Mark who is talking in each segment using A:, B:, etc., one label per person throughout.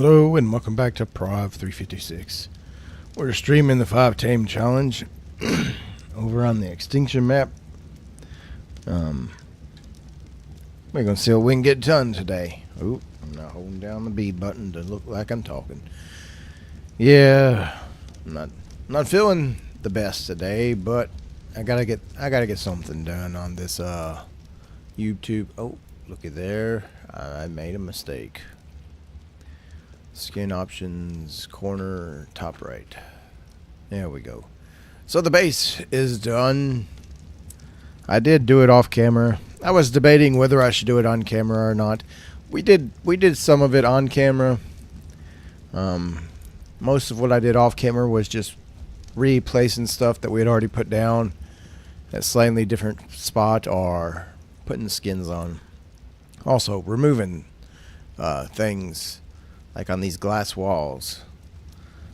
A: Hello and welcome back to Prov 356. We're streaming the 5 tame challenge over on the extinction map. We're gonna see what we can get done today. Oop, I'm not holding down the B button to look like I'm talking. Yeah, I'm not feeling the best today, but I gotta get something done on this YouTube. Oh, looky there, I made a mistake. Skin options, corner, top right. There we go. So the base is done. I did do it off camera. I was debating whether I should do it on camera or not. We did some of it on camera. Most of what I did off camera was just replacing stuff that we had already put down at slightly different spot or putting skins on. Also removing things like on these glass walls.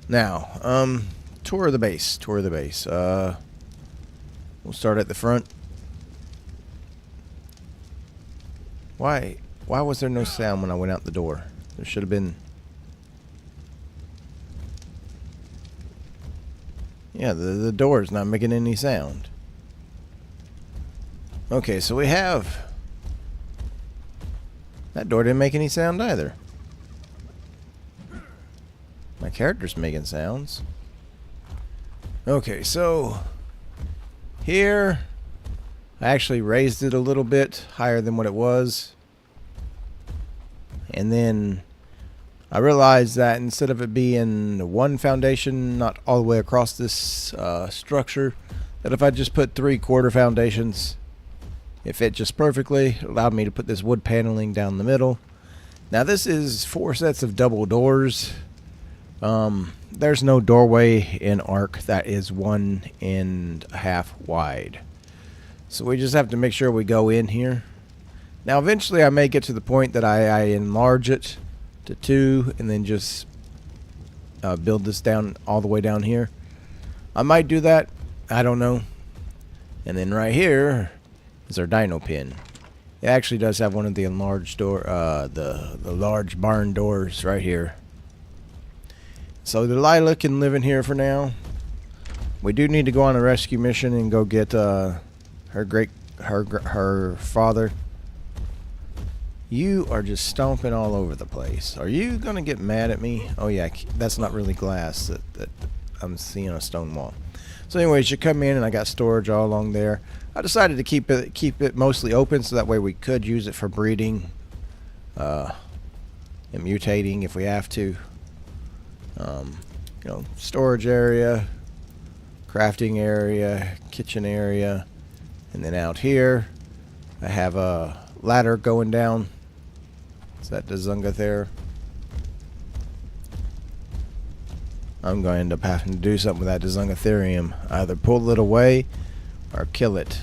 A: Now, tour of the base. We'll start at the front. Why was there no sound when I went out the door? There should have been. Yeah, the door is not making any sound. Okay, so we have. That door didn't make any sound either. My character's making sounds. Okay, so here I actually raised it a little bit higher than what it was. And then I realized that instead of it being one foundation, not all the way across this structure, that if I just put 3/4 foundations, it fit just perfectly. It allowed me to put this wood paneling down the middle. Now this is 4 sets of double doors. There's no doorway in Ark that is 1.5 wide. So we just have to make sure we go in here. Now eventually I may get to the point that I enlarge it to 2 and then just build this down all the way down here. I might do that. I don't know. And then right here is our dino pen. It actually does have one of the enlarged door, the large barn doors right here. So Delilah can live in here for now. We do need to go on a rescue mission and go get her father. You are just stomping all over the place. Are you gonna get mad at me? Oh yeah, that's not really glass. That I'm seeing a stone wall. So anyways, you come in and I got storage all along there. I decided to keep it mostly open so that way we could use it for breeding and mutating if we have to. You know, storage area, crafting area, kitchen area, and then out here I have a ladder going down. Is that the Zunga there? I'm going to end up having to do something with that Zungatherium. Either pull it away or kill it.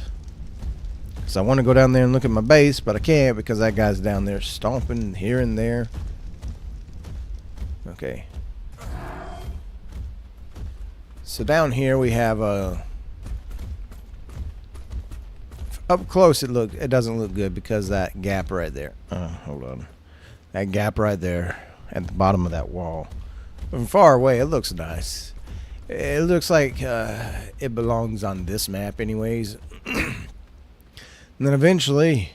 A: So I want to go down there and look at my base, but I can't because that guy's down there stomping here and there. Okay. So down here we have a. Up close it doesn't look good because that gap right there. Hold on. That gap right there at the bottom of that wall. From far away it looks nice. It looks like it belongs on this map anyways. And then eventually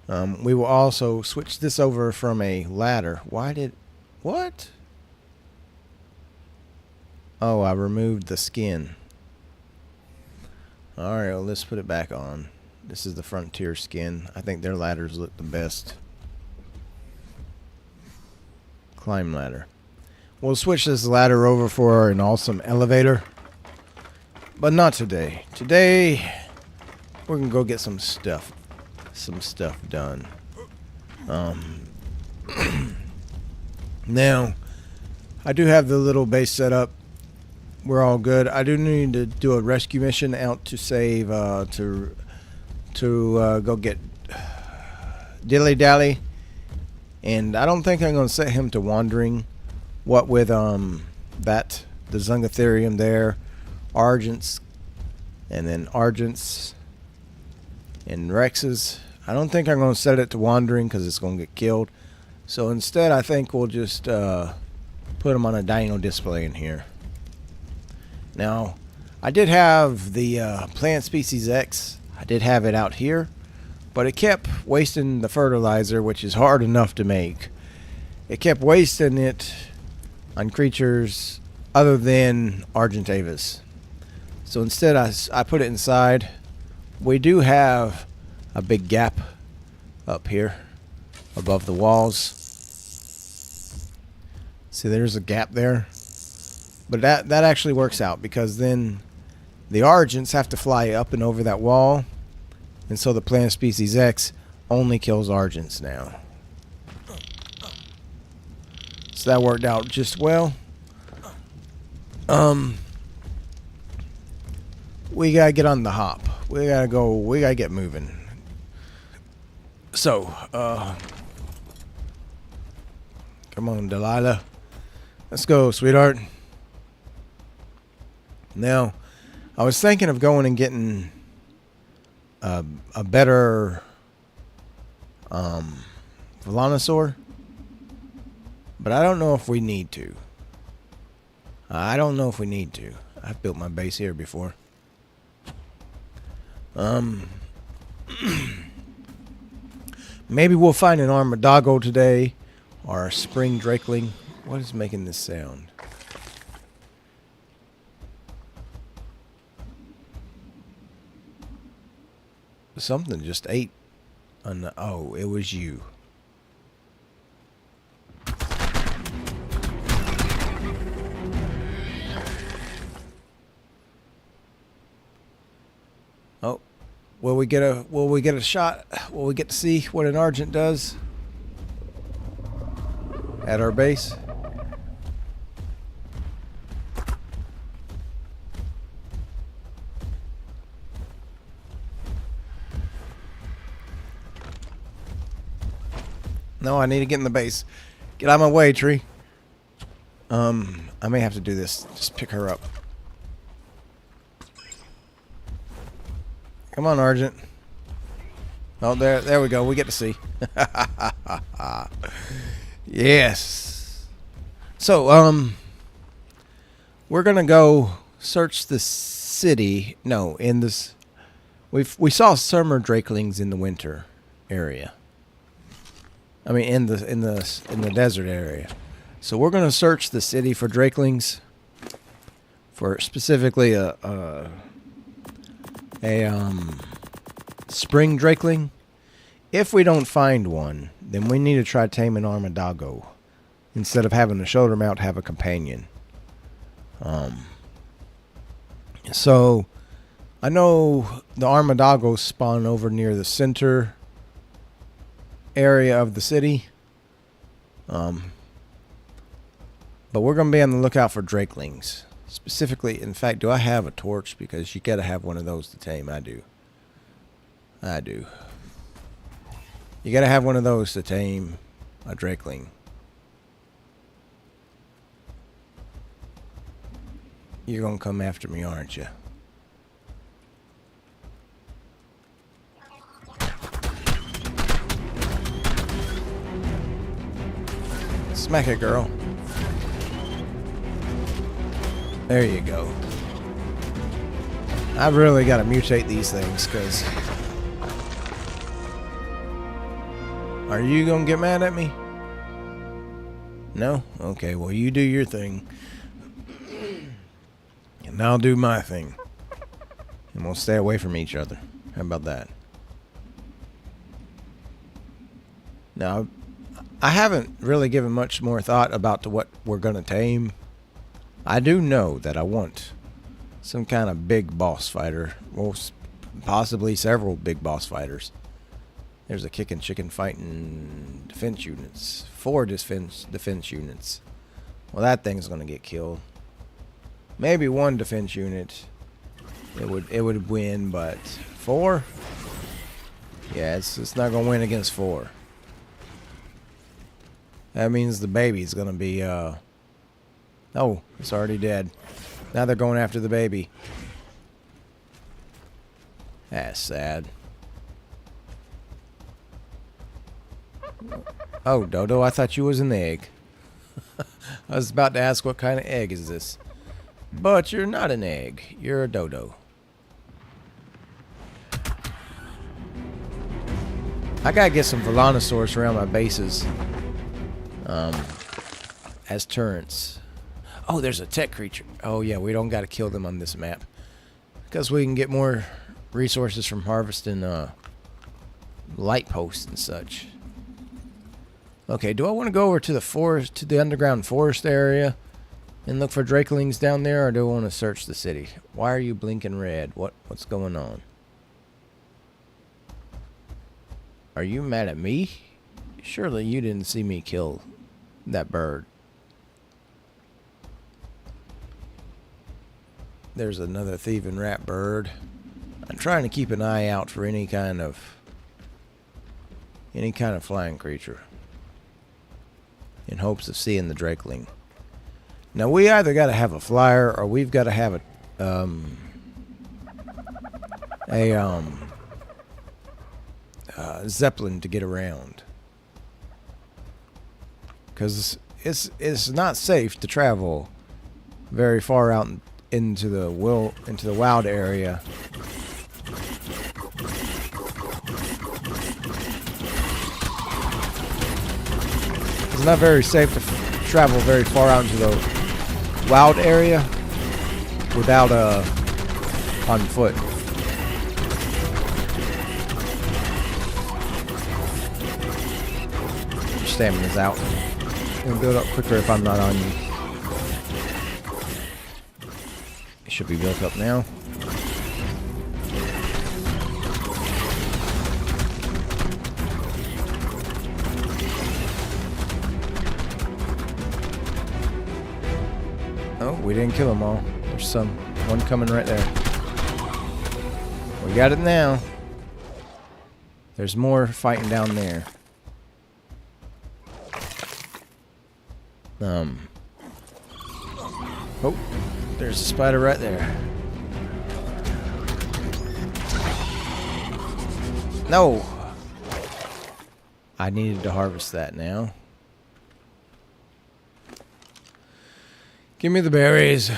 A: we will also switch this over from a ladder. What? Oh, I removed the skin. Alright, well, let's put it back on. This is the Frontier skin. I think their ladders look the best. Climb ladder. We'll switch this ladder over for an awesome elevator. But not today. Today, we're going to go get some stuff done. Now, I do have the little base set up. We're all good. I do need to do a rescue mission out to save, to go get Dilly Dally. And I don't think I'm going to set him to wandering. What with, the Zungatherium there, Argents, and then Argents, and Rexes. I don't think I'm going to set it to wandering because it's going to get killed. So instead, I think we'll just put them on a dino display in here. Now, I did have the plant species X. I did have it out here, but it kept wasting the fertilizer, which is hard enough to make. It kept wasting it on creatures other than Argentavis. So instead, I put it inside. We do have a big gap up here above the walls. See, there's a gap there. But that actually works out, because then the Argents have to fly up and over that wall. And so the plant species X only kills Argents now. So that worked out just well. We gotta get on the hop. We gotta get moving. So, come on, Delilah. Let's go, sweetheart. Now, I was thinking of going and getting a better Velonosaur, but I don't know if we need to. I've built my base here before. Maybe we'll find an Armadago today, or a spring drakeling. What is making this sound? Something just ate on the... Oh, it was you. Oh, will we get a shot? Will we get to see what an Argent does at our base? No, I need to get in the base. Get out of my way, tree. I may have to do this. Just pick her up. Come on, Argent. Oh, there we go. We get to see. Yes. So, we're gonna go search the city. No, in this, we saw summer drakelings in the winter area. I mean, in the desert area. So we're gonna search the city for drakelings, for specifically a spring drakeling. If we don't find one, then we need to try tame an Armadago instead of having a shoulder mount have a companion. So I know the Armadagos spawn over near the center area of the city. But we're going to be on the lookout for drakelings. Specifically, in fact, do I have a torch? Because you got to have one of those to tame. I do. You got to have one of those to tame a drakeling. You're going to come after me, aren't you? Smack it, girl. There you go. I've really got to mutate these things, because... Are you going to get mad at me? No? Okay, well, you do your thing. And I'll do my thing. And we'll stay away from each other. How about that? Now, I haven't really given much more thought about what we're going to tame. I do know that I want some kind of big boss fighter. Well, possibly several big boss fighters. There's a kicking chicken fighting defense units. 4 defense units. Well, that thing's going to get killed. Maybe 1 defense unit. It would win, but 4? Yeah, it's not going to win against 4. That means the baby's gonna be, oh, it's already dead. Now they're going after the baby. That's sad. Oh, Dodo, I thought you was an egg. I was about to ask what kind of egg is this. But you're not an egg. You're a dodo. I gotta get some Volanosaurus around my bases. As turrets. Oh, there's a tech creature. Oh yeah, we don't gotta kill them on this map. Because we can get more resources from harvesting light posts and such. Okay, do I want to go over to the forest, to the underground forest area and look for drakelings down there, or do I want to search the city? Why are you blinking red? What's going on? Are you mad at me? Surely you didn't see me kill that bird. There's another thieving rat bird. I'm trying to keep an eye out for any kind of flying creature in hopes of seeing the drakeling. Now we either got to have a flyer or we've got to have a zeppelin to get around, because it's not safe to travel very far out into the wild area. It's not very safe to travel very far out into the wild area without on foot. Your stamina's out. It'll build up quicker if I'm not on you. It should be built up now. Oh, we didn't kill them all. There's one coming right there. We got it now. There's more fighting down there. Oh, there's a spider right there. No! I needed to harvest that now. Give me the berries.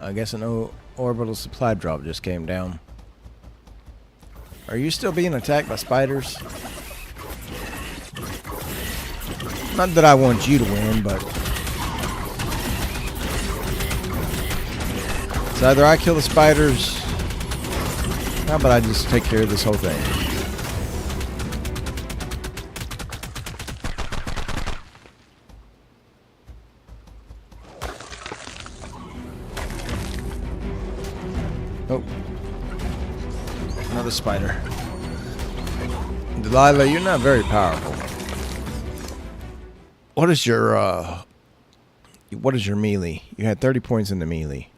A: I guess an orbital supply drop just came down. Are you still being attacked by spiders? Not that I want you to win, but it's either I kill the spiders. How about I just take care of this whole thing? Oh. Another spider. Delilah, you're not very powerful. What is your melee? You had 30 points in the melee.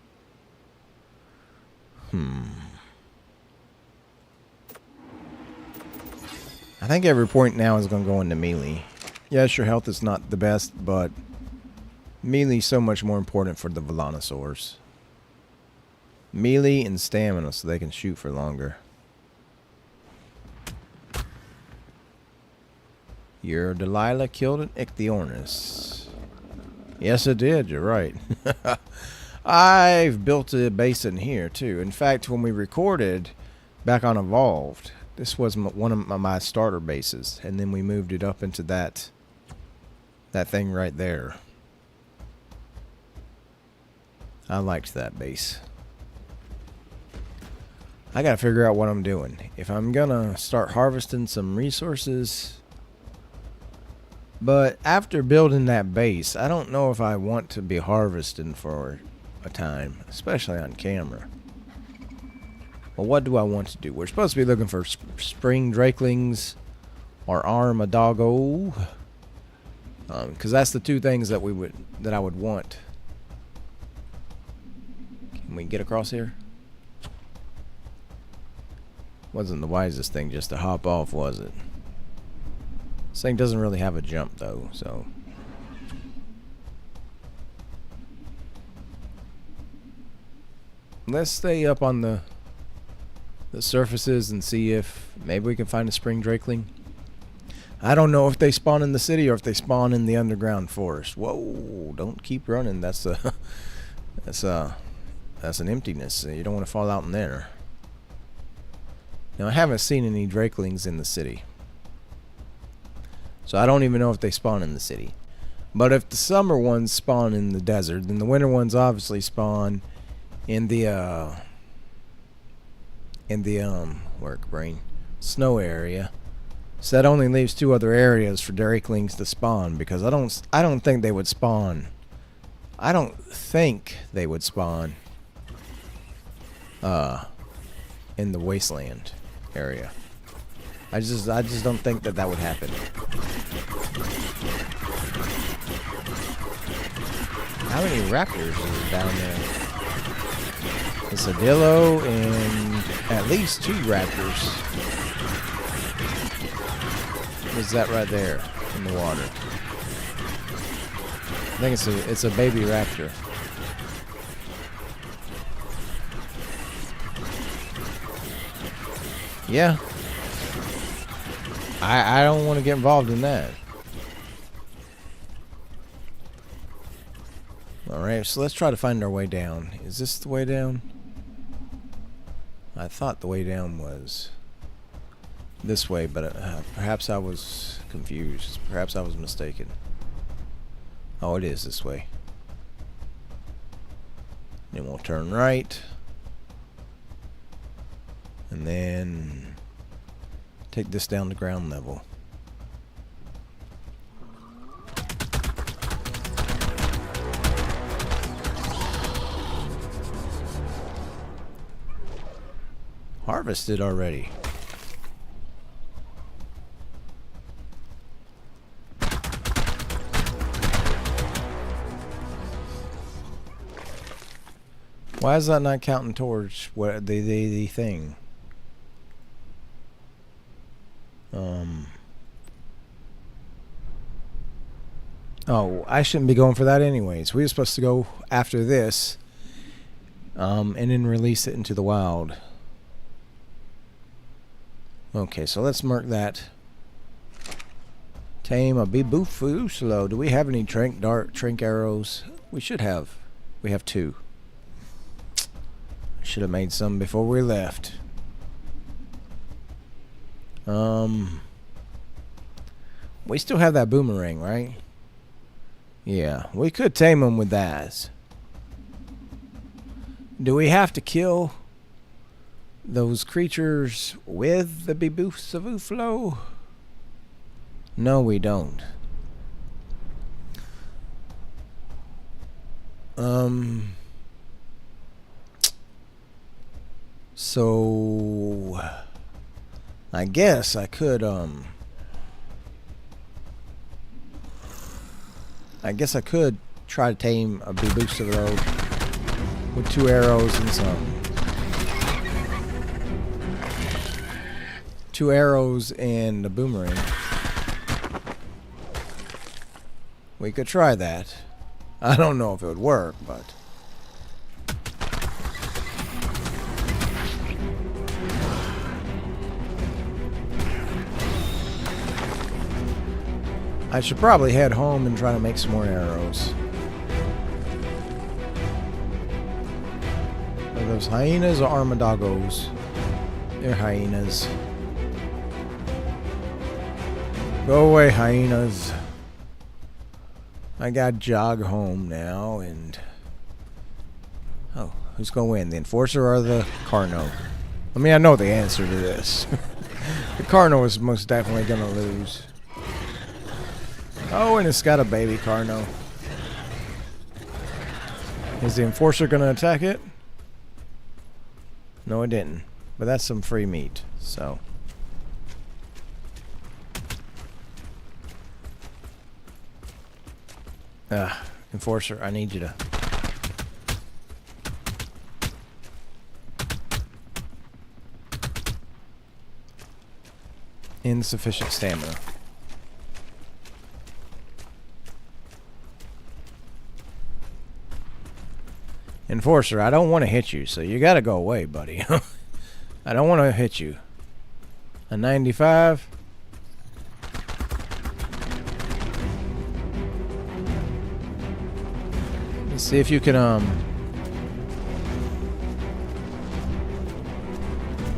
A: I think every point now is going to go into melee. Yes, your health is not the best, but melee is so much more important for the Volanosaurs. Melee and stamina so they can shoot for longer. Your Delilah killed an Ichthyornis. Yes, it did. You're right. I've built a base in here, too. In fact, when we recorded back on Evolved, this was one of my starter bases. And then we moved it up into that thing right there. I liked that base. I gotta figure out what I'm doing. If I'm gonna start harvesting some resources... But after building that base, I don't know if I want to be harvesting for a time, especially on camera. Well, what do I want to do? We're supposed to be looking for spring drakelings or armadillo, because that's the two things that I would want. Can we get across here? Wasn't the wisest thing just to hop off, was it? This thing doesn't really have a jump, though, so... Let's stay up on the the surfaces and see if maybe we can find a spring drakeling. I don't know if they spawn in the city or if they spawn in the underground forest. Whoa! Don't keep running. That's a that's an emptiness. You don't want to fall out in there. Now I haven't seen any drakelings in the city, so I don't even know if they spawn in the city. But if the summer ones spawn in the desert, then the winter ones obviously spawn in the work brain snow area. So that only leaves 2 other areas for drakelings to spawn, because I don't think they would spawn. I don't think they would spawn in the wasteland area. I just don't think that would happen. How many raptors are down there? A Cedillo and at least 2 raptors. What's that right there in the water? I think it's a baby raptor. Yeah. I don't want to get involved in that. Alright, so let's try to find our way down. Is this the way down? I thought the way down was this way, but perhaps I was confused. Perhaps I was mistaken. Oh, it is this way. Then we'll turn right. And then take this down to ground level. Harvested already. Why is that not counting towards what the thing? Oh, I shouldn't be going for that anyways. We were supposed to go after this, and then release it into the wild. Okay, so let's mark that. Tame a Bebufuslo. Do we have any trank arrows? We should have. We have 2. I should have made some before we left. We still have that boomerang, right? Yeah, we could tame them with that. Do we have to kill those creatures with the Bebufuslo? No, we don't. So I guess I could try to tame a Bebufuslo with 2 arrows and some 2 arrows and a boomerang. We could try that. I don't know if it would work, but I should probably head home and try to make some more arrows. Are those hyenas or armadillos? They're hyenas. Go away, hyenas. I gotta jog home now, and oh, who's gonna win, the Enforcer or the Carno? I mean, I know the answer to this. The Carno is most definitely gonna lose. Oh, and it's got a baby Carno. Is the Enforcer gonna attack it? No, it didn't. But that's some free meat, so. Enforcer, I need you to. Insufficient stamina. Enforcer, I don't want to hit you, so you gotta go away, buddy. I don't want to hit you. A 95. Let's see if you can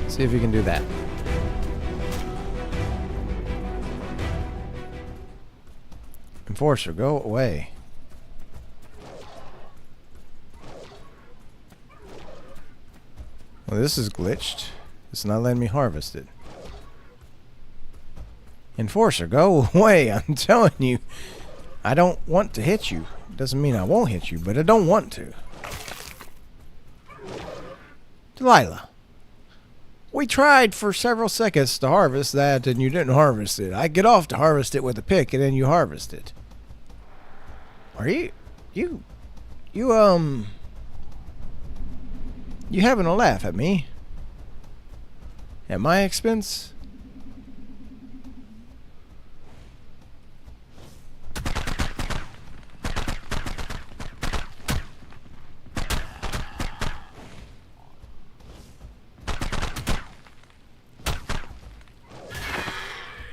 A: see if you can do that. Enforcer, go away. Well, this is glitched. It's not letting me harvest it. Enforcer, go away. I'm telling you. I don't want to hit you. Doesn't mean I won't hit you, but I don't want to. Delilah. We tried for several seconds to harvest that and you didn't harvest it. I get off to harvest it with a pick and then you harvest it. Are you having a laugh at me? At my expense?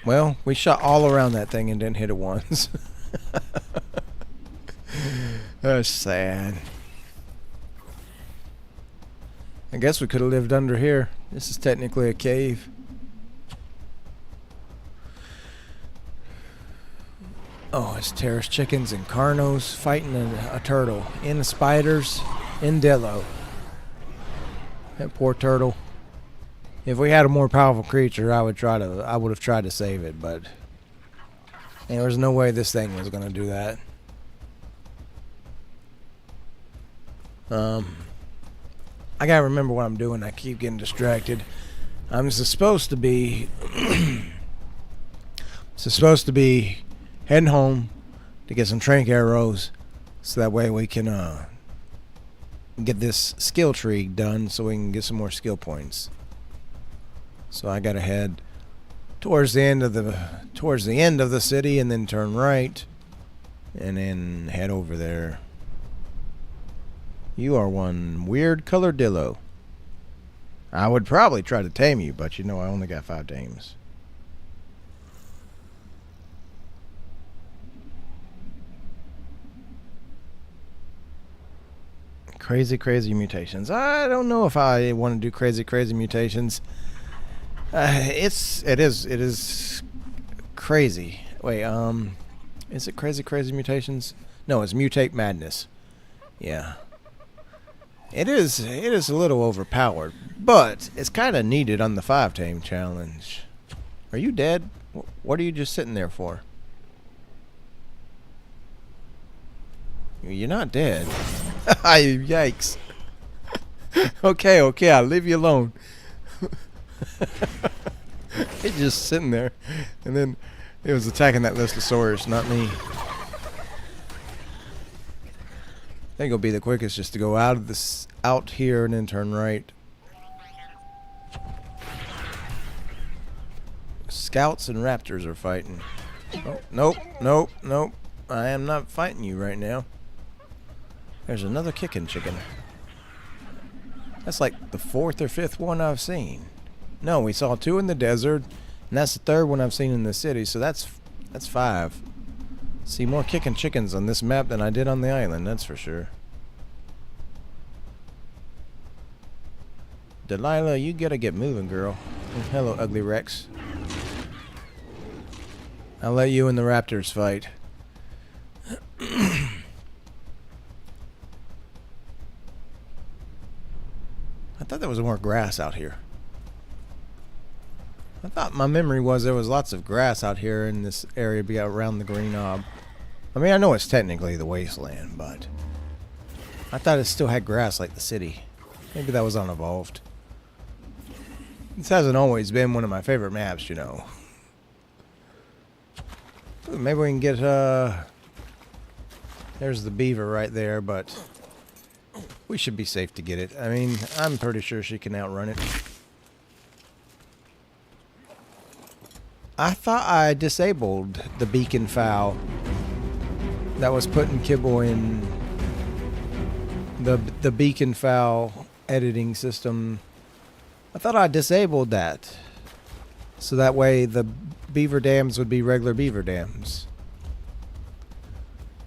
A: Well, we shot all around that thing and didn't hit it once. That's sad. I guess we could have lived under here. This is technically a cave. Oh, it's terrace chickens and carnos fighting a turtle. In spiders in Dillo. That poor turtle. If we had a more powerful creature, I would have tried to save it, but there was no way this thing was gonna do that. I gotta remember what I'm doing. I keep getting distracted. I'm supposed to be heading home to get some trank arrows, so that way we can get this skill tree done, so we can get some more skill points. So I gotta head towards the end of the city, and then turn right, and then head over there. You are one weird colored dillo. I would probably try to tame you, but you know I only got 5 tames. Crazy mutations. I don't know if I want to do crazy mutations. It is crazy. Wait, is it crazy mutations? No, it's mutate madness. Yeah. It is a little overpowered, but it's kind of needed on the 5 tame challenge. Are you dead? What are you just sitting there for? You're not dead. Yikes. Okay, I'll leave you alone. It's just sitting there, and then it was attacking that Listosaurus, not me. I think it'll be the quickest just to go out here and then turn right. Scouts and raptors are fighting. Oh, nope. I am not fighting you right now. There's another kicking chicken. That's like the 4th or 5th one I've seen. No, we saw 2 in the desert, and that's the 3rd one I've seen in the city, so that's 5. See more kicking chickens on this map than I did on the island, that's for sure. Delilah, you gotta get moving, girl. Hello, ugly Rex. I'll let you and the raptors fight. I thought there was more grass out here. I thought my memory was there was lots of grass out here in this area around the green knob. I mean, I know it's technically the wasteland, but I thought it still had grass like the city. Maybe that was unevolved. This hasn't always been one of my favorite maps, you know. Maybe we can get, there's the beaver right there, but we should be safe to get it. I mean, I'm pretty sure she can outrun it. I thought I disabled the beacon fowl that was putting kibble in the beacon fowl editing system I thought I disabled that. So that way the beaver dams would be regular beaver dams.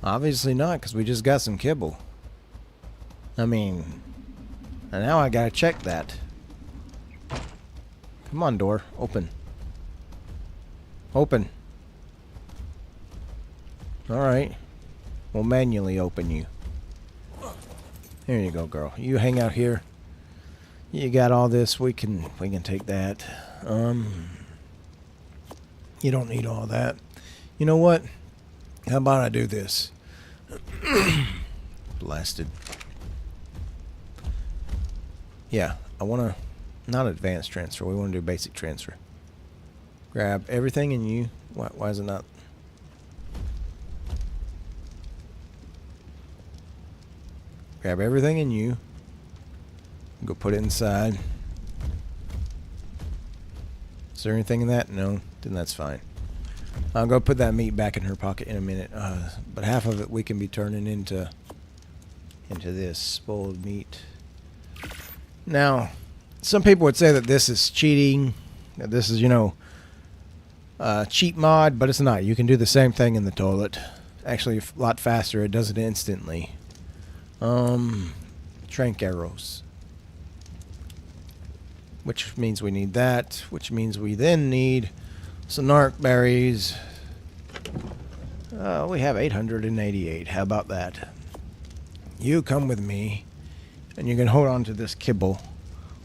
A: Obviously not, because we just got some kibble. I mean, and now I gotta check that. Come on, door. Open. Open. Alright. We'll manually open you. Here you go, girl. You hang out here. You got all this. We can take that. You don't need all that. You know what? How about I do this? Blasted. Yeah, I want to... Not advanced transfer. We want to do basic transfer. Grab everything in you. Why is it not... Grab everything in you. Go put it inside. Is there anything in that? No. Then that's fine. I'll go put that meat back in her pocket in a minute. But half of it we can be turning into this spoiled meat. Now, some people would say that this is cheating. That this is, you know, cheat mod, but it's not. You can do the same thing in the toilet. Actually, a lot faster. It does it instantly. Trank arrows. Which means we need that. Which means we then need some narc berries. We have 888. How about that? You come with me, and you can hold on to this kibble.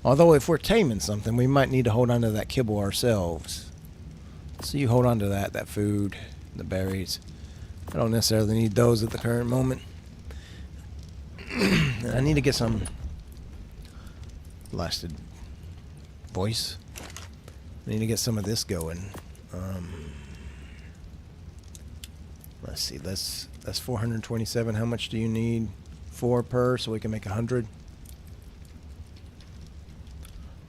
A: Although if we're taming something, we might need to hold on to that kibble ourselves. So you hold on to that food, the berries. I don't necessarily need those at the current moment. And I need to get some blasted voice. I need to get some of this going. Let's see. That's 427. How much do you need? 4 per, so we can make 100.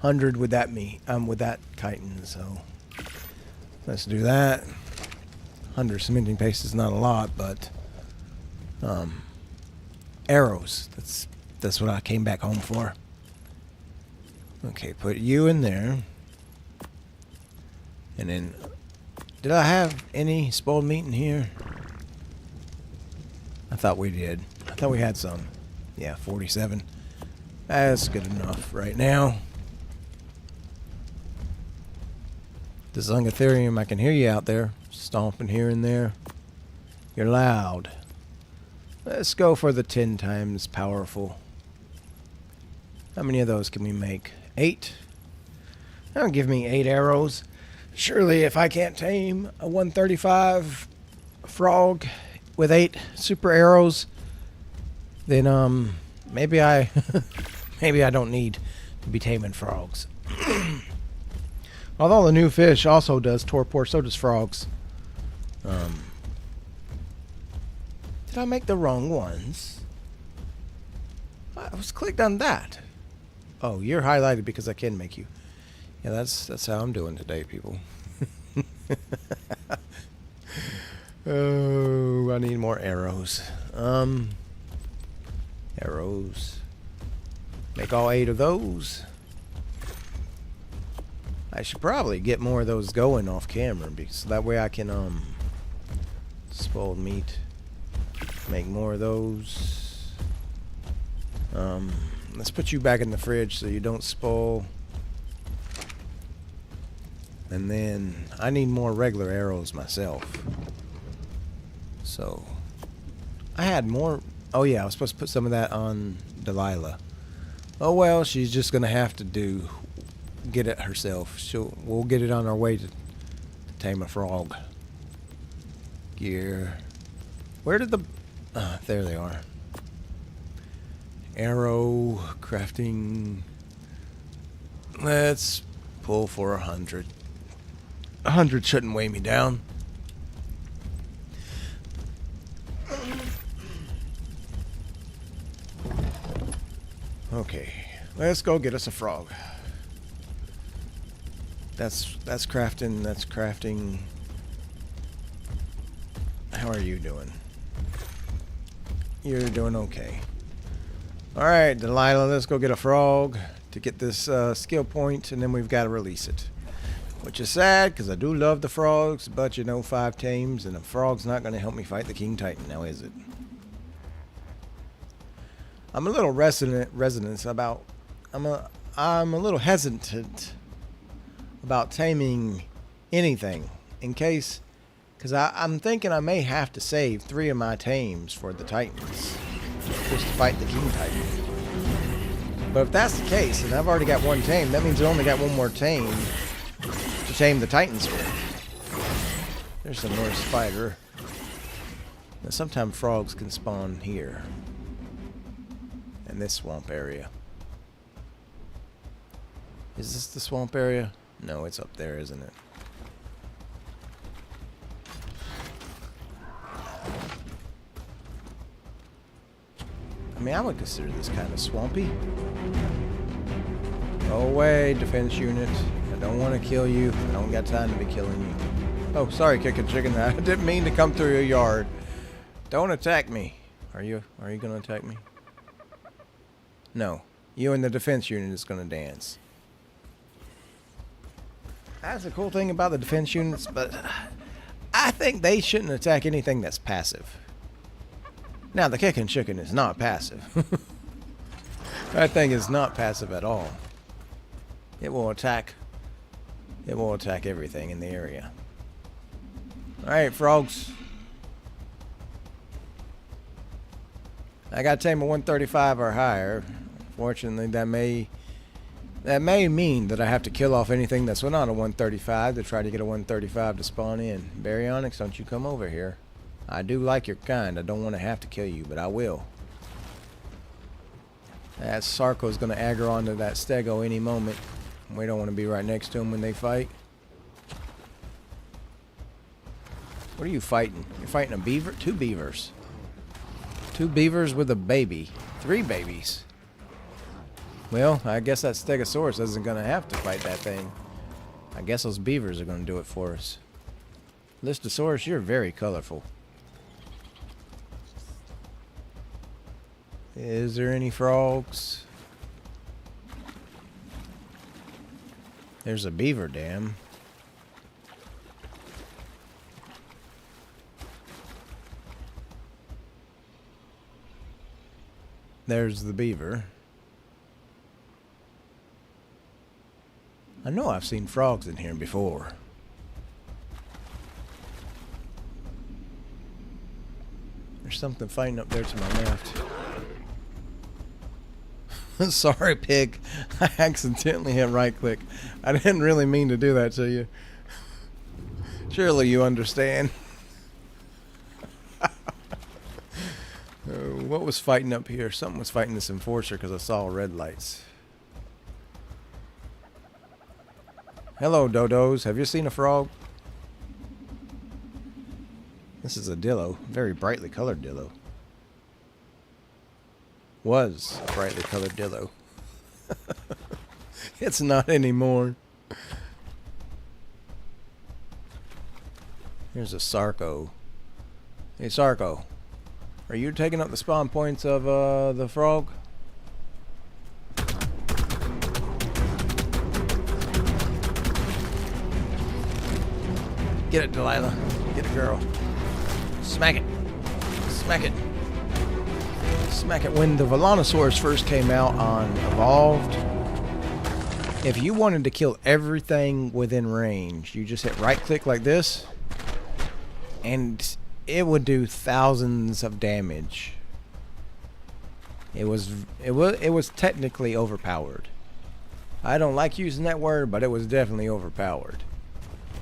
A: 100 with that meat. With that chitin. So let's do that. 100 cementing paste is not a lot, but arrows. That's what I came back home for. Okay, put you in there. And then, did I have any spoiled meat in here? I thought we did. I thought we had some. Yeah, 47. That's good enough right now. The Zungatherium, I can hear you out there, stomping here and there. You're loud. Let's go for the 10 times powerful. How many of those can we make? 8? That'll give me 8 arrows. Surely if I can't tame a 135 frog with 8 super arrows, then maybe I maybe I don't need to be taming frogs. Although the new fish also does torpor, so does frogs. Did I make the wrong ones? I was clicked on that. Oh, you're highlighted because I can make you. Yeah, that's how I'm doing today, people. Oh, I need more arrows. Arrows. Make all 8 of those. I should probably get more of those going off camera, because that way I can spoiled meat. Make more of those. Let's put you back in the fridge so you don't spoil. And then I need more regular arrows myself. So I had more. Oh yeah, I was supposed to put some of that on Delilah. Oh well, she's just gonna have to get it herself. We'll get it on our way to tame a frog. Gear. Where did the... there they are. Arrow crafting. Let's pull for 100. 100 shouldn't weigh me down. Okay, let's go get us a frog. That's crafting. That's crafting. How are you doing? You're doing okay. Alright, Delilah, let's go get a frog. to get this skill point, and then we've got to release it. Which is sad, because I do love the frogs, but you know, 5 tames, and a frog's not going to help me fight the King Titan, now is it? I'm a little I'm a little hesitant about taming anything, in case, because I'm thinking I may have to save 3 of my tames for the Titans, just to fight the King Titan. But if that's the case, and I've already got 1 tame, that means I only got 1 more tame to tame the Titans with. There's some more spider. Now, sometimes frogs can spawn here, in this swamp area. Is this the swamp area? No, it's up there, isn't it? I mean, I would consider this kind of swampy. Go away, defense unit. I don't want to kill you. I don't got time to be killing you. Oh, sorry, kicking chicken. I didn't mean to come through your yard. Don't attack me. Are you going to attack me? No. You and the defense unit is going to dance. That's the cool thing about the defense units, but I think they shouldn't attack anything that's passive. Now, the kicking chicken is not passive. That thing is not passive at all. It will attack everything in the area. Alright, frogs. I got to tame a 135 or higher. Fortunately, that may mean that I have to kill off anything that's not a 135 to try to get a 135 to spawn in. Baryonyx, don't you come over here. I do like your kind. I don't want to have to kill you, but I will. That Sarko's going to aggro onto that Stego any moment. We don't want to be right next to him when they fight. What are you fighting? You're fighting a beaver? 2 beavers. 2 beavers with a baby. 3 babies. Well, I guess that Stegosaurus isn't going to have to fight that thing. I guess those beavers are going to do it for us. Listosaurus, you're very colorful. Is there any frogs? There's a beaver dam. There's the beaver. I know I've seen frogs in here before. There's something fighting up there to my left. Sorry, pig. I accidentally hit right click. I didn't really mean to do that to you. Surely you understand. What was fighting up here? Something was fighting this enforcer because I saw red lights. Hello, dodos. Have you seen a frog? This is a dillo. Very brightly colored dillo. Was a brightly colored dillo. It's not anymore. Here's a Sarko. Hey, Sarko. Are you taking up the spawn points of the frog? Get it, Delilah. Get it, girl. Smack it. Smack it. Smack it. When the Volanosaurus first came out on Evolved, if you wanted to kill everything within range, you just hit right click like this, and it would do thousands of damage. It was technically overpowered. I don't like using that word, but it was definitely overpowered.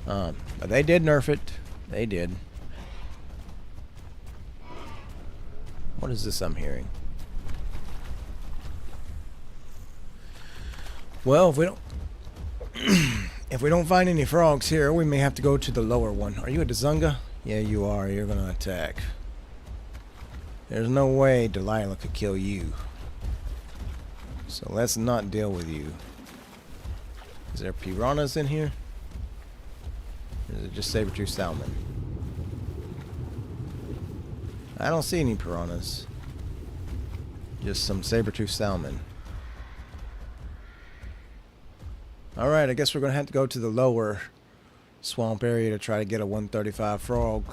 A: But they did nerf it. They did. What is this I'm hearing? Well, if we don't find any frogs here, we may have to go to the lower one. Are you a Dazunga? Yeah, you are. You're gonna attack. There's no way Delilah could kill you. So let's not deal with you. Is there piranhas in here? Or is it just saber-tooth salmon? I don't see any piranhas. Just some saber-tooth salmon. Alright, I guess we're going to have to go to the lower swamp area to try to get a 135 frog.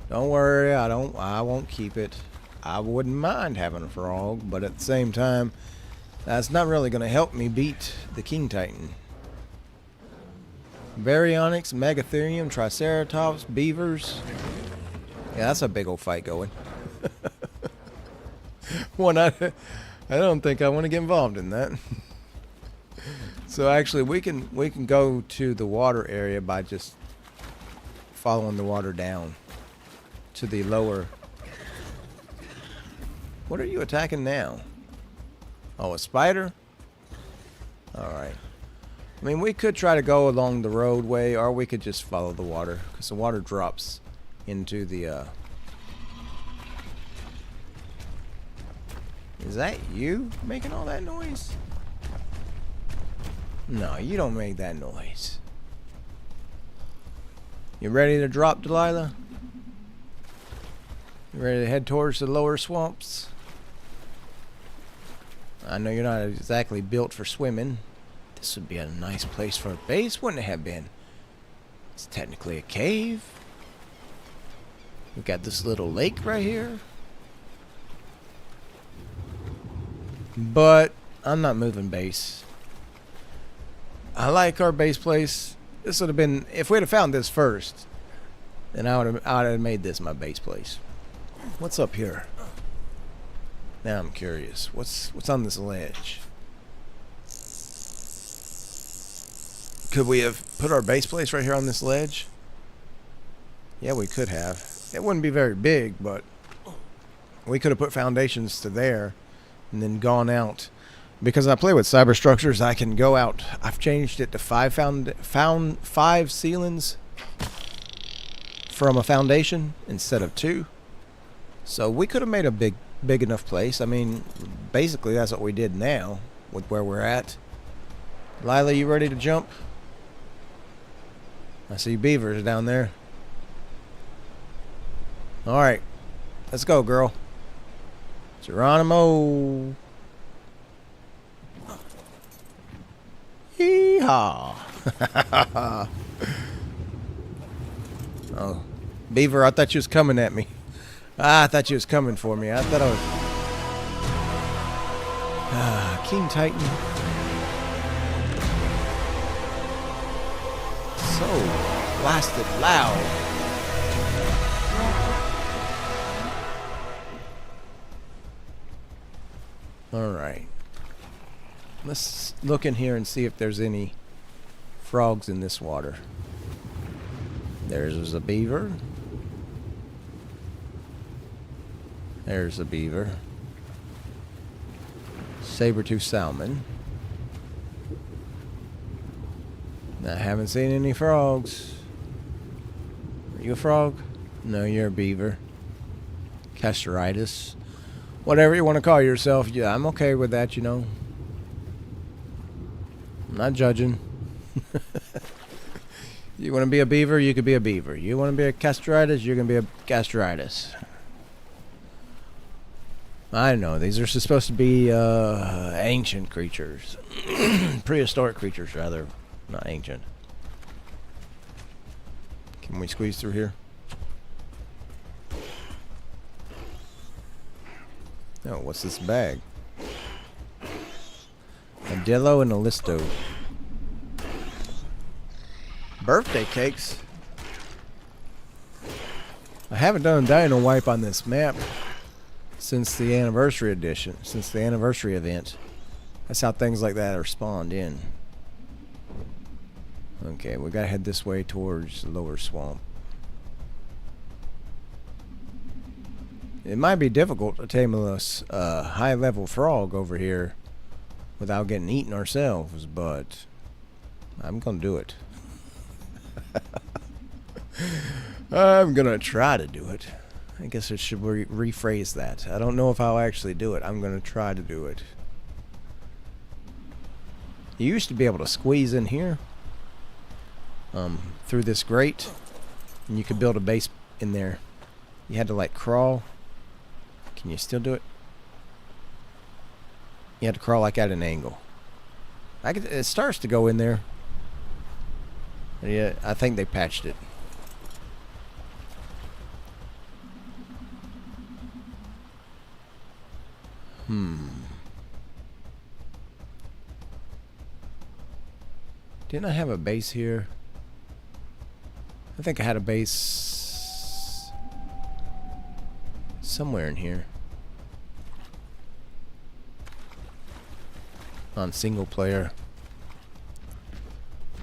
A: Don't worry, I won't keep it. I wouldn't mind having a frog, but at the same time, that's not really going to help me beat the King Titan. Baryonyx, Megatherium, Triceratops, beavers. Yeah, that's a big old fight going. I don't think I want to get involved in that. So actually, we can go to the water area by just following the water down to the lower. What are you attacking now? Oh, a spider? Alright. I mean, we could try to go along the roadway, or we could just follow the water, because the water drops into the, Is that you making all that noise? No, you don't make that noise. You ready to drop, Delilah? You ready to head towards the lower swamps? I know you're not exactly built for swimming. This would be a nice place for a base, wouldn't it have been? It's technically a cave. We got this little lake right here. But I'm not moving base. I like our base place. This would have been, if we'd have found this first, then I would have made this my base place. What's up here? Now I'm curious. What's on this ledge? Could we have put our base place right here on this ledge? Yeah, we could have. It wouldn't be very big, but we could have put foundations to there and then gone out. Because I play with cyber structures, I can go out. I've changed it to five ceilings from a foundation instead of 2. So we could have made a big enough place. I mean, basically that's what we did now with where we're at. Lila, you ready to jump? I see beavers down there. Alright. Let's go, girl. Geronimo. Yeehaw. Oh, beaver, I thought you was coming at me. I thought you was coming for me. I thought I was... King Titan. So blasted loud. Alright. Let's look in here and see if there's any frogs in this water. There's a beaver. There's a beaver. Saber-tooth salmon. I haven't seen any frogs. Are you a frog? No, you're a beaver. Castoritis. Whatever you want to call yourself. Yeah, I'm okay with that, you know. I'm not judging. You want to be a beaver, you could be a beaver. You want to be a castoritis, you're going to be a castoritis. I know, these are supposed to be ancient creatures. Prehistoric creatures, rather. Not ancient. Can we squeeze through here? Oh, what's this bag? A Dillo and a Listo. Birthday cakes? I haven't done a dino wipe on this map since the anniversary edition, since the anniversary event. That's how things like that are spawned in. Okay, we gotta head this way towards the lower swamp. It might be difficult to tame a high-level frog over here without getting eaten ourselves, but I'm gonna do it. I'm gonna try to do it. I guess I should rephrase that. I don't know if I'll actually do it. I'm gonna try to do it. You used to be able to squeeze in here through this grate, and you could build a base in there. You had to like crawl. Can you still do it? You had to crawl like at an angle. It starts to go in there. Yeah, I think they patched it. Didn't I have a base here? I think I had a base somewhere in here. On single player.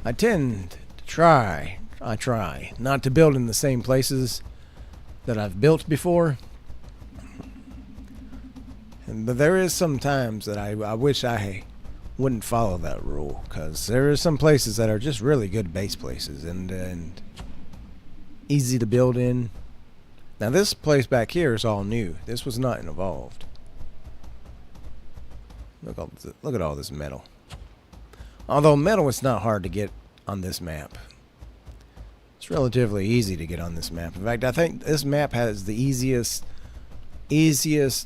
A: I tend to try not to build in the same places that I've built before. But there is some times that I wish I wouldn't follow that rule, because there are some places that are just really good base places and easy to build in. Now this place back here is all new. This was not evolved. Look at all this metal. Although metal is not hard to get on this map. It's relatively easy to get on this map. In fact, I think this map has the easiest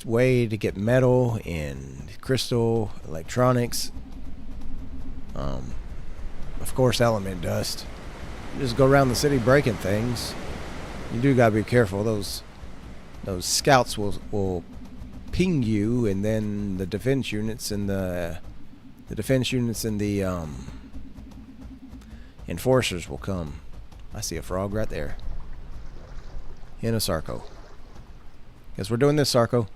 A: way to get metal and crystal, electronics. Of course, element dust. You just go around the city breaking things. You do gotta be careful. Those scouts will ping you, and then the defense units and the enforcers will come. I see a frog right there. In a Sarco. Guess we're doing this, Sarco.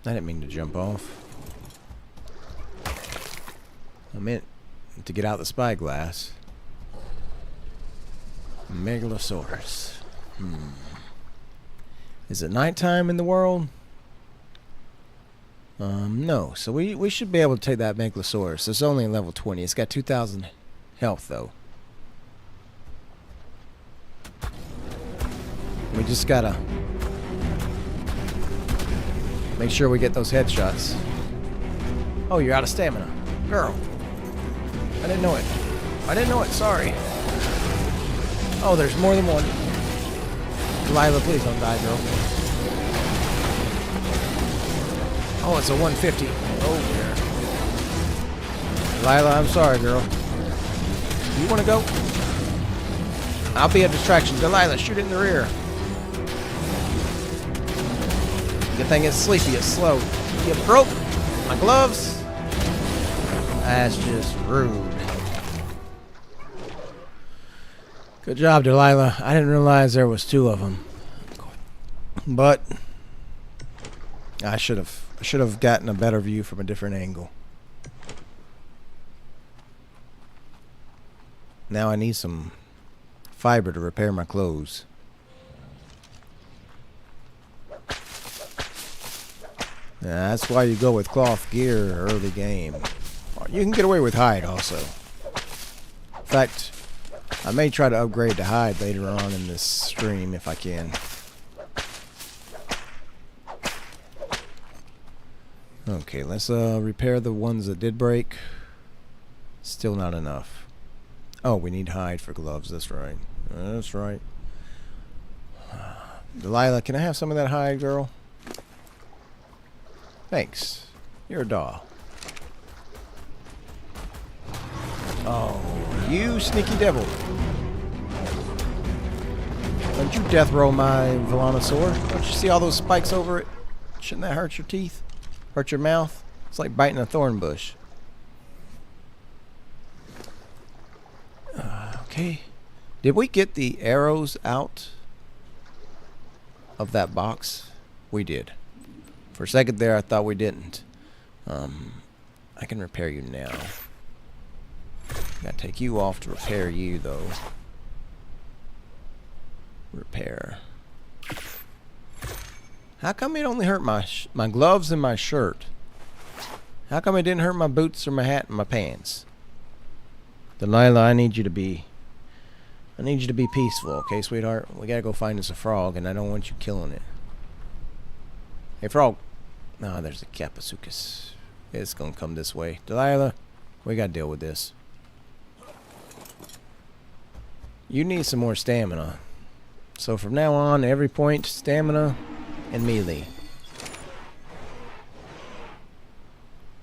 A: I didn't mean to jump off. I meant to get out the spyglass. Megalosaurus. Is it nighttime in the world? No. So we should be able to take that Megalosaurus. It's only level 20. It's got 2,000 health, though. We just gotta make sure we get those headshots. Oh, you're out of stamina. Girl. I didn't know it. Sorry. Oh, there's more than one. Delilah, please don't die, girl. Oh, it's a 150. Oh, dear. Delilah, I'm sorry, girl. You want to go? I'll be a distraction. Delilah, shoot it in the rear. Good thing it's sleepy. It's slow. You broke my gloves. That's just rude. Good job, Delilah. I didn't realize there was two of them. But I should have gotten a better view from a different angle. Now I need some fiber to repair my clothes. Yeah, that's why you go with cloth gear early game. You can get away with hide also. In fact, I may try to upgrade to hide later on in this stream if I can. Okay, let's repair the ones that did break. Still not enough. Oh, we need hide for gloves. That's right. That's right. Delilah, can I have some of that hide, girl? Thanks. You're a doll. Oh, you sneaky devil. Don't you death roll my Velonosaur. Don't you see all those spikes over it? Shouldn't that hurt your teeth? Hurt your mouth? It's like biting a thorn bush. Okay. Did we get the arrows out of that box? We did. For a second there, I thought we didn't. I can repair you now. Gotta take you off to repair you, though. Repair. How come it only hurt my gloves and my shirt? How come it didn't hurt my boots or my hat and my pants? Delilah, I need you to be peaceful, okay, sweetheart? We gotta go find us a frog, and I don't want you killing it. Hey, frog. No, there's a Capasuchus. It's gonna come this way. Delilah, we gotta deal with this. You need some more stamina. So from now on, every point, stamina and melee.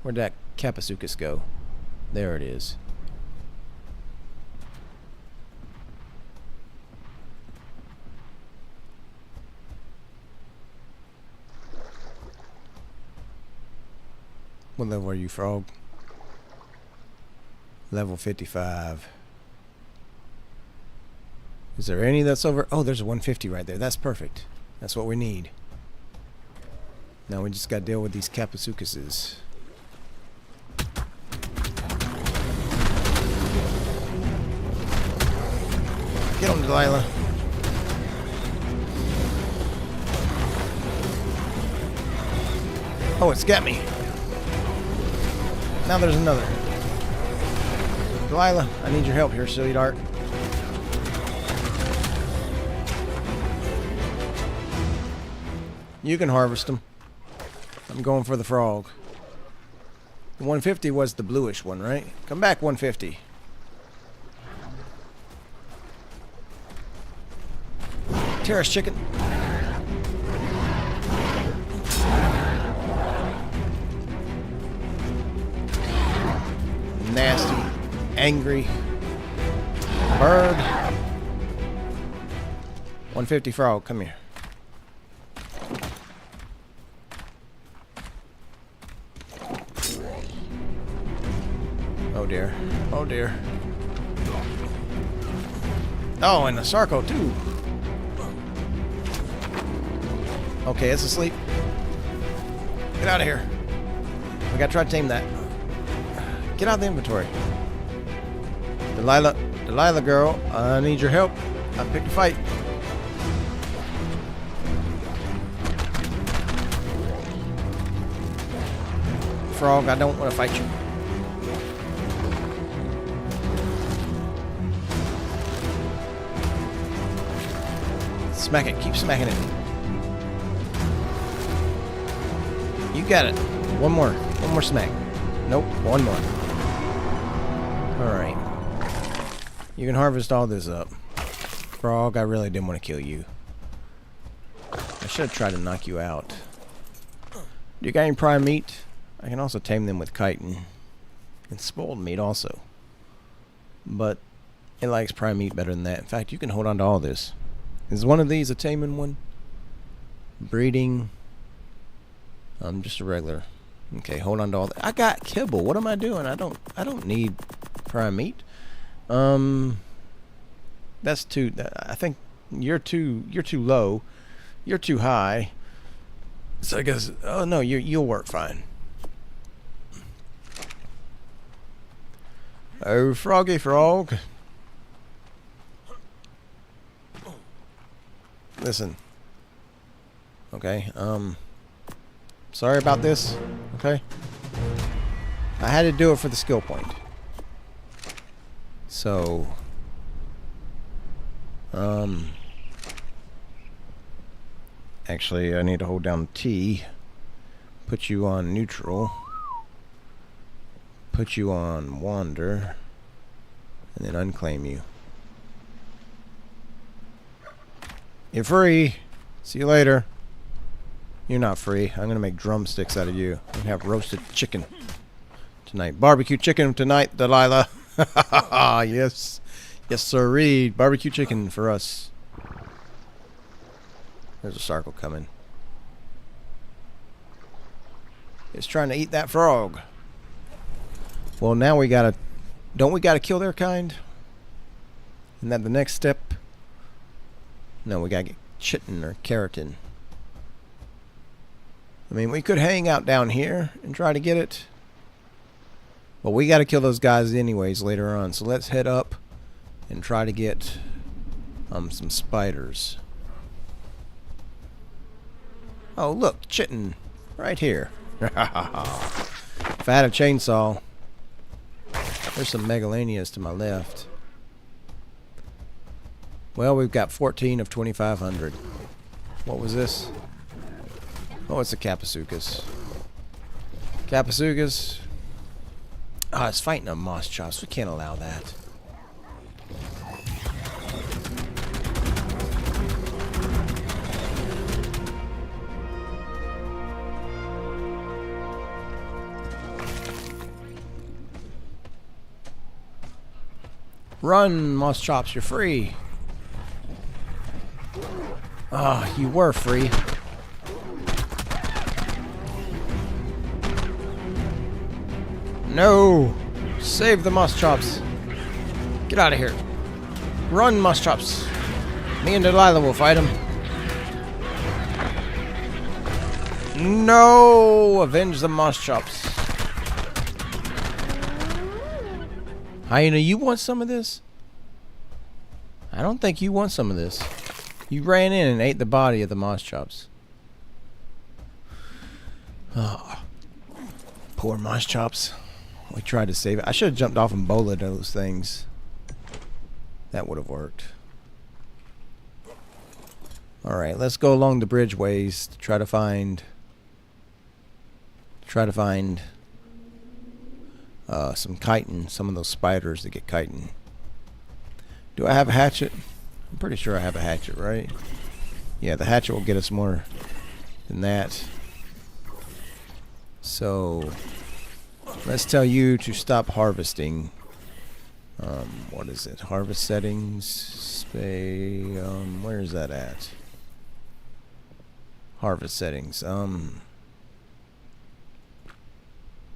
A: Where'd that Capasuchus go? There it is. What level are you, frog? Level 55. Is there any that's over? Oh, there's a 150 right there. That's perfect. That's what we need. Now we just got to deal with these Capasuchuses. Get him, Delilah. Oh, it's got me. Now there's another. Delilah, I need your help here, sweetheart. You can harvest them. I'm going for the frog. The 150 was the bluish one, right? Come back, 150. Terrace chicken. Nasty, angry bird. 150 frog, come here. Oh dear. Oh dear. Oh, and the Sarco too. Okay, it's asleep. Get out of here. We gotta try to tame that. Get out of the inventory. Delilah girl, I need your help. I picked a fight. Frog, I don't want to fight you. Smack it. Keep smacking it. You got it. One more. One more smack. Nope. One more. Alright. You can harvest all this up. Frog, I really didn't want to kill you. I should have tried to knock you out. Do you got any prime meat? I can also tame them with chitin. And spoiled meat also. But it likes prime meat better than that. In fact, you can hold on to all this. Is one of these a taming one? Breeding. Just a regular. Okay, hold on to all that. I got kibble. What am I doing? I don't need prime meat. That's too. I think you're too low. You're too high. So I guess. Oh no, you'll work fine. Oh, froggy frog. Listen. Okay, sorry about this, okay? I had to do it for the skill point. So, actually, I need to hold down T, put you on neutral, put you on wander, and then unclaim you. You're free. See you later. You're not free. I'm gonna make drumsticks out of you. I'm gonna have roasted chicken tonight. Barbecue chicken tonight, Delilah. Yes. Yes, sirree. Barbecue chicken for us. There's a Sarco coming. It's trying to eat that frog. Well, now we gotta... Don't we gotta kill their kind? Isn't that the next step? No, we gotta get chitin or keratin. I mean, we could hang out down here and try to get it. But we gotta kill those guys anyways later on. So let's head up and try to get some spiders. Oh, look, chitin right here. If I had a chainsaw. There's some megalanias to my left. Well, we've got 14 of 2,500. What was this? Oh, it's a Capasuchus. Capasuchus. Ah, it's fighting a moss chops. We can't allow that. Run, Moss Chops, you're free. Ah, you were free. No! Save the Moss Chops. Get out of here. Run, Moss Chops. Me and Delilah will fight him. No! Avenge the Moss Chops. Hyena, you want some of this? I don't think you want some of this. You ran in and ate the body of the Moss Chops. Oh, poor Moss Chops. We tried to save it. I should have jumped off and bowled those things. That would have worked. Alright, let's go along the bridgeways to try to find some chitin, some of those spiders that get chitin. Do I have a hatchet? I'm pretty sure I have a hatchet, right? Yeah, the hatchet will get us more than that. So let's tell you to stop harvesting. What is it? Harvest settings. Where is that at? Harvest settings.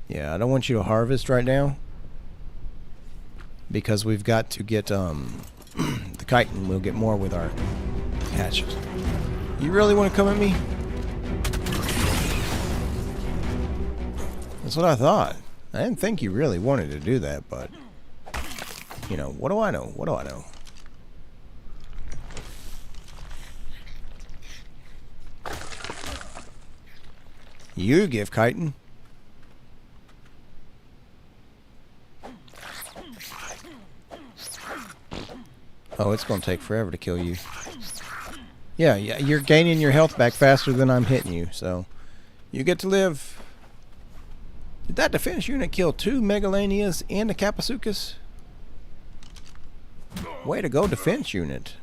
A: Yeah, I don't want you to harvest right now because we've got to get the chitin. We'll get more with our hatchet. You really want to come at me? That's what I thought. I didn't think you really wanted to do that, but you know, what do I know? What do I know? You give chitin. Oh, it's going to take forever to kill you. Yeah, you're gaining your health back faster than I'm hitting you, so you get to live. Did that defense unit kill 2 Megalanias and a Capasuchus? Way to go, defense unit.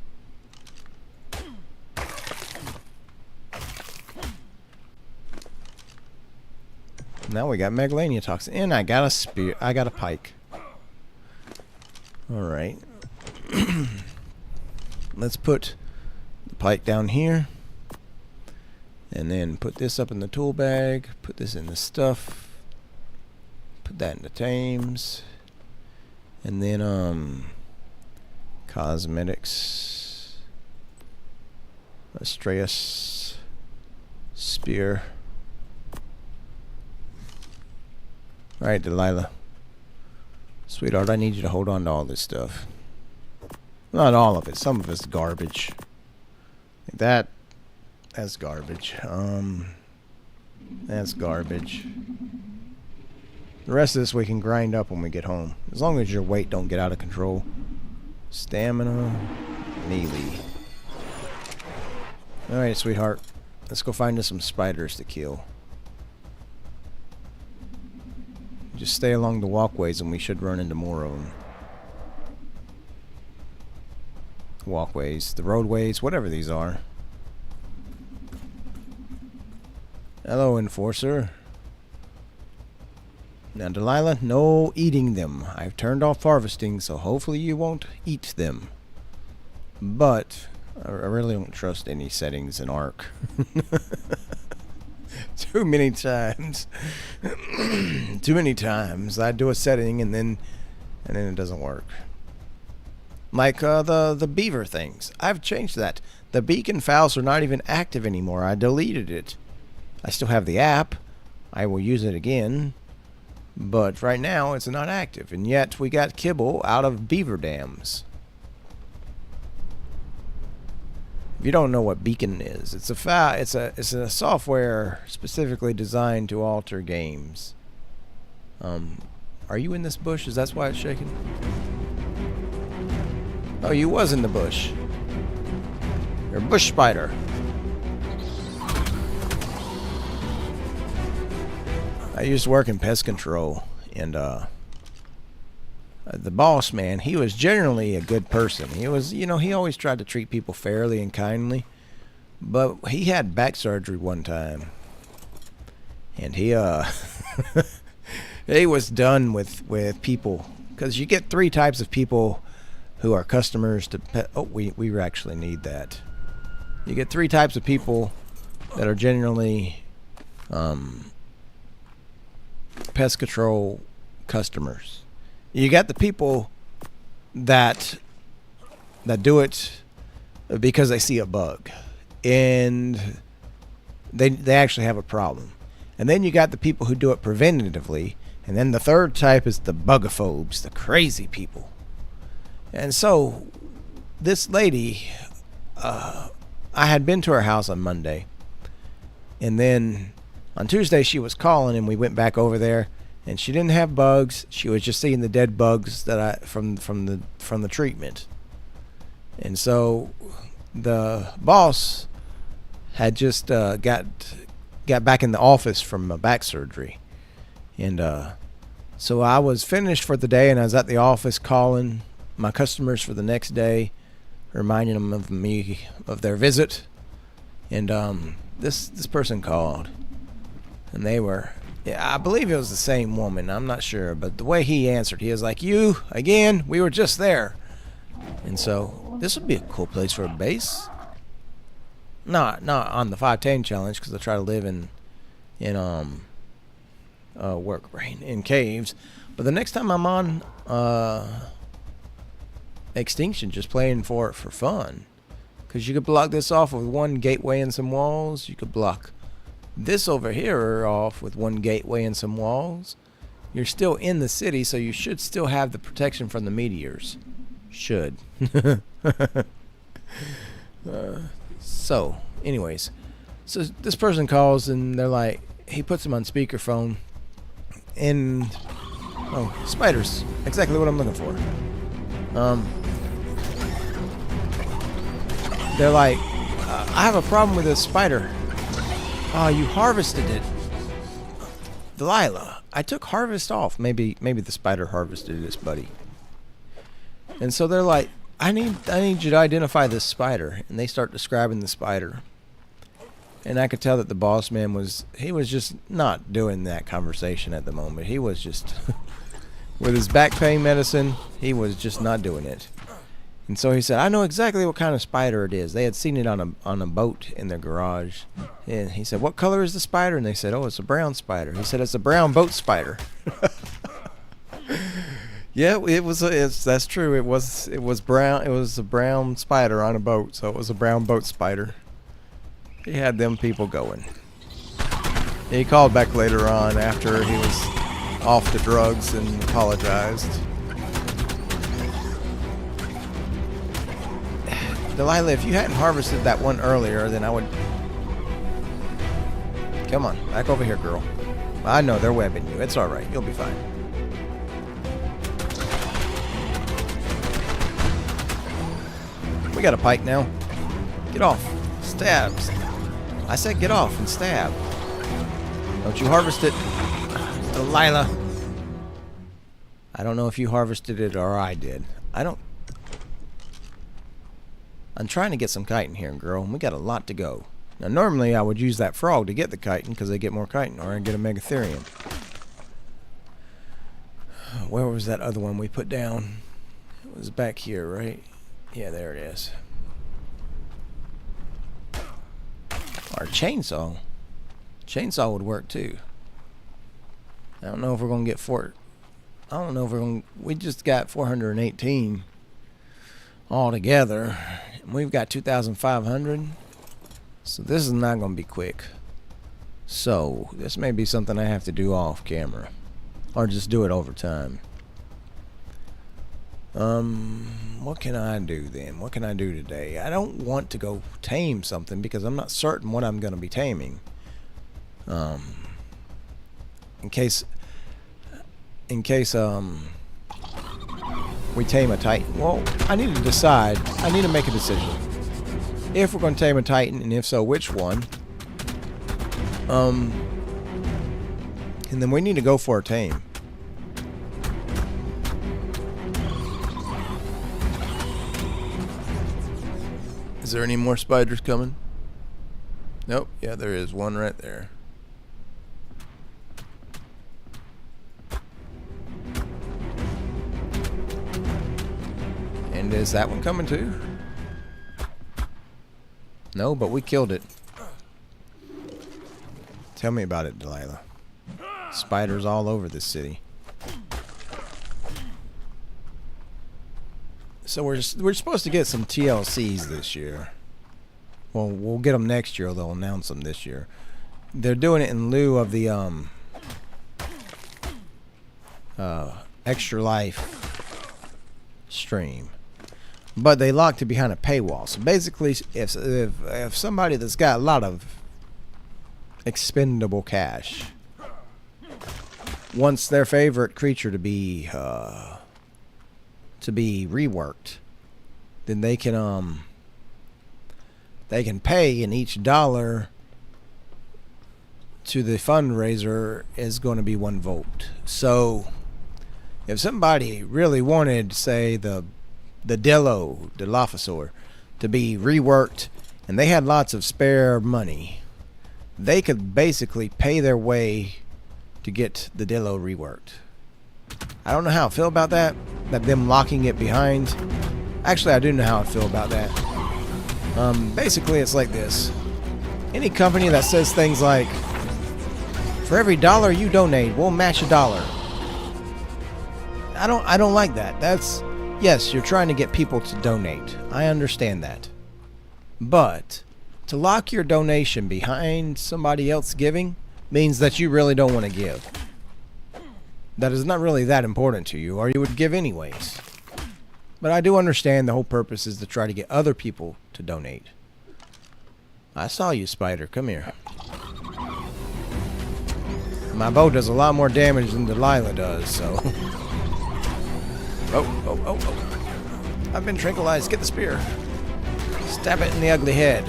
A: Now we got Megalania toxin, and I got a spear. I got a pike. All right. Let's put the pike down here, and then put this up in the tool bag. Put this in the stuff. Put that in the tames, and then cosmetics. Astreus spear. All right, Delilah. Sweetheart, I need you to hold on to all this stuff. Not all of it. Some of it's garbage. That's garbage. That's garbage. The rest of this we can grind up when we get home. As long as your weight don't get out of control. Stamina. Melee. Alright, sweetheart. Let's go find us some spiders to kill. Just stay along the walkways and we should run into more of them. Walkways, the roadways, whatever these are. Hello, Enforcer. Now, Delilah, no eating them. I've turned off harvesting, so hopefully you won't eat them. But I really don't trust any settings in Ark. Too many times. Too many times I do a setting and then it doesn't work. Like the beaver things. I've changed that. The beacon files are not even active anymore. I deleted it. I still have the app. I will use it again. But right now it's not active. And yet we got kibble out of beaver dams. If you don't know what beacon is, it's a software specifically designed to alter games. Are you in this bush? Is that why it's shaking? Oh, you was in the bush. You're a bush spider. I used to work in pest control, and the boss man, he was generally a good person. He was, you know, he always tried to treat people fairly and kindly, but he had back surgery one time, and he he was done with people, because you get 3 types of people who are customers to pet. Oh, we actually need that. You get 3 types of people that are generally pest control customers. You got the people that do it because they see a bug and they actually have a problem. And then you got the people who do it preventatively. And then the third type is the bugophobes, the crazy people. And so this lady, I had been to her house on Monday. And then on Tuesday she was calling and we went back over there and she didn't have bugs. She was just seeing the dead bugs that from the treatment. And so the boss had just got back in the office from a back surgery. And so I was finished for the day and I was at the office calling my customers for the next day, reminding them of me of their visit. And this person called, and they were, yeah, I believe it was the same woman, I'm not sure, but the way he answered, he was like, "You again? We were just there." And so this would be a cool place for a base. Not on the 5 tame challenge, because I try to live in caves. But the next time I'm on Extinction, just playing for fun, because you could block this off with 1 gateway and some walls. You could block this over here off with 1 gateway and some walls. You're still in the city, so you should still have the protection from the meteors. Should. So anyways, so this person calls and they're like, he puts them on speakerphone, and oh, spiders, exactly what I'm looking for. They're like, I have a problem with this spider. Oh, you harvested it, Delilah. I took harvest off. Maybe the spider harvested its buddy. And so they're like, I need you to identify this spider. And they start describing the spider. And I could tell that the boss man was just not doing that conversation at the moment. He was just, with his back pain medicine, he was just not doing it. And so he said, I know exactly what kind of spider it is. They had seen it on a boat in their garage. And he said, what color is the spider? And they said, oh, it's a brown spider. He said, it's a brown boat spider. Yeah, that's true. It was brown. It was a brown spider on a boat, so it was a brown boat spider. He had them people going. He called back later on after he was off the drugs and apologized. Delilah, if you hadn't harvested that one earlier, then I would... Come on, back over here, girl. I know they're webbing you. It's alright. You'll be fine. We got a pike now. Get off. Stabs. I said get off and stab. Don't you harvest it, Delilah. I don't know if you harvested it or I did. I'm trying to get some chitin here, girl, and we got a lot to go. Now, normally I would use that frog to get the chitin because they get more chitin, or I get a megatherium. Where was that other one we put down? It was back here, right? Yeah, there it is. Our chainsaw. Chainsaw would work too. I don't know if we're going to get I don't know if we're going to... We just got 418 altogether. And we've got 2,500. So this is not going to be quick. So this may be something I have to do off camera. Or just do it over time. What can I do then? What can I do today? I don't want to go tame something because I'm not certain what I'm going to be taming. In case we tame a titan. Well, I need to decide. I need to make a decision. If we're going to tame a titan, and if so, which one? And then we need to go for a tame. Is there any more spiders coming? Nope. Yeah, there is one right there. And And is that one coming too? No, but we killed it. Tell me about it, Delilah. Spiders all over this city. So we're supposed to get some TLCs this year. Well, we'll get them next year. They'll announce them this year. They're doing it in lieu of the Extra Life stream, but they locked it behind a paywall. So basically, if somebody that's got a lot of expendable cash wants their favorite creature to be reworked, then they can pay, and each dollar to the fundraiser is going to be 1 vote. So if somebody really wanted, say, the Dilophosaur to be reworked, and they had lots of spare money, they could basically pay their way to get the Dillo reworked. I don't know how I feel about that them locking it behind. Actually, I do know how I feel about that. Basically, it's like this. Any company that says things like, for every dollar you donate, we'll match $1. I don't like that. That's, yes, you're trying to get people to donate. I understand that. But to lock your donation behind somebody else giving means that you really don't want to give. That is not really that important to you, or you would give anyways. But I do understand the whole purpose is to try to get other people to donate. I saw you, Spider. Come here. My bow does a lot more damage than Delilah does, so... Oh. I've been tranquilized. Get the spear. Stab it in the ugly head.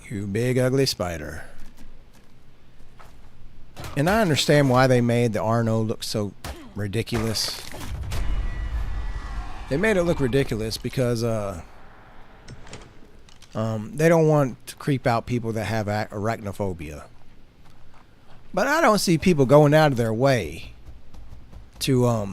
A: You big ugly spider. And I understand why they made the Arno look so ridiculous. They made it look ridiculous because they don't want to creep out people that have arachnophobia. But I don't see people going out of their way to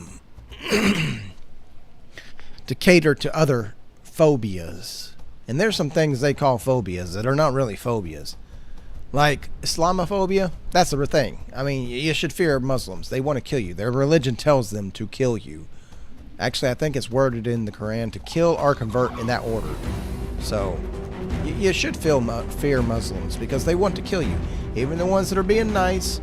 A: to cater to other phobias. And there's some things they call phobias that are not really phobias. Like Islamophobia, that's a thing. I mean, you should fear Muslims. They want to kill you. Their religion tells them to kill you. Actually, I think it's worded in the Quran to kill or convert in that order. So, you should fear Muslims because they want to kill you. Even the ones that are being nice,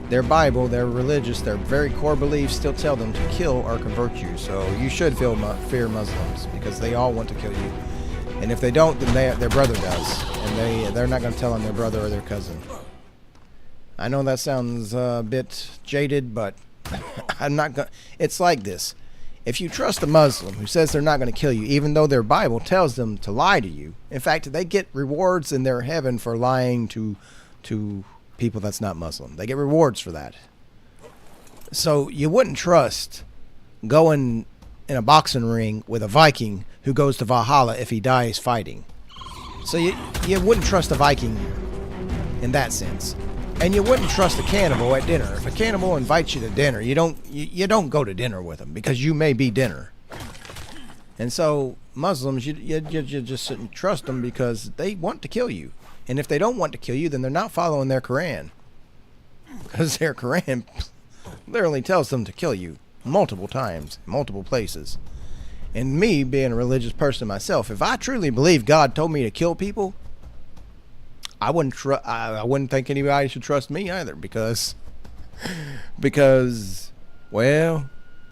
A: their Bible, their religious, their very core beliefs still tell them to kill or convert you. So, you should fear Muslims because they all want to kill you. And if they don't, then their brother does. And they're not going to tell on their brother or their cousin. I know that sounds a bit jaded, but I'm not going to... It's like this. If you trust a Muslim who says they're not going to kill you, even though their Bible tells them to lie to you, in fact, they get rewards in their heaven for lying to people that's not Muslim. They get rewards for that. So you wouldn't trust going in a boxing ring with a Viking who goes to Valhalla if he dies fighting. So you wouldn't trust a Viking in that sense. And you wouldn't trust a cannibal at dinner. If a cannibal invites you to dinner, you don't go to dinner with them because you may be dinner. And so Muslims, you just shouldn't trust them because they want to kill you. And if they don't want to kill you, then they're not following their Quran. Because their Quran literally tells them to kill you multiple times, multiple places. And me, being a religious person myself, if I truly believe God told me to kill people, I wouldn't think anybody should trust me either, because well,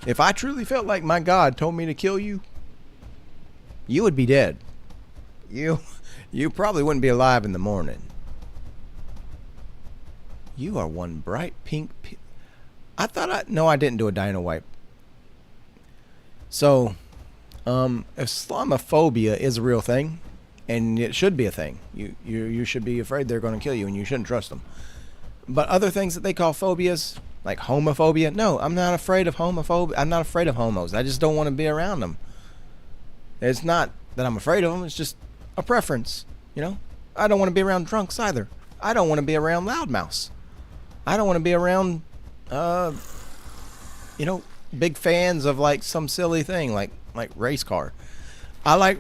A: if I truly felt like my God told me to kill you, you would be dead. You probably wouldn't be alive in the morning. You are one bright pink. No, I didn't do a dino wipe. So, Islamophobia is a real thing, and it should be a thing. You should be afraid they're going to kill you, and you shouldn't trust them. But other things that they call phobias, like homophobia, no, I'm not afraid of homophobia. I'm not afraid of homos. I just don't want to be around them. It's not that I'm afraid of them. It's just a preference, you know. I don't want to be around drunks either. I don't want to be around loudmouths. I don't want to be around, you know, big fans of like some silly thing like race car. I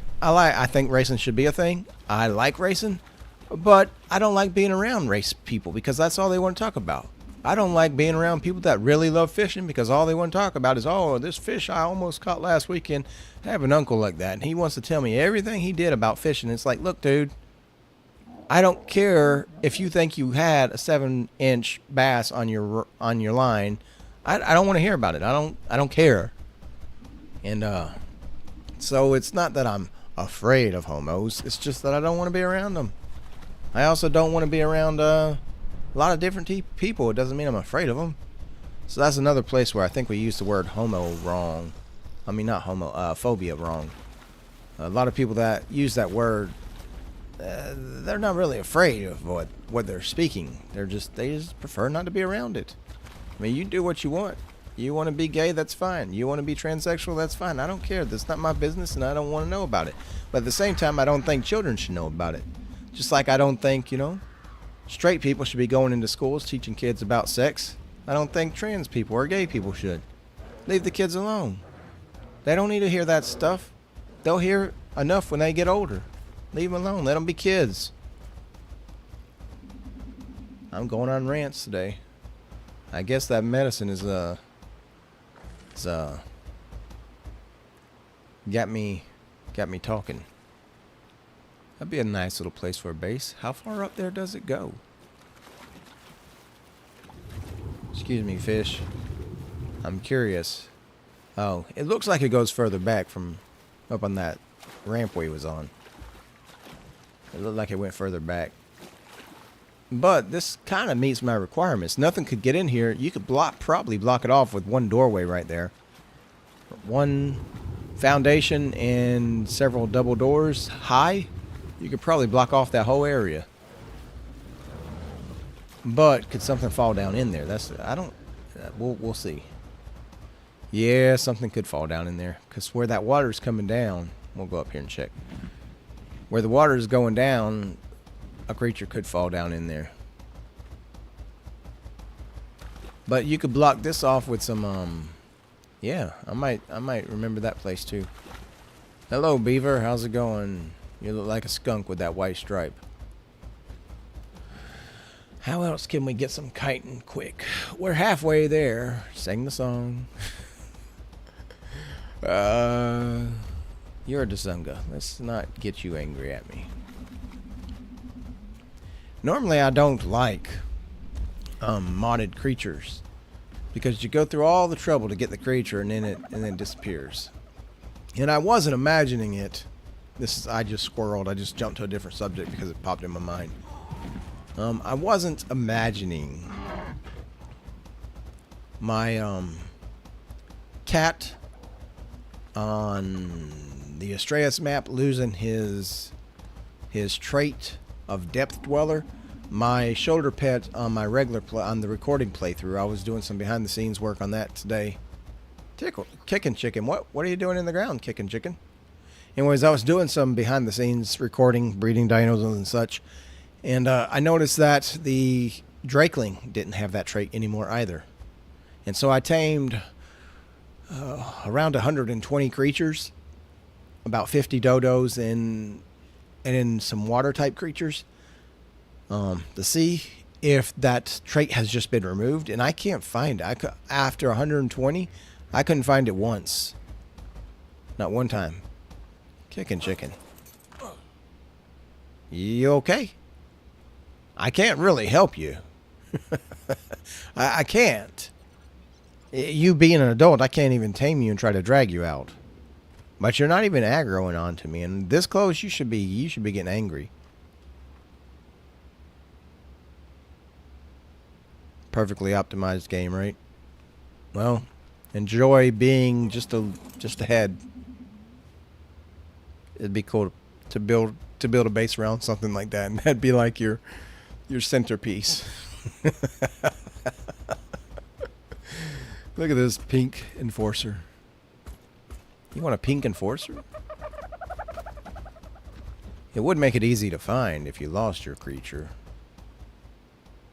A: think racing should be a thing. I like racing, but I don't like being around race people because that's all they want to talk about. I don't like being around people that really love fishing because all they want to talk about is, oh, this fish I almost caught last weekend. I have an uncle like that, and he wants to tell me everything he did about fishing. It's like, look, dude, I don't care if you think you had a 7-inch bass on your line. I don't want to hear about it. I don't care. And so it's not that I'm afraid of homos. It's just that I don't want to be around them. I also don't want to be around a lot of different people. It doesn't mean I'm afraid of them. So that's another place where I think we use the word homo wrong. I mean, not homo, phobia wrong. A lot of people that use that word, they're not really afraid of what they're speaking. They just prefer not to be around it. I mean, you do what you want. You want to be gay, that's fine. You want to be transsexual, that's fine. I don't care. That's not my business, and I don't want to know about it. But at the same time, I don't think children should know about it. Just like I don't think, straight people should be going into schools teaching kids about sex. I don't think trans people or gay people should. Leave the kids alone. They don't need to hear that stuff. They'll hear enough when they get older. Leave them alone. Let them be kids. I'm going on rants today. I guess that medicine is got me talking. That'd be a nice little place for a base. How far up there does it go? Excuse me, fish. I'm curious. Oh, it looks like it goes further back from up on that ramp we was on. It looked like it went further back. But this kind of meets my requirements. Nothing could get in here. You could probably block it off with one doorway right there. One foundation and several double doors high. You could probably block off that whole area. But could something fall down in there? We'll see. Yeah, something could fall down in there. Because where that water's coming down, we'll go up here and check. Where the water is going down, a creature could fall down in there. But you could block this off with some, yeah, I might remember that place too. Hello, beaver. How's it going? You look like a skunk with that white stripe. How else can we get some chitin quick? We're halfway there. Sing the song. You're a Dazunga. Let's not get you angry at me. Normally I don't like modded creatures because you go through all the trouble to get the creature and then it disappears. And I wasn't imagining it. I just squirreled. I just jumped to a different subject because it popped in my mind. I wasn't imagining my cat on the Astraeus map losing his trait of Depth Dweller. My shoulder pet on my on the recording playthrough. I was doing some behind the scenes work on that today. Kicking chicken. What are you doing in the ground, kicking chicken? Anyways, I was doing some behind the scenes recording, breeding dinos and such. And I noticed that the Drakeling didn't have that trait anymore either. And so I tamed around 120 creatures, about 50 dodos and then some water type creatures to see if that trait has just been removed. And I can't find it. After 120, I couldn't find it once. Not one time. Kicking chicken. You okay? I can't really help you. I can't. You being an adult, I can't even tame you and try to drag you out. But you're not even aggroing onto me, and this close, you should be getting angry. Perfectly optimized game, right? Well, enjoy being just ahead. It'd be cool to build a base around something like that, and that'd be like your centerpiece. Look at this pink enforcer. You want a pink enforcer? It would make it easy to find if you lost your creature.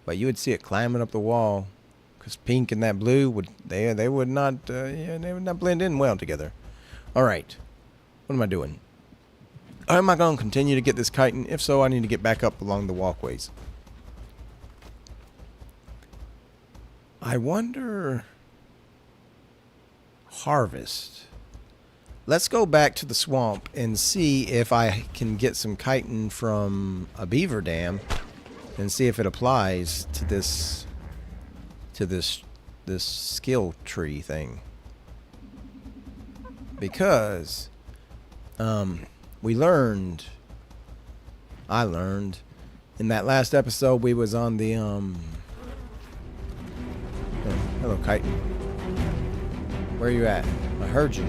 A: but you would see it climbing up the wall, because pink and that blue would they would not they would not blend in well together. All right, what am I doing? Am I going to continue to get this chitin? If so, I need to get back up along the walkways. I wonder. Harvest. Let's go back to the swamp and see if I can get some chitin from a beaver dam and see if it applies to this skill tree thing. Because I learned in that last episode we was on the hello chitin. Where you at? I heard you.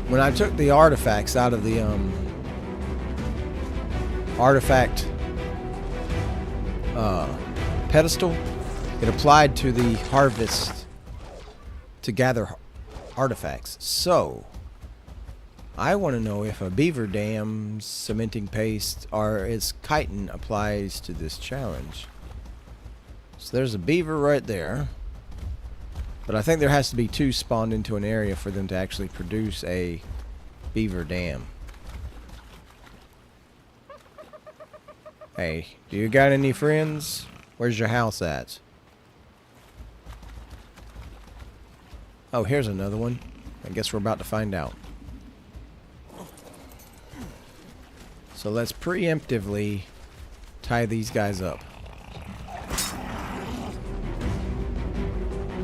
A: When I took the artifacts out of the artifact pedestal, it applied to the harvest to gather artifacts. So I want to know if a beaver dam cementing paste or its chitin applies to this challenge. So there's a beaver right there. But I think there has to be 2 spawned into an area for them to actually produce a beaver dam. Hey, do you got any friends? Where's your house at? Oh, here's another one. I guess we're about to find out. So let's preemptively tie these guys up.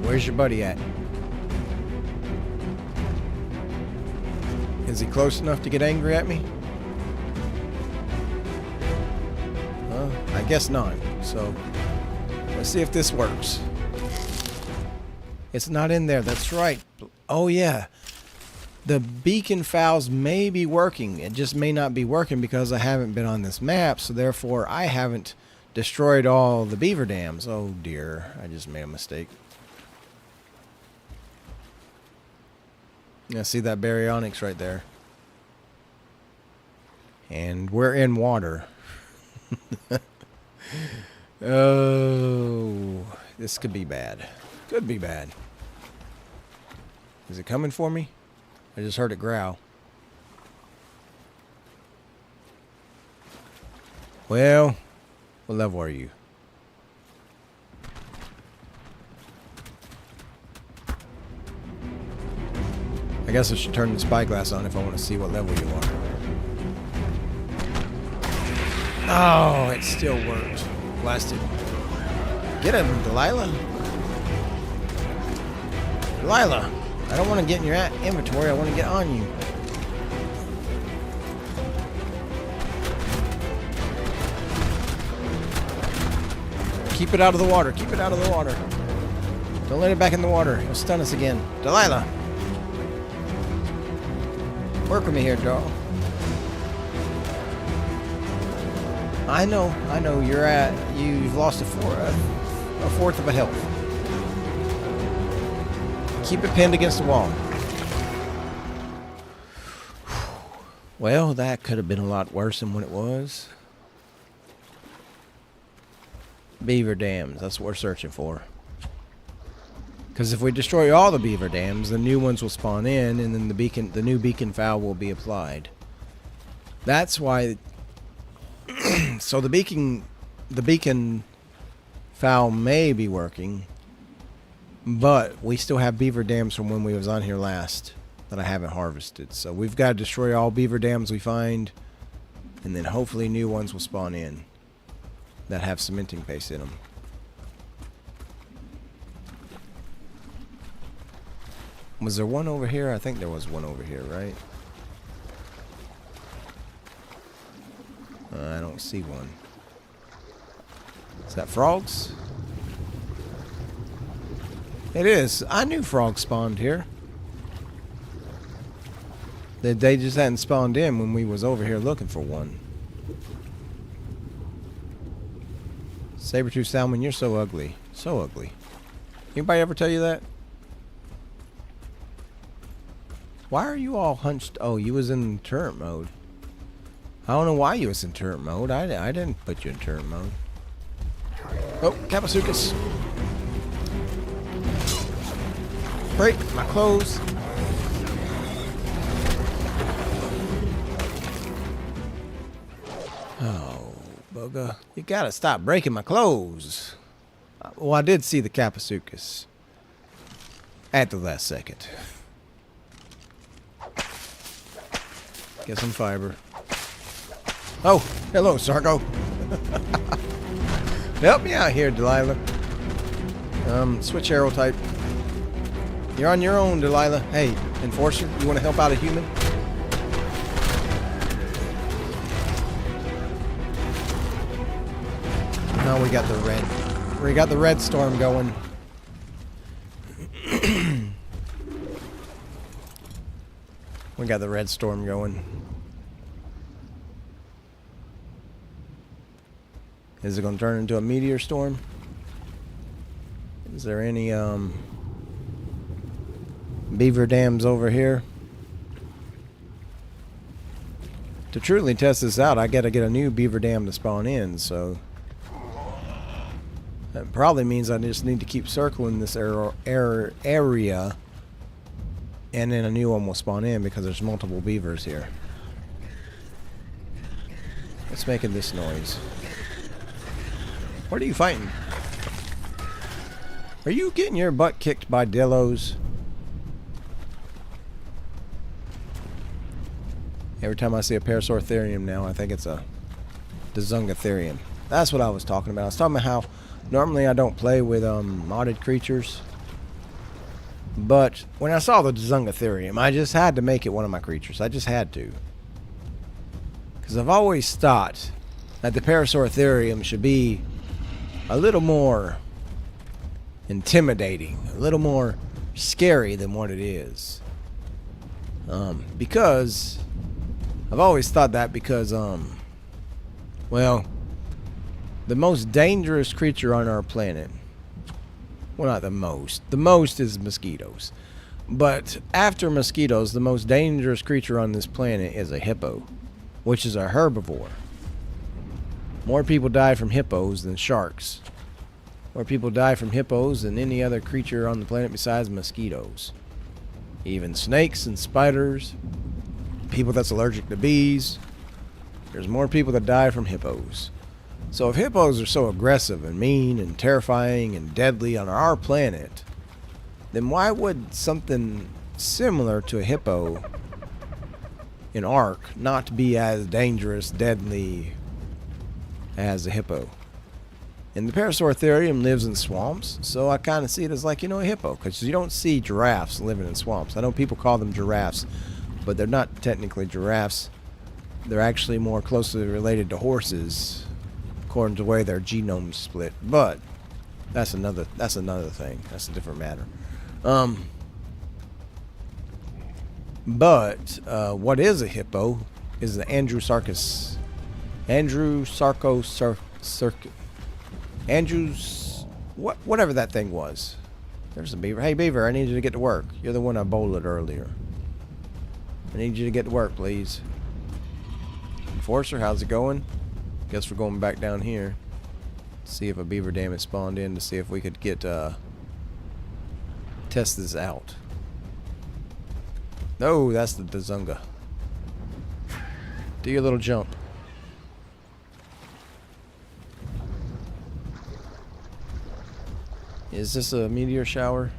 A: Where's your buddy at? Is he close enough to get angry at me? I guess not. So, let's see if this works. It's not in there. That's right. Oh, yeah. The beacon fouls may be working. It just may not be working because I haven't been on this map. So, therefore, I haven't destroyed all the beaver dams. Oh, dear. I just made a mistake. Yeah, see that baryonyx right there. And we're in water. Oh, this could be bad. Could be bad. Is it coming for me? I just heard it growl. Well, what level are you? I guess I should turn the spyglass on if I want to see what level you are. Oh, it still worked. Blasted. Get him, Delilah. Delilah, I don't want to get in your inventory. I want to get on you. Keep it out of the water. Keep it out of the water. Don't let it back in the water. It'll stun us again. Delilah. Work with me here, doll. I know, you've lost a fourth of a health. Keep it pinned against the wall. Well, that could have been a lot worse than what it was. Beaver dams, that's what we're searching for. Because if we destroy all the beaver dams, the new ones will spawn in, and then the new beacon foul will be applied. That's why. So the beacon foul may be working, but we still have beaver dams from when we was on here last that I haven't harvested. So we've got to destroy all beaver dams we find, and then hopefully new ones will spawn in that have cementing paste in them. Was there one over here? I think there was one over here, right? I don't see one. Is that frogs? It is. I knew frogs spawned here. They just hadn't spawned in when we was over here looking for one. Saber-tooth salmon, you're so ugly. So ugly. Anybody ever tell you that? Why are you all hunched? Oh, you was in turret mode. I don't know why you was in turret mode. I didn't put you in turret mode. Oh, Kapasukas. Break my clothes. Oh, Boga. You gotta stop breaking my clothes. Well, I did see the Kapasukas. At the last second. Get some fiber. Oh, hello, Sarko. Help me out here, Delilah. Switch arrow type. You're on your own, Delilah. Hey, Enforcer, you want to help out a human? Oh, we got the red. We got the red storm going. We got the red storm going. Is it going to turn into a meteor storm? Is there any beaver dams over here? To truly test this out, I got to get a new beaver dam to spawn in, so that probably means I just need to keep circling this area, and then a new one will spawn in because there's multiple beavers here. What's making this noise? What are you fighting? Are you getting your butt kicked by dillos? Every time I see a Parasauritherium now, I think it's a Dazungatherium. That's what I was talking about. I was talking about how normally I don't play with modded creatures. But when I saw the Dazungatherium, I just had to make it one of my creatures. I just had to. Because I've always thought that the Parasauritherium should be a little more intimidating, a little more scary than what it is. Because I've always thought that because, well, the most dangerous creature on our planet, well, not the most is mosquitoes. But after mosquitoes, the most dangerous creature on this planet is a hippo, which is a herbivore. More people die from hippos than sharks. More people die from hippos than any other creature on the planet besides mosquitoes. Even snakes and spiders, people that's allergic to bees. There's more people that die from hippos. So if hippos are so aggressive and mean and terrifying and deadly on our planet, then why would something similar to a hippo in Ark not be as dangerous, deadly as a hippo? And the Parasauritherium lives in swamps, so I kind of see it as like, a hippo, because you don't see giraffes living in swamps. I know people call them giraffes, but they're not technically giraffes. They're actually more closely related to horses, according to the way their genomes split. But that's another thing. That's a different matter. But what is a hippo is the whatever that thing was. There's a beaver. Hey, beaver, I need you to get to work. You're the one I bowled earlier. I need you to get to work, please. Enforcer, how's it going? Guess we're going back down here. See if a beaver dam is spawned in to see if we could get test this out. No, that's the Dazunga. Do your little jump. Is this a meteor shower?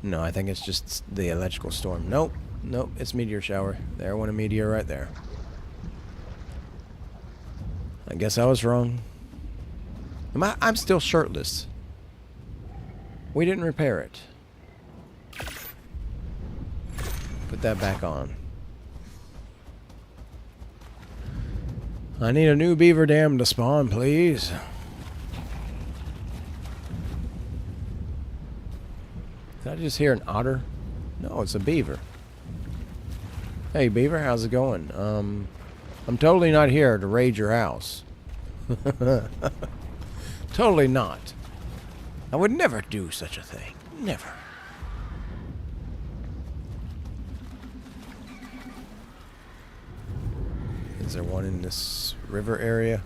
A: No, I think it's just the electrical storm. Nope, it's meteor shower. There went a meteor right there. I guess I was wrong. I'm still shirtless. We didn't repair it. Put that back on. I need a new beaver dam to spawn, please. Did I just hear an otter? No, it's a beaver. Hey, beaver, how's it going? I'm totally not here to raid your house. Totally not. I would never do such a thing. Never. Is there one in this river area?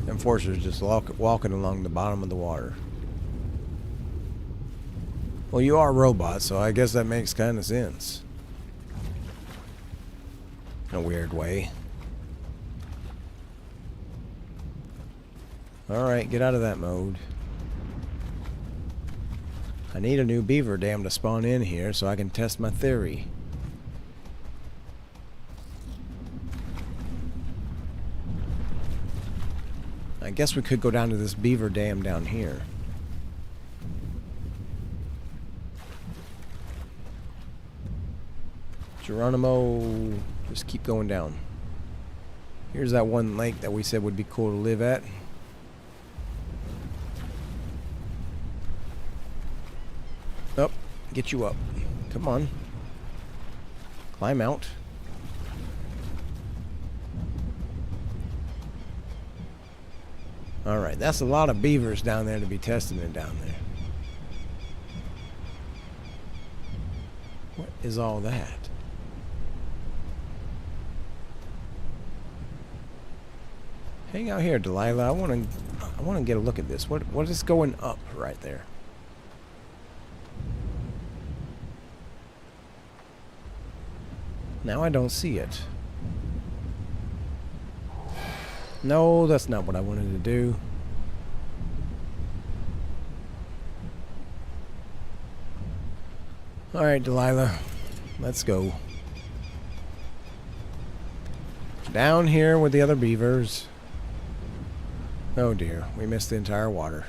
A: Enforcers just walking along the bottom of the water. Well, you are robots, so I guess that makes kind of sense. In a weird way. Alright, get out of that mode. I need a new beaver dam to spawn in here so I can test my theory. I guess we could go down to this beaver dam down here. Geronimo, just keep going down. Here's that one lake that we said would be cool to live at. Oh, get you up. Come on. Climb out. Alright, that's a lot of beavers down there to be testing it down there. What is all that? Hang out here, Delilah. I want to get a look at this. What is going up right there? Now I don't see it. No, that's not what I wanted to do. Alright, Delilah. Let's go. Down here with the other beavers. Oh dear, we missed the entire water.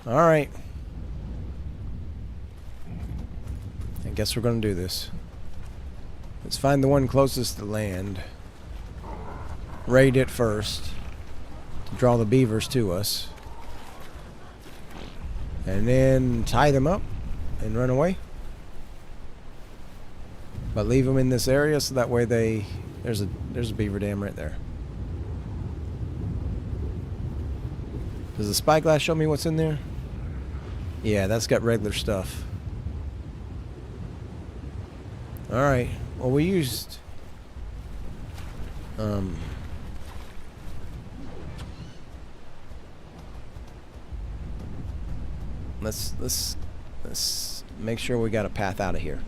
A: Alright. I guess we're going to do this. Let's find the one closest to land. Raid it first. To draw the beavers to us. And then tie them up and run away. But leave them in this area so that way there's a beaver dam right there. Does the spyglass show me what's in there? Yeah, that's got regular stuff. Alright, well we used let's make sure we got a path out of here.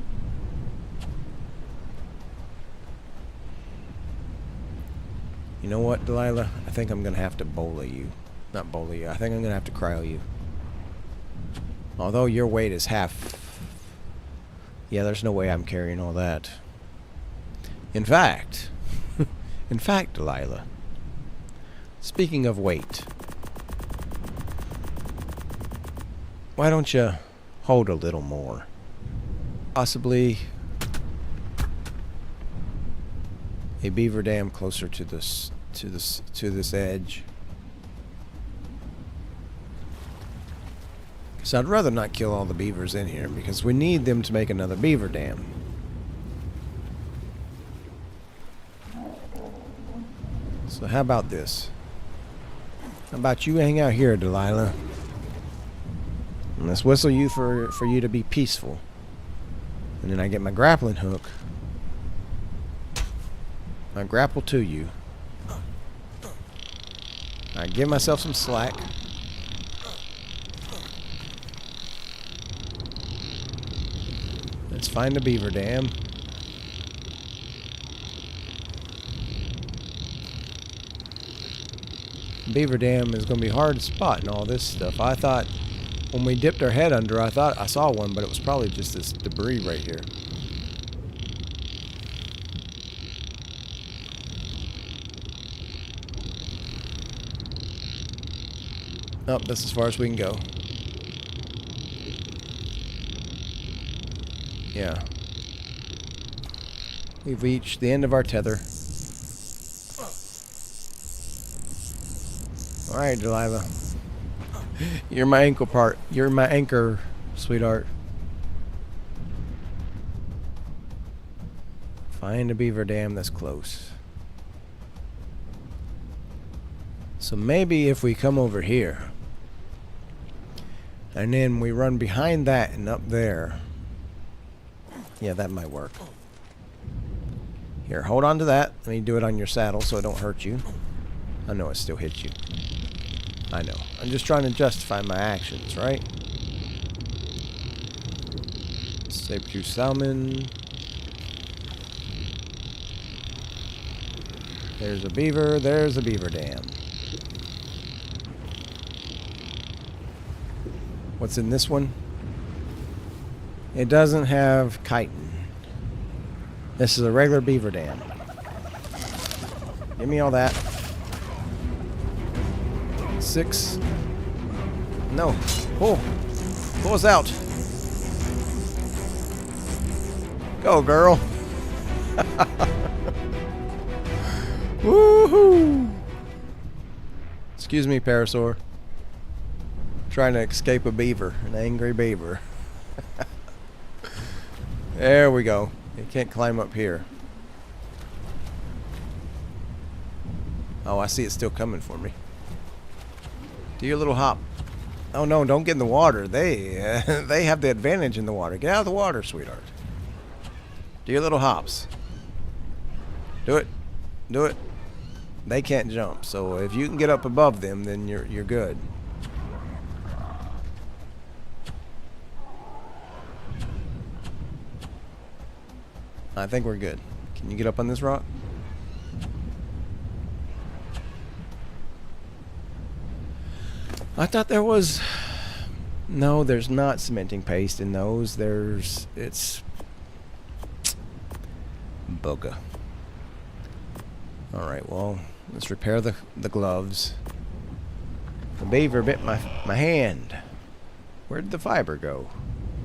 A: You know what, Delilah? I think I'm gonna have to bola you. Not bola you, I think I'm gonna have to cryo you. Although your weight is half. Yeah, there's no way I'm carrying all that. In fact, Delilah, speaking of weight, why don't you hold a little more? Possibly a beaver dam closer to this edge. So I'd rather not kill all the beavers in here because we need them to make another beaver dam. So how about this? How about you hang out here, Delilah? And let's whistle you for you to be peaceful. And then I get my grappling hook. I grapple to you. I give myself some slack. Let's find a beaver dam. Beaver dam is going to be hard to spot in all this stuff. I thought when we dipped our head under, I thought I saw one, but it was probably just this debris right here. Oh, that's as far as we can go. Yeah. We've reached the end of our tether. Alright, Delilah. You're my ankle part. You're my anchor, sweetheart. Find a beaver dam that's close. So maybe if we come over here, And then we run behind that and up there. Yeah, that might work. Here, hold on to that. Let me do it on your saddle so it don't hurt you. I know it still hits you. I know. I'm just trying to justify my actions, right? Saber-tooth salmon. There's a beaver. There's a beaver dam. What's in this one? It doesn't have chitin. This is a regular beaver dam. Give me all that. 6. No. Pull. Pull us out. Go, girl. Woohoo! Excuse me, Parasaur. Trying to escape a beaver, an angry beaver. There we go. You can't climb up here. Oh, I see it still coming for me. Do your little hop. Oh no, don't get in the water. They have the advantage in the water. Get out of the water, sweetheart. Do your little hops. Do it. Do it. They can't jump, so if you can get up above them, then you're good. I think we're good. Can you get up on this rock? I thought there was... No, there's not cementing paste in those. It's... Bugger. Alright, well, let's repair the gloves. The beaver bit my hand. Where did the fiber go?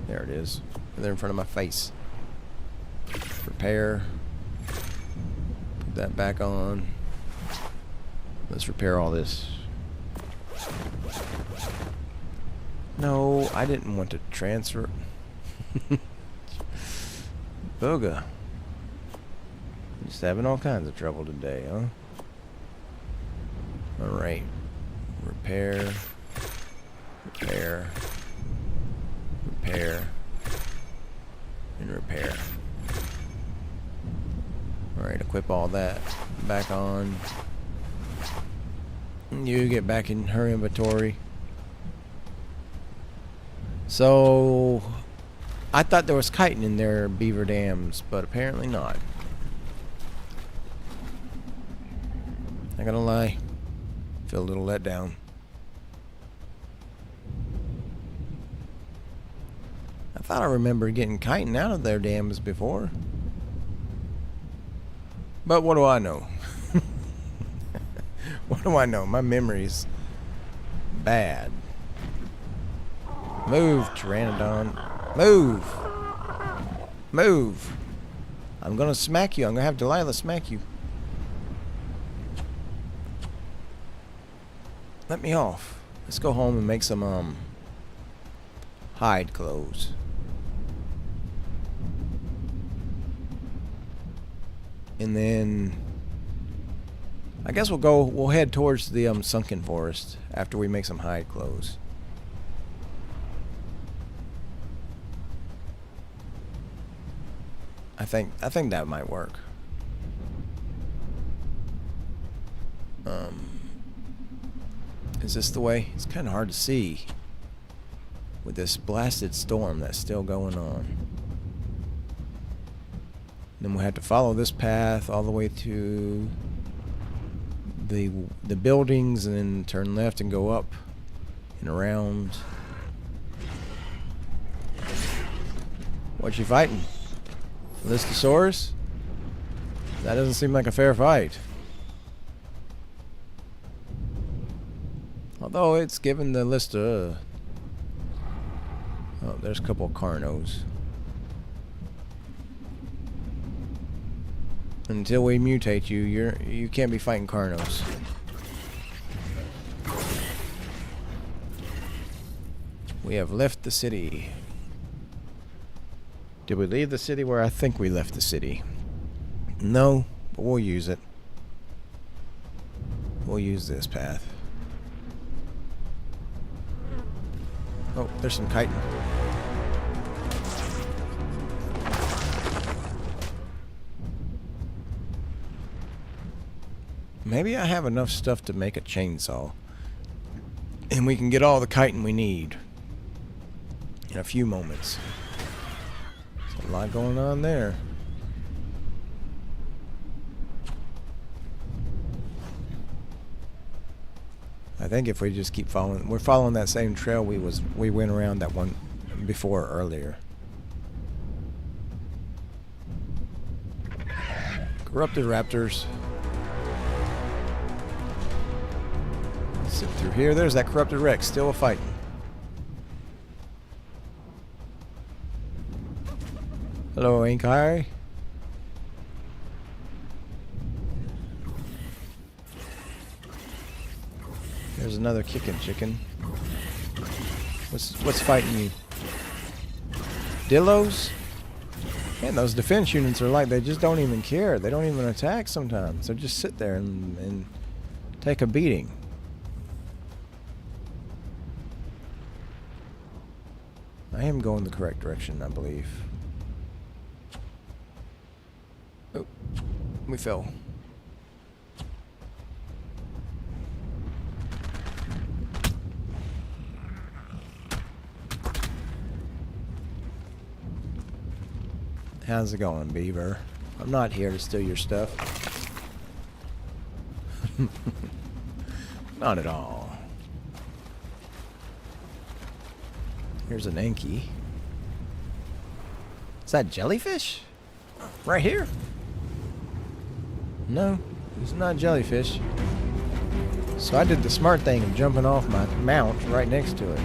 A: There it is. There in front of my face. Repair. Put that back on. Let's repair all this. No, I didn't want to transfer. Booga. Just having all kinds of trouble today, huh? Alright. Repair. Repair. Repair. And repair. Alright, equip all that back on. You get back in her inventory. So, I thought there was chitin in their beaver dams, but apparently not. Not gonna lie, feel a little let down. I thought I remembered getting chitin out of their dams before. But what do I know? What do I know? My memory's bad. Move, Pteranodon. Move! Move! I'm gonna smack you. I'm gonna have Delilah smack you. Let me off. Let's go home and make some, hide clothes. And then I guess we'll head towards the sunken forest after we make some hide clothes. I think that might work. Is this the way? It's kind of hard to see with this blasted storm that's still going on. Then we'll have to follow this path all the way to the buildings and then turn left and go up and around. What you fighting? Listosaurus? That doesn't seem like a fair fight. Although it's given the Lista. Oh, there's a couple of Carnos. Until we mutate you, you can't be fighting Carnos. We have left the city. Did we leave the city where I think we left the city? No, but we'll use it. We'll use this path. Oh, there's some chitin. Maybe I have enough stuff to make a chainsaw. And we can get all the chitin we need in a few moments. There's a lot going on there. I think if we just keep following, we're following that same trail we went around that one before earlier. Corrupted raptors. Sit through here. There's that corrupted Rex still a fighting. Hello, Inkai. There's another kicking chicken. What's fighting you? Dillos? Man, those defense units are like, they just don't even care. They don't even attack sometimes. They just sit there and take a beating. I am going the correct direction, I believe. Oh, we fell. How's it going, Beaver? I'm not here to steal your stuff. Not at all. Here's an Enki. Is that jellyfish? Right here? No, it's not jellyfish. So I did the smart thing of jumping off my mount right next to it.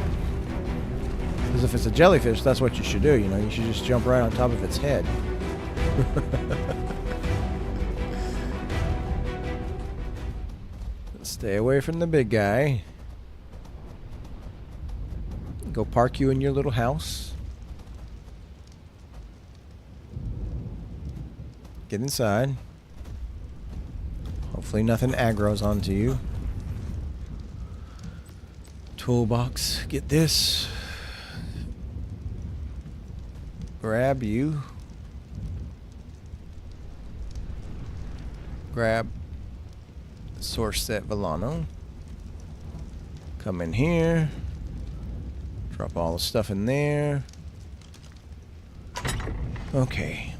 A: Because if it's a jellyfish, that's what you should do, you know. You should just jump right on top of its head. Stay away from the big guy. Go park you in your little house. Get inside. Hopefully nothing aggro's onto you. Toolbox. Get this. Grab you. Grab source set Villano. Come in here. Drop all the stuff in there. Okay.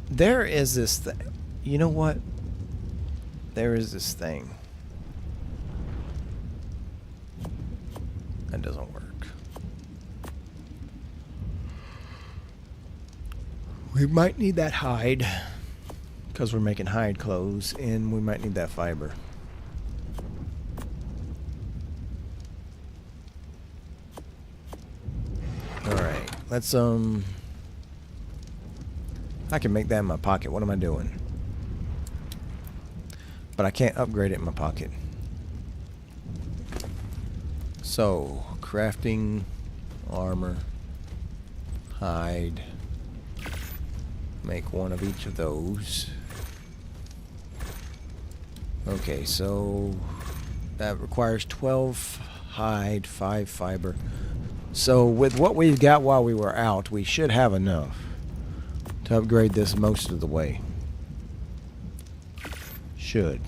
A: There is this thing. You know what? There is this thing. That doesn't work. We might need that hide. Because we're making hide clothes. And we might need that fiber. Alright. Let's, I can make that in my pocket. What am I doing? But I can't upgrade it in my pocket. So, crafting, armor, hide. Make one of each of those. Okay, so that requires 12 hide, 5 fiber. So with what we've got while we were out, we should have enough to upgrade this most of the way. Should.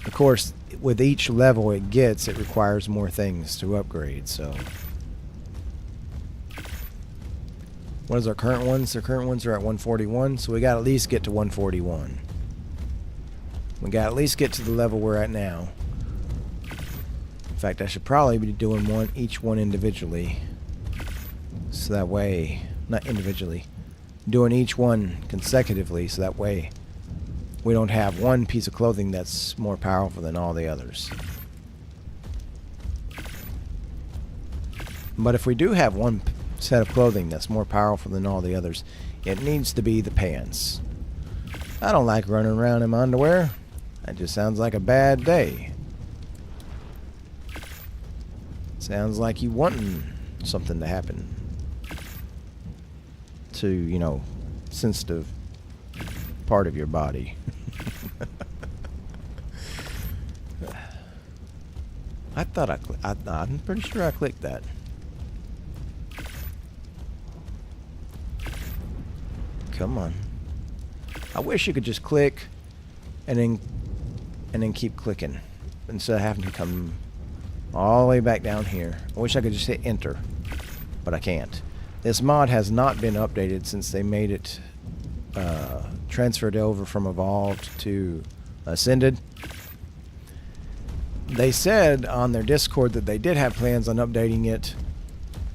A: Of course, with each level it gets, it requires more things to upgrade, so. What is our current ones? Our current ones are at 141, so we got to at least get to 141. We got to at least get to the level we're at now. In fact, I should probably be doing each one individually. So that way, not individually, doing each one consecutively, so that way we don't have one piece of clothing that's more powerful than all the others. But if we do have one set of clothing that's more powerful than all the others, it needs to be the pants. I don't like running around in my underwear. That just sounds like a bad day. Sounds like you wanting something to happen to, you know, sensitive part of your body. I thought I'm pretty sure I clicked that. Come on. I wish you could just click and then keep clicking instead of having to come all the way back down here. I wish I could just hit enter, but I can't. This mod has not been updated since they made it transferred over from Evolved to Ascended. They said on their Discord that they did have plans on updating it,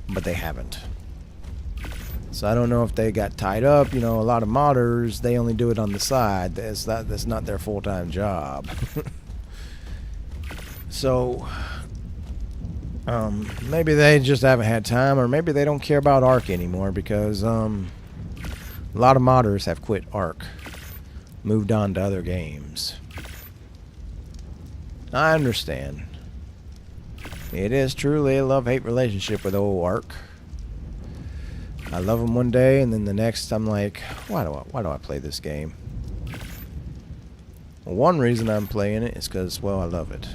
A: but they haven't. So I don't know if they got tied up. You know, a lot of modders, they only do it on the side. That's not their full-time job. So maybe they just haven't had time, or maybe they don't care about Ark anymore, because a lot of modders have quit Ark, moved on to other games. I understand. It is truly a love-hate relationship with old Ark. I love them one day, and then the next I'm like, why do I play this game? Well, one reason I'm playing it is because, well, I love it.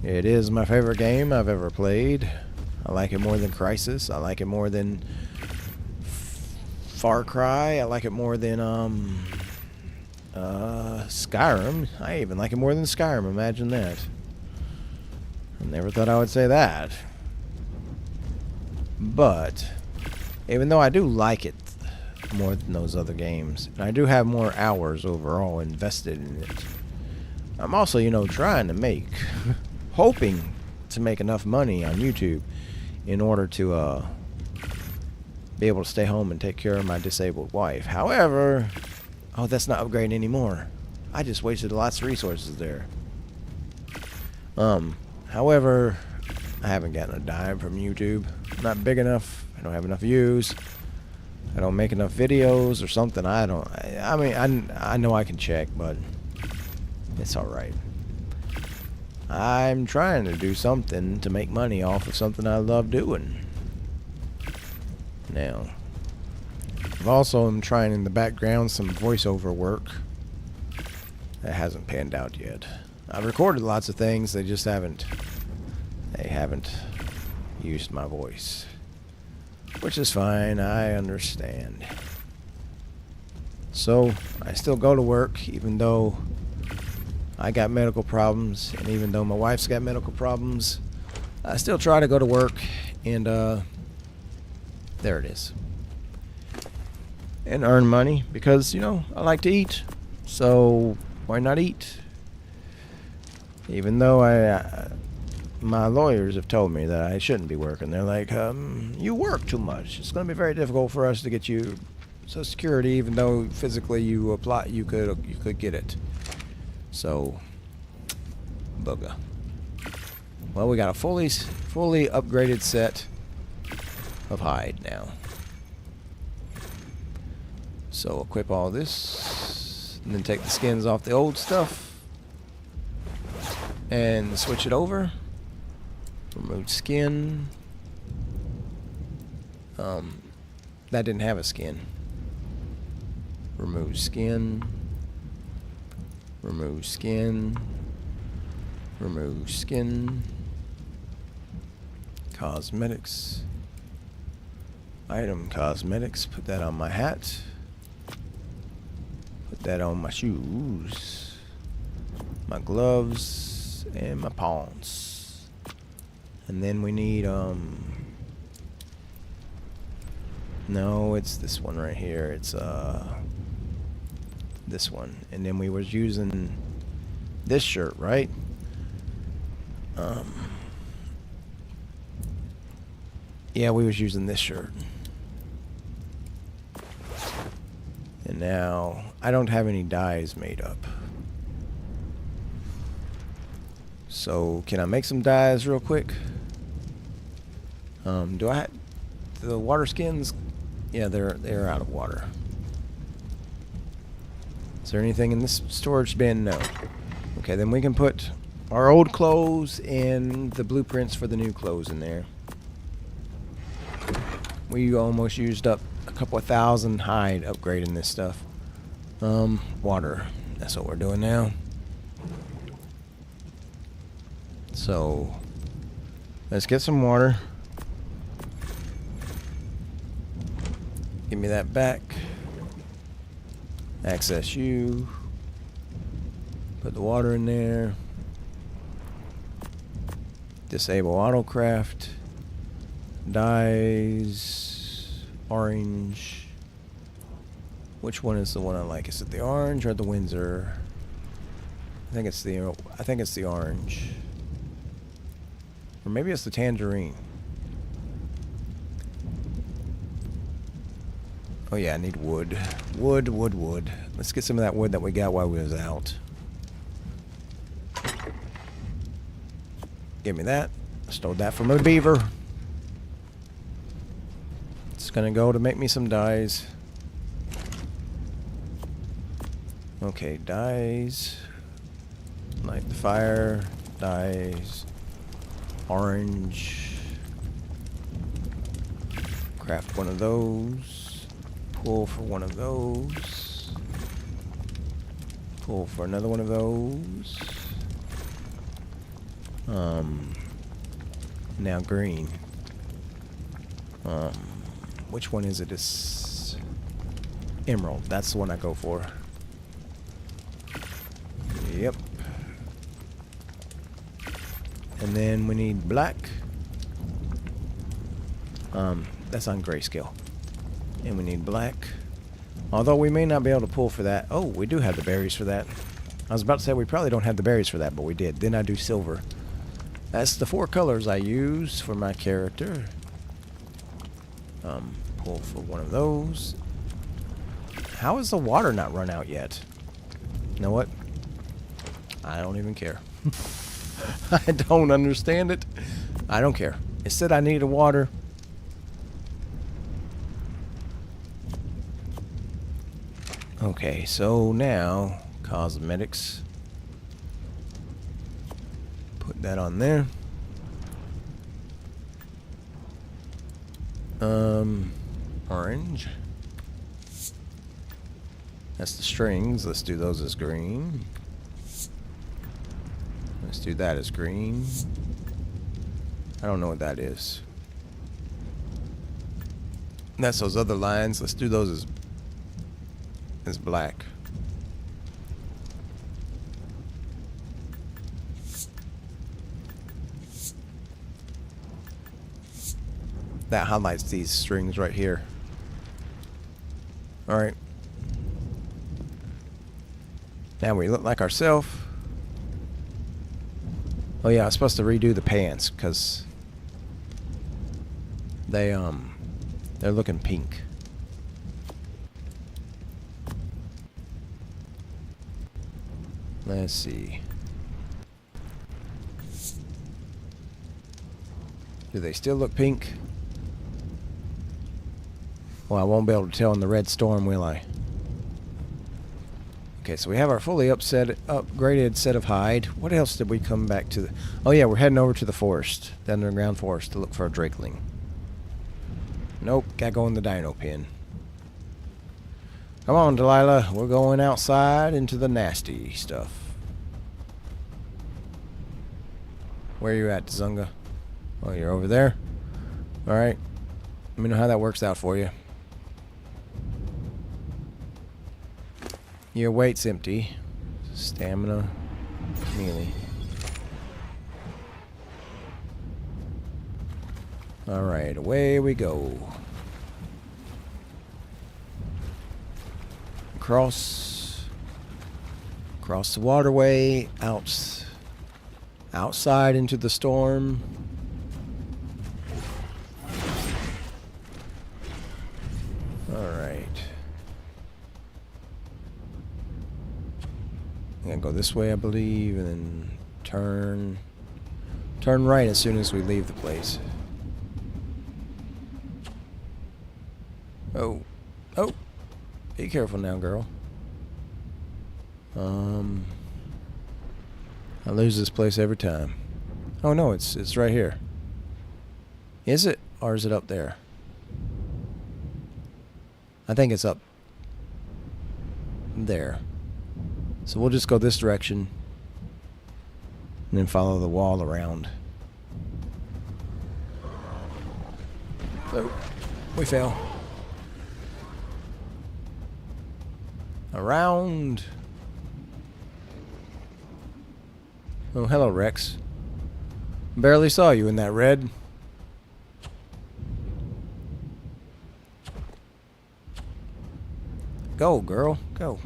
A: It is my favorite game I've ever played. I like it more than Crysis. I like it more than Far Cry. I like it more than Skyrim. I even like it more than Skyrim. Imagine that. I never thought I would say that. But even though I do like it more than those other games, and I do have more hours overall invested in it, I'm also, you know, trying to make, hoping to make enough money on YouTube in order to be able to stay home and take care of my disabled wife. However, oh, that's not upgrading anymore. I just wasted lots of resources there. However, I haven't gotten a dime from YouTube. I'm not big enough. I don't have enough views. I don't make enough videos or something. I mean, I know I can check, but it's alright. I'm trying to do something to make money off of something I love doing. Now, I've also am trying in the background some voiceover work that hasn't panned out yet. I've recorded lots of things, they haven't used my voice. Which is fine, I understand. So, I still go to work, even though I got medical problems, and even though my wife's got medical problems, I still try to go to work, and there it is. And earn money, because, you know, I like to eat, so why not eat? Even though my lawyers have told me that I shouldn't be working. They're like, you work too much. It's going to be very difficult for us to get you Social Security, even though physically you could get it. So, bugger. Well, we got a fully upgraded set of hide now. So equip all this, and then take the skins off the old stuff, and switch it over. Remove skin. That didn't have a skin. Remove skin. Remove skin. Remove skin. Cosmetics. Item cosmetics. Put that on my hat. Put that on my shoes. My gloves. And my pawns. And then we need, no, it's this one right here. It's, this one. And then we was using this shirt, right? Yeah, we was using this shirt. And now, I don't have any dyes made up. So, can I make some dyes real quick? Do I have the water skins? Yeah, they're out of water. Is there anything in this storage bin? No. Okay, then we can put our old clothes and the blueprints for the new clothes in there. We almost used up a couple of thousand hide upgrading this stuff. Water. That's what we're doing now. So let's get some water. Give me that back. Access you. Put the water in there. Disable autocraft. Dyes. Orange. Which one is the one I like? Is it the orange or the Windsor? I think it's the orange. Or maybe it's the tangerine. Oh yeah, I need wood. Wood. Let's get some of that wood that we got while we was out. Give me that. Stole that from a beaver. It's gonna go to make me some dyes. Okay, dyes. Light the fire. Dyes. Orange. Craft one of those. Pull for one of those. Pull for another one of those. Now green. Which one is it? It's emerald. That's the one I go for. Yep. And then we need black. That's on grayscale. And we need black. Although we may not be able to pull for that. Oh, we do have the berries for that. I was about to say we probably don't have the berries for that, but we did. Then I do silver. That's the 4 colors I use for my character. Pull for one of those. How is the water not run out yet? You know what? I don't even care. I don't understand it. I don't care. It said I needed water. Okay, so now cosmetics. Put that on there. Orange. That's the strings. Let's do those as green. Let's do that as green. I don't know what that is. That's those other lines. Let's do those as black. That highlights these strings right here. Alright. Now we look like ourselves. Oh yeah, I was supposed to redo the pants because they're looking pink. Let's see. Do they still look pink? Well, I won't be able to tell in the red storm, will I? Okay, so we have our fully upgraded set of hide. What else did we come back to? Oh yeah, we're heading over to the forest, the underground forest, to look for a drakeling. Nope, gotta go in the dino pen. Come on, Delilah, we're going outside into the nasty stuff. Where are you at, Zunga? Oh, you're over there? Alright. Let me know how that works out for you. Your weight's empty. Stamina. Melee. Alright, away we go. Cross the waterway, outside into the storm. Alright. I'm gonna go this way, I believe, and then turn right as soon as we leave the place. Oh. Be careful now, girl. I lose this place every time. Oh no, it's right here. Is it? Or is it up there? I think it's up there. So we'll just go this direction. And then follow the wall around. Oh, we fell. Around. Oh, hello, Rex. Barely saw you in that red. Go, girl. Go.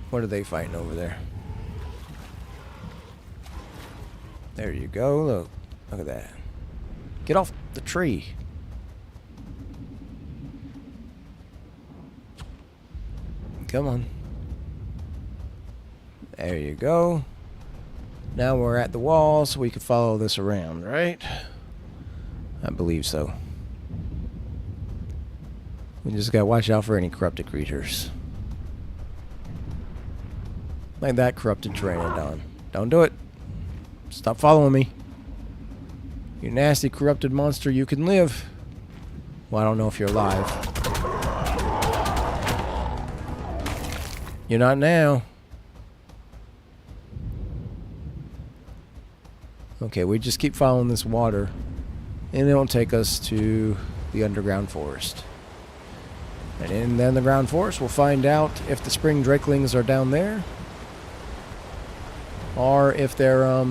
A: What are they fighting over there? There you go. Look. Look at that. Get off the tree. Come on. There you go. Now we're at the wall, so we can follow this around, right? I believe so. We just gotta watch out for any corrupted creatures. Like that corrupted Pteranodon. Don't do it. Stop following me. You nasty corrupted monster, you can live. Well, I don't know if you're alive. You're not now. Okay, we just keep following this water, and it'll take us to the underground forest. And in the underground forest, we'll find out if the spring drakelings are down there, or if they're,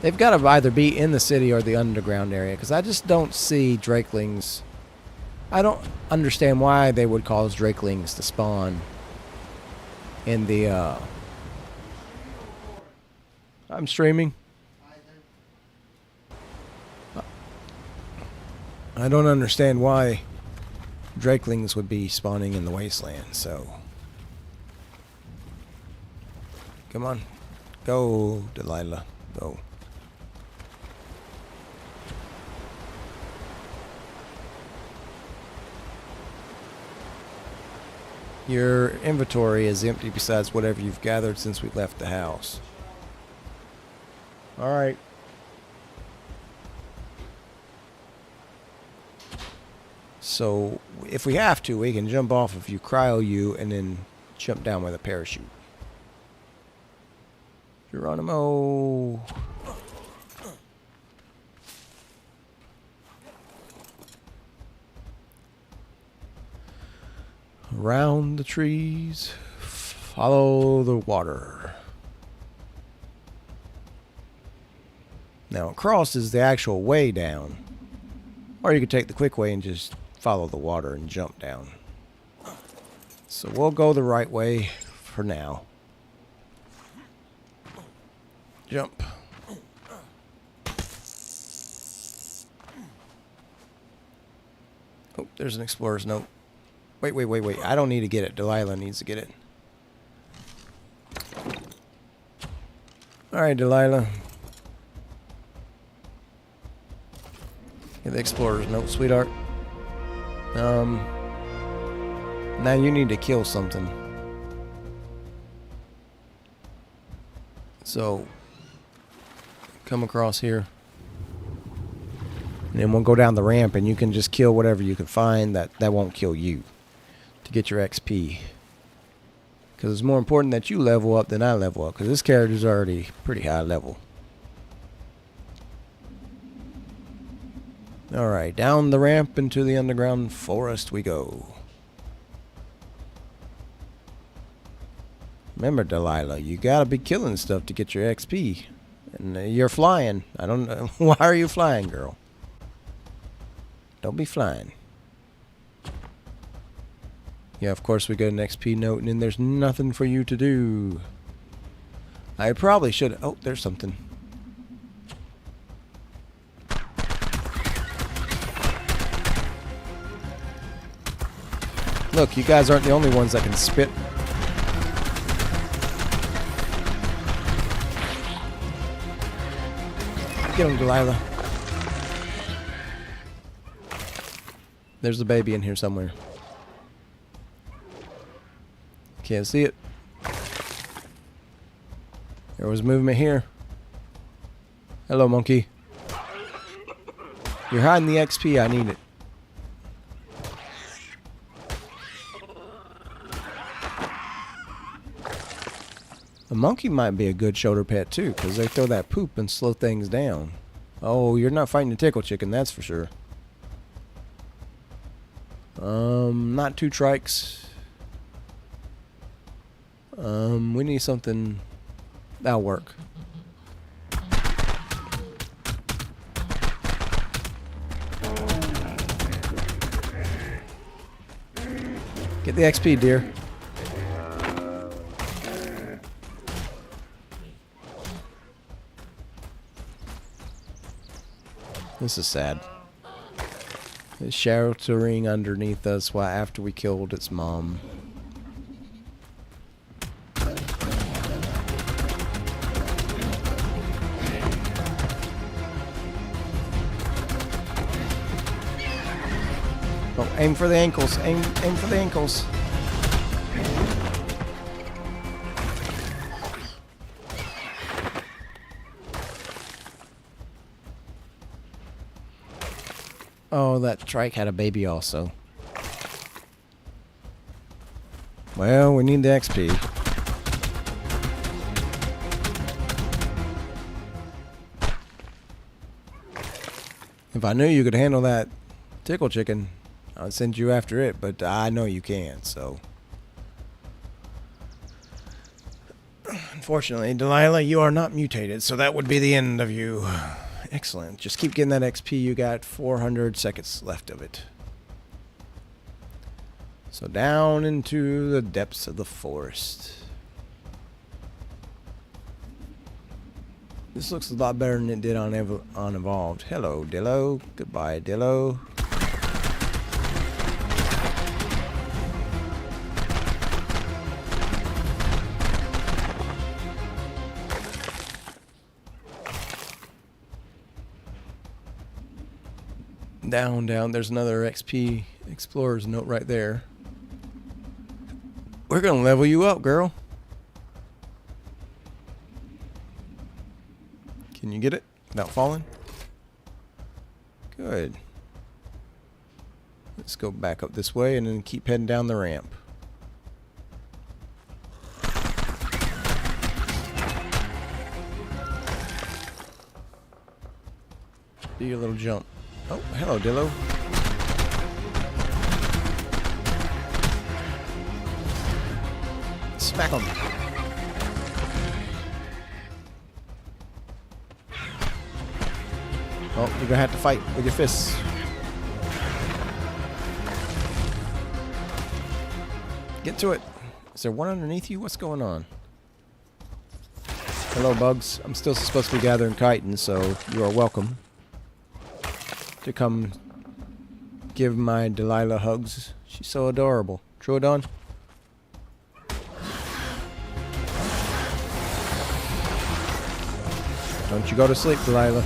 A: they've got to either be in the city or the underground area, because I just don't see drakelings. I don't understand why they would cause drakelings to spawn in the, I'm streaming. I don't understand why drakelings would be spawning in the wasteland, so. Come on. Go, Delilah. Go. Your inventory is empty besides whatever you've gathered since we left the house. Alright. So, if we have to, we can jump off if you cryo you and then jump down with a parachute. Geronimo! Around the trees, follow the water. Now, across is the actual way down. Or you could take the quick way and just follow the water and jump down. So we'll go the right way for now. Jump. Oh, there's an explorer's note. Wait. I don't need to get it. Delilah needs to get it. Alright, Delilah. Get the explorer's note, sweetheart. Now you need to kill something. So, come across here. And then we'll go down the ramp and you can just kill whatever you can find that won't kill you. To get your XP. Because it's more important that you level up than I level up. Because this character's already pretty high level. Alright, down the ramp into the underground forest we go. Remember, Delilah, you gotta be killing stuff to get your XP. And you're flying. I don't know. Why are you flying, girl? Don't be flying. Yeah, of course we got an XP note, and then there's nothing for you to do. I probably should... Oh, there's something. Look, you guys aren't the only ones that can spit. Get him, Delilah. There's a baby in here somewhere. Can't see it. There was movement here. Hello, monkey. You're hiding the XP. I need it. A monkey might be a good shoulder pet too, because they throw that poop and slow things down. Oh, you're not fighting a tickle chicken, that's for sure. Not 2 trikes. We need something that'll work. Get the XP, dear. This is sad. It's sheltering underneath us while after we killed its mom. Oh, aim for the ankles. Aim for the ankles. Oh, that trike had a baby also. Well, we need the XP. If I knew you could handle that tickle chicken, I'd send you after it, but I know you can't, so. Unfortunately, Delilah, you are not mutated, so that would be the end of you. Excellent. Just keep getting that XP. You got 400 seconds left of it. So down into the depths of the forest. This looks a lot better than it did on Evolved. Hello, Dillo. Goodbye, Dillo. Down, down. There's another XP Explorer's note right there. We're gonna level you up, girl. Can you get it without falling? Good. Let's go back up this way and then keep heading down the ramp. Do your little jump. Oh, hello, Dillo. Smack him. Oh, you're gonna have to fight with your fists. Get to it. Is there one underneath you? What's going on? Hello, bugs. I'm still supposed to be gathering chitons, so you are welcome to come give my Delilah hugs. She's so adorable. Troodon. Don't you go to sleep, Delilah.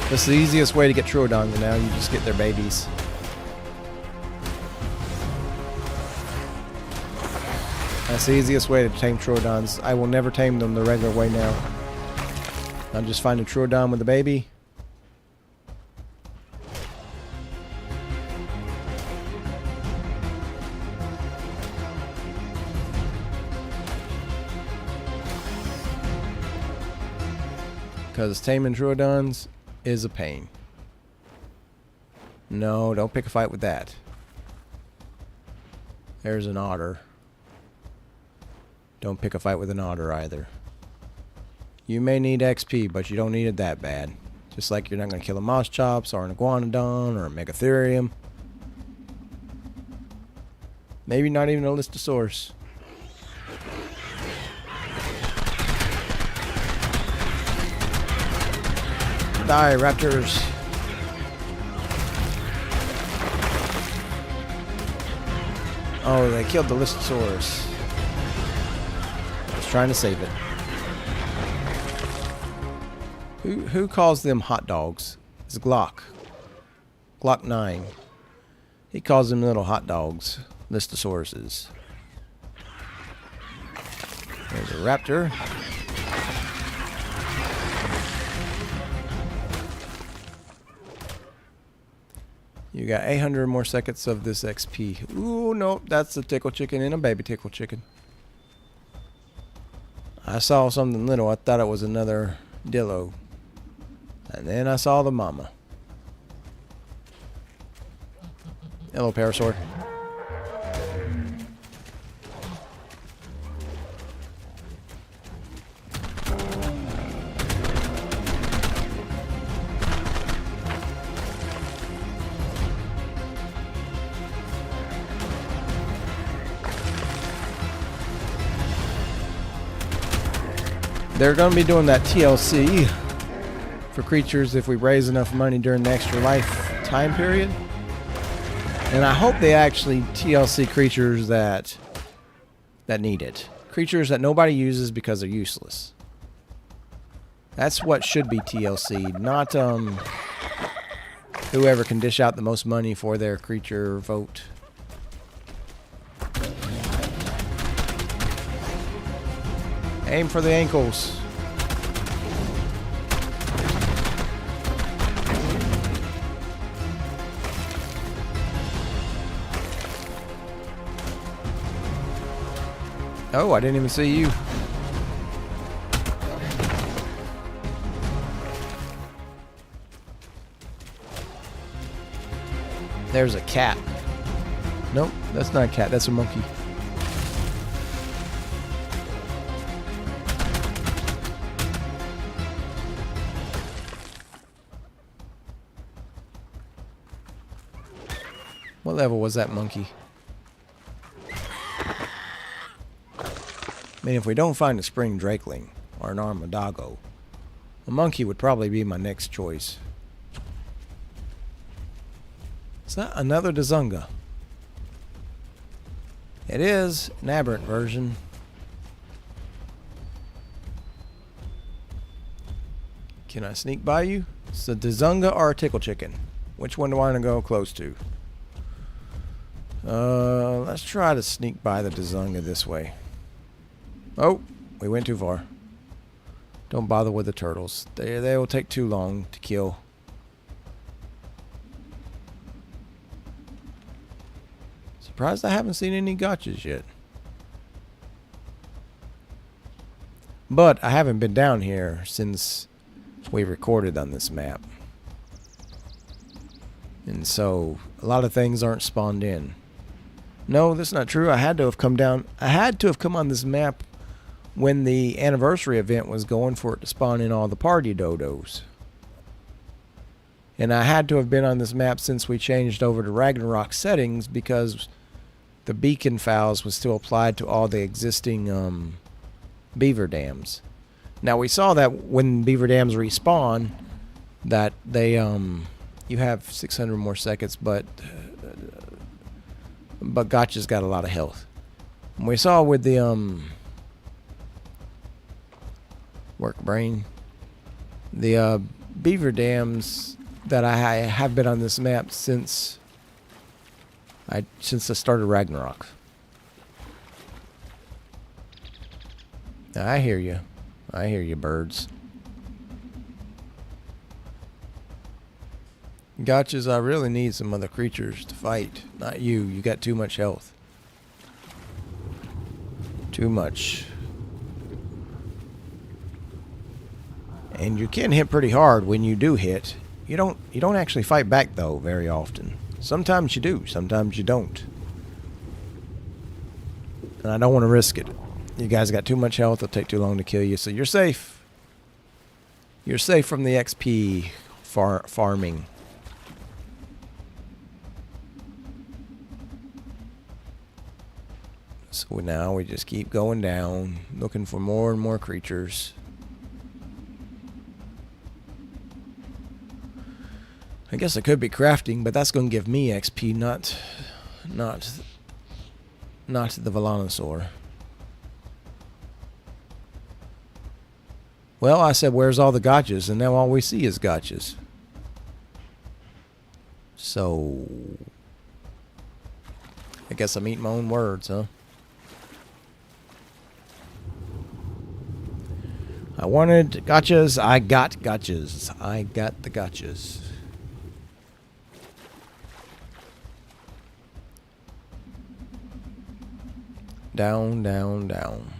A: This is the easiest way to get Troodons now. You just get their babies. That's the easiest way to tame Troodons. I will never tame them the regular way now. I'll just find a Troodon with a baby. Because taming Troodons is a pain. No, don't pick a fight with that. There's an otter. Don't pick a fight with an otter either. You may need XP, but you don't need it that bad. Just like you're not going to kill a moss chops or an iguanodon or a megatherium. Maybe not even a listosaurus. Die, raptors. Oh, they killed the listosaurus. I was trying to save it. Who calls them hot dogs? It's Glock. Glock 9. He calls them little hot dogs. Listosauruses. There's a raptor. You got 800 more seconds of this XP. Ooh, nope, that's a tickle chicken and a baby tickle chicken. I saw something little. I thought it was another dillo. And then I saw the mama. Hello, Parasaur. They're going to be doing that TLC for creatures if we raise enough money during the extra life time period. And I hope they actually TLC creatures that need it. Creatures that nobody uses because they're useless. That's what should be TLC'd, not whoever can dish out the most money for their creature vote. Aim for the ankles. Oh, I didn't even see you. There's a cat. Nope, that's not a cat, that's a monkey. What level was that monkey? I mean, if we don't find a spring drakeling or an armadago, a monkey would probably be my next choice. Is that another Dazunga? It is an aberrant version. Can I sneak by you? It's a Dazunga or a tickle chicken. Which one do I want to go close to? Let's try to sneak by the Dazunga this way. Oh, we went too far. Don't bother with the turtles. They will take too long to kill. Surprised I haven't seen any gotchas yet. But I haven't been down here since we recorded on this map. And so a lot of things aren't spawned in. No, that's not true. I had to have come down. I had to have come on this map when the anniversary event was going for it to spawn in all the party dodos. And I had to have been on this map since we changed over to Ragnarok settings because the beacon fouls was still applied to all the existing beaver dams. Now we saw that when beaver dams respawn that they you have 600 more seconds, but Gotcha's got a lot of health. And we saw with the work brain, the beaver dams that I have been on this map since I started Ragnarok. I hear you. I hear you, birds. Gotchas, I really need some other creatures to fight. Not you. You got too much health. Too much. And you can hit pretty hard when you do hit. You don't actually fight back though very often. Sometimes you do, sometimes you don't. And I don't want to risk it. You guys got too much health, it'll take too long to kill you, so you're safe. You're safe from the XP farming. So now we just keep going down, looking for more and more creatures. I guess I could be crafting, but that's going to give me XP, not the Volanosaur. Well, I said, where's all the gotchas? And now all we see is gotchas. So, I guess I'm eating my own words, huh? I wanted gotchas. I got gotchas. I got the gotchas. down, down, down.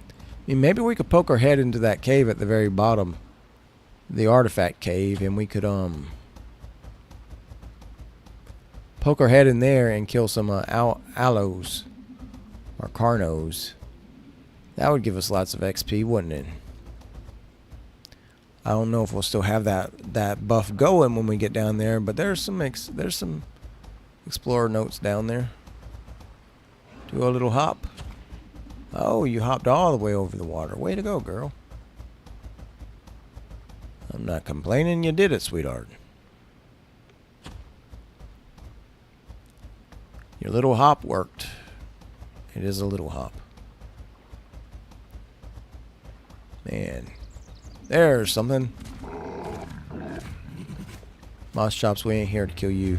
A: I mean, maybe we could poke our head into that cave at the very bottom, the artifact cave, and we could poke our head in there and kill some aloes or carnos. That would give us lots of XP, wouldn't it? I don't know if we'll still have that buff going when we get down there, but there's some explorer notes down there. Do a little hop. Oh, you hopped all the way over the water. Way to go, girl. I'm not complaining. You did it, sweetheart. Your little hop worked. It is a little hop. Man. There's something. Moss Chops, we ain't here to kill you.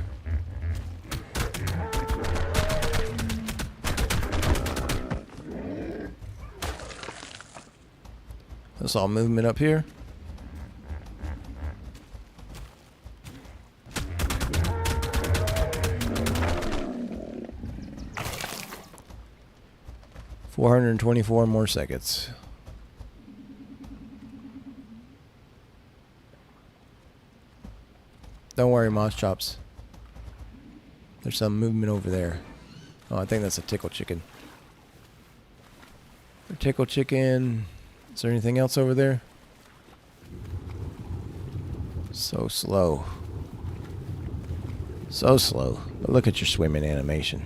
A: That's all movement up here. $424 more seconds. Don't worry, Moss Chops. There's some movement over there. Oh, I think that's a tickle chicken. A tickle chicken. Is there anything else over there? So slow. So slow. But look at your swimming animation.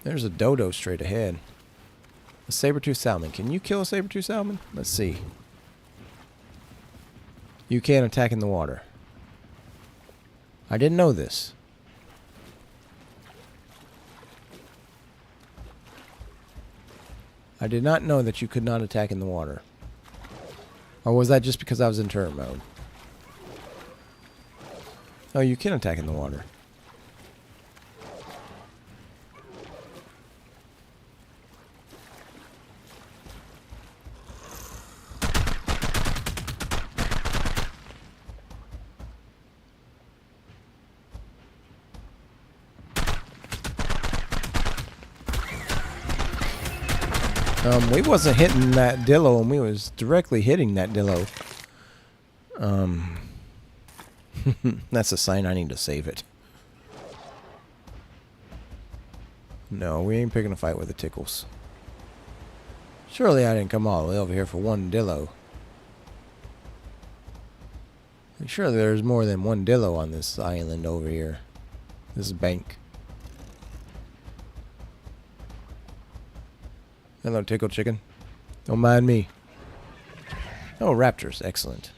A: There's a dodo straight ahead. A saber-toothed salmon. Can you kill a saber-toothed salmon? Let's see. You can attack in the water. I didn't know this. I did not know that you could not attack in the water. Or was that just because I was in turret mode? Oh, you can attack in the water. We wasn't hitting that dillo, and we was directly hitting that dillo. That's a sign I need to save it. No, we ain't picking a fight with the tickles. Surely I didn't come all the way over here for one dillo. I'm sure there's more than one dillo on this island over here. This bank. Hello, tickle chicken. Don't mind me. Oh, raptors. Excellent.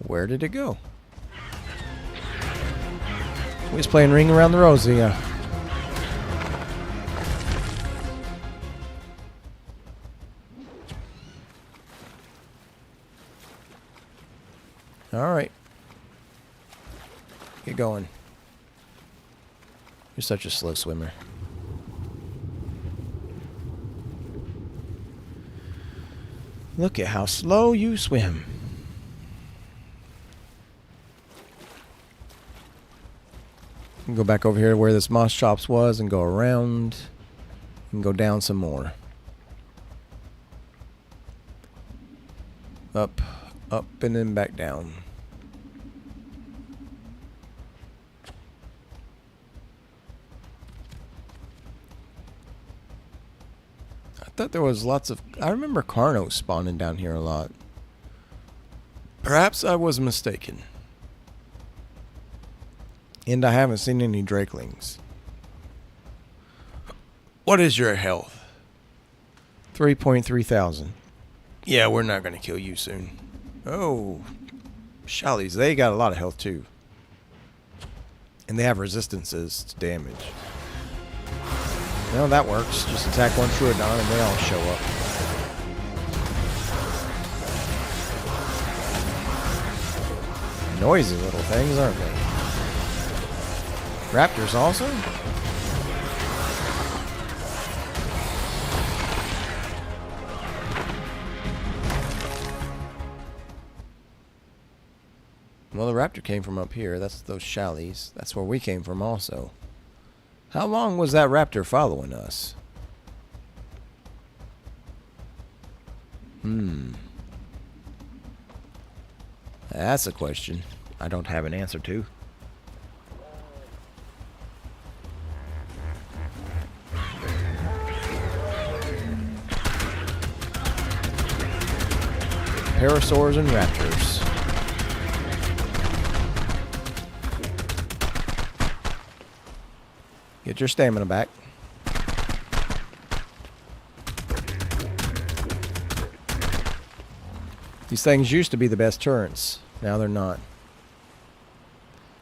A: Where did it go? We was playing Ring Around the Rosie, yeah. Alright. Get going. You're such a slow swimmer. Look at how slow you swim. Go back over here where this Moss Chops was and go around and go down some more. Up, up, and then back down. I thought there was lots of... I remember Carnos spawning down here a lot. Perhaps I was mistaken. And I haven't seen any Drakelings. What is your health? 3.3 thousand. Yeah, we're not going to kill you soon. Oh. Shallies, they got a lot of health too. And they have resistances to damage. Well, that works. Just attack one Troodon and they all show up. Noisy little things, aren't they? Raptors also? Well, the raptor came from up here. That's those chalets. That's where we came from also. How long was that raptor following us? That's a question I don't have an answer to. Parasaurs and raptors. Get your stamina back. These things used to be the best turrets. Now they're not.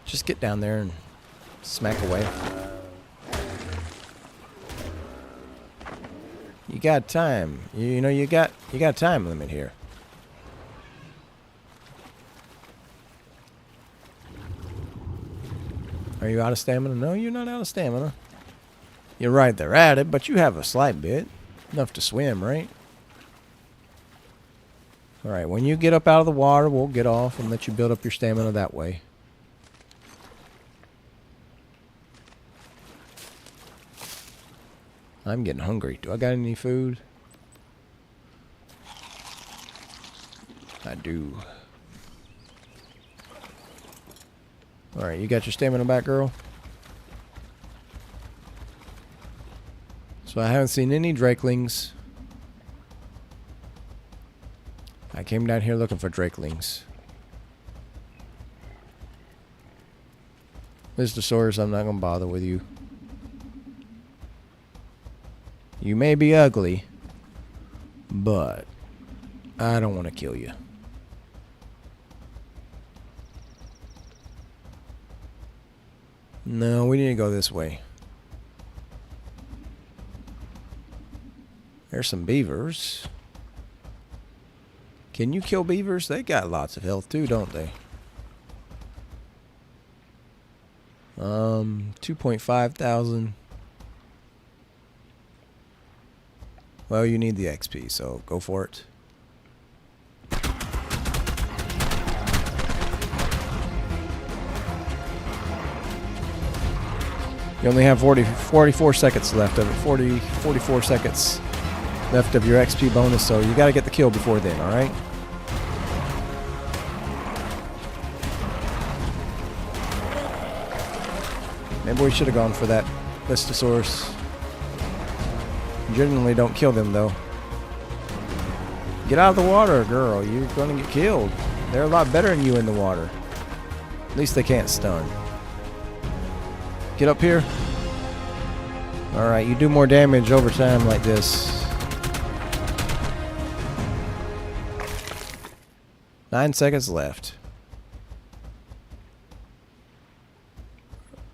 A: Just get down there and smack away. You got time. You know you got a time limit here. Are you out of stamina? No, you're not out of stamina. You're right there at it, but you have a slight bit. Enough to swim, right? Alright, when you get up out of the water, we'll get off and let you build up your stamina that way. I'm getting hungry. Do I got any food? I do. Alright, you got your stamina back, girl? So I haven't seen any drakelings. I came down here looking for drakelings. Mr. Saurus, I'm not going to bother with you. You may be ugly, but I don't want to kill you. No, we need to go this way. There's some beavers. Can you kill beavers? They got lots of health too, don't they? 2.5 thousand. Well, you need the XP, so go for it. You only have 44 seconds left of it. 44 seconds left of your XP bonus, so you got to get the kill before then, alright? Maybe we should have gone for that Listosaurus. Generally don't kill them, though. Get out of the water, girl. You're going to get killed. They're a lot better than you in the water. At least they can't stun. Get up here. Alright, you do more damage over time like this. 9 seconds left.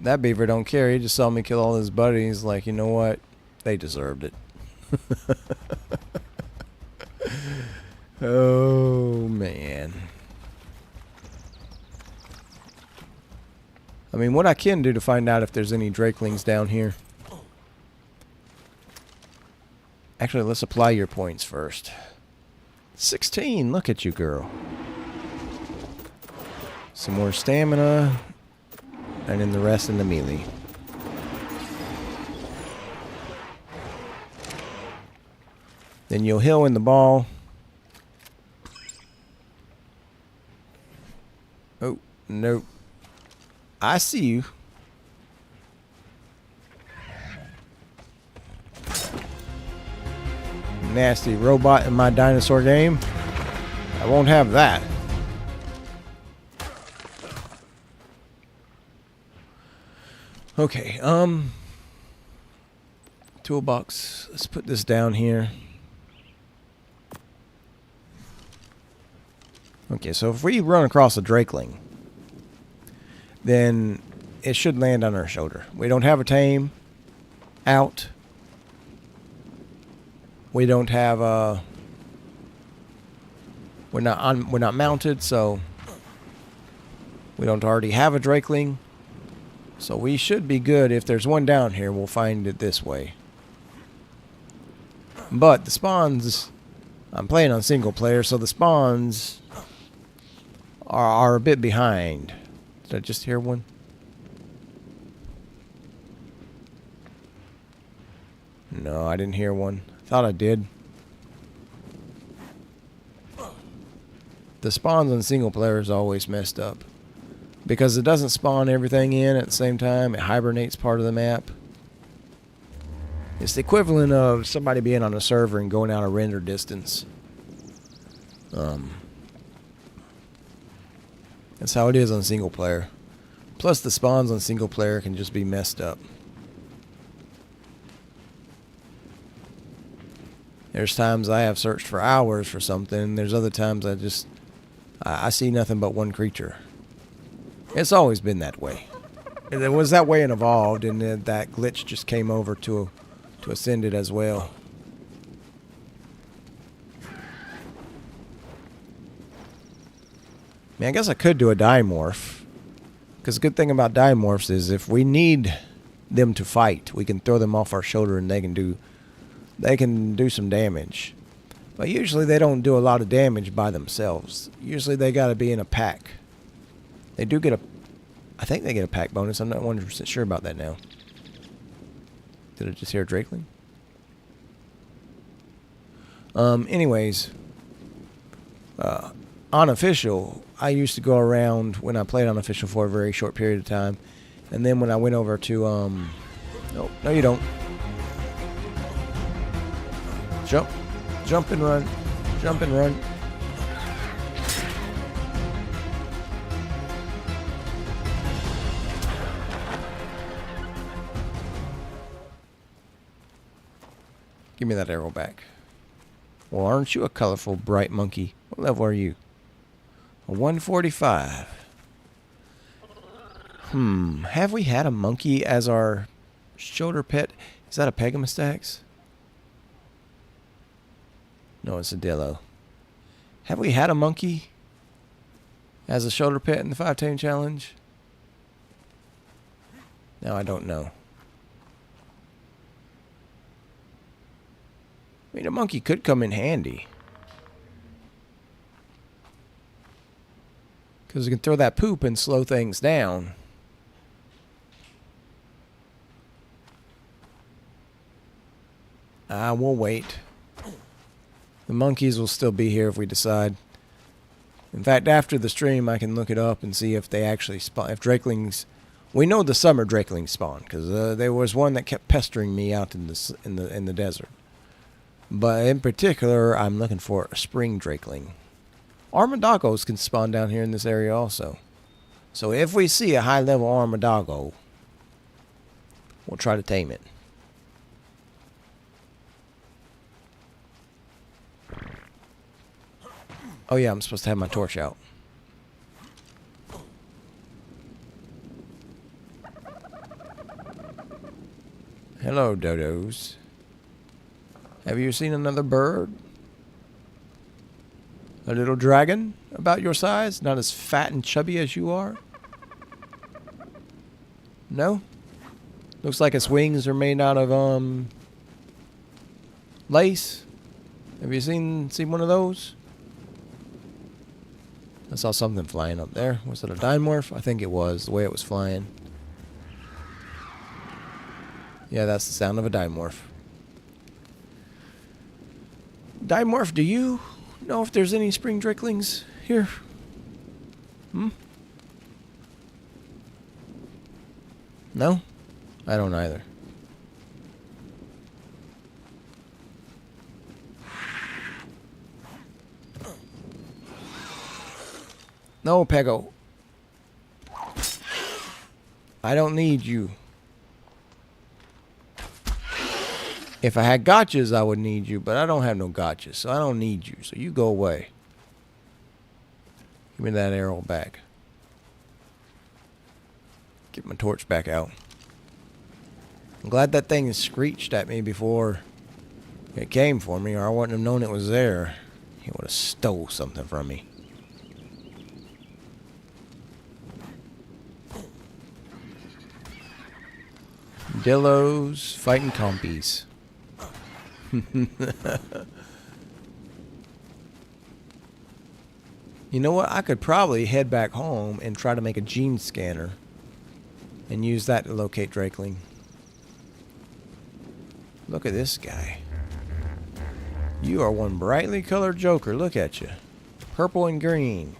A: That beaver don't care. He just saw me kill all his buddies. Like, you know what? They deserved it. Oh, man. I mean, what I can do to find out if there's any drakelings down here. Actually, let's apply your points first. 16. Look at you, girl. Some more stamina. And then the rest in the melee. Then you'll heal in the ball. Oh, nope. I see you. Nasty robot in my dinosaur game. I won't have that. Okay, toolbox. Let's put this down here. Okay, so if we run across a drakeling, then it should land on our shoulder. We don't have a tame out. We don't have a... We're not mounted, so we don't already have a drakeling. So we should be good. If there's one down here, we'll find it this way. But the spawns... I'm playing on single player, so the spawns are a bit behind. Did I just hear one? No, I didn't hear one. Thought I did. The spawns on single player is always messed up. Because it doesn't spawn everything in at the same time. It hibernates part of the map. It's the equivalent of somebody being on a server and going out a render distance. That's how it is on single player. Plus the spawns on single player can just be messed up. There's times I have searched for hours for something. There's other times I see nothing but one creature. It's always been that way. And it was that way and evolved, and then that glitch just came over to Ascended as well. Man, I guess I could do a dimorph. Because the good thing about dimorphs is if we need them to fight, we can throw them off our shoulder and they can do some damage. But usually they don't do a lot of damage by themselves. Usually they got to be in a pack. They do get I think they get a pack bonus. I'm not 100% sure about that now. Did I just hear a Drakeling? Anyways, unofficial, I used to go around when I played unofficial for a very short period of time. And then when I went over to, no you don't. Jump and run. Jump and run. Give me that arrow back. Well, aren't you a colorful, bright monkey? What level are you? A 145. Have we had a monkey as our shoulder pet? Is that a Pegamastax? No, it's a Dillo. Have we had a monkey as a shoulder pet in the 5 tame challenge? No, I don't know. I mean, a monkey could come in handy. Because it can throw that poop and slow things down. We'll wait. The monkeys will still be here if we decide. In fact, after the stream, I can look it up and see if they actually spawn. If Drakelings, we know the summer Drakelings spawn because there was one that kept pestering me out in the desert. But in particular, I'm looking for a spring Drakeling. Armadagos can spawn down here in this area also. So if we see a high-level Armadago, we'll try to tame it. Oh yeah, I'm supposed to have my torch out. Hello, dodos. Have you seen another bird? A little dragon about your size? Not as fat and chubby as you are? No? Looks like its wings are made out of, lace. Have you seen one of those? I saw something flying up there. Was it a dimorph? I think it was, the way it was flying. Yeah, that's the sound of a dimorph. Dimorph, do you know if there's any spring Drakelings here? No? I don't either. No, Pego. I don't need you. If I had gotchas, I would need you, but I don't have no gotchas, so I don't need you. So you go away. Give me that arrow back. Get my torch back out. I'm glad that thing screeched at me before it came for me, or I wouldn't have known it was there. He would have stole something from me. Dillos fighting compies. You know what? I could probably head back home and try to make a gene scanner and use that to locate Drakeling. Look at this guy. You are one brightly colored joker. Look at you. Purple and green.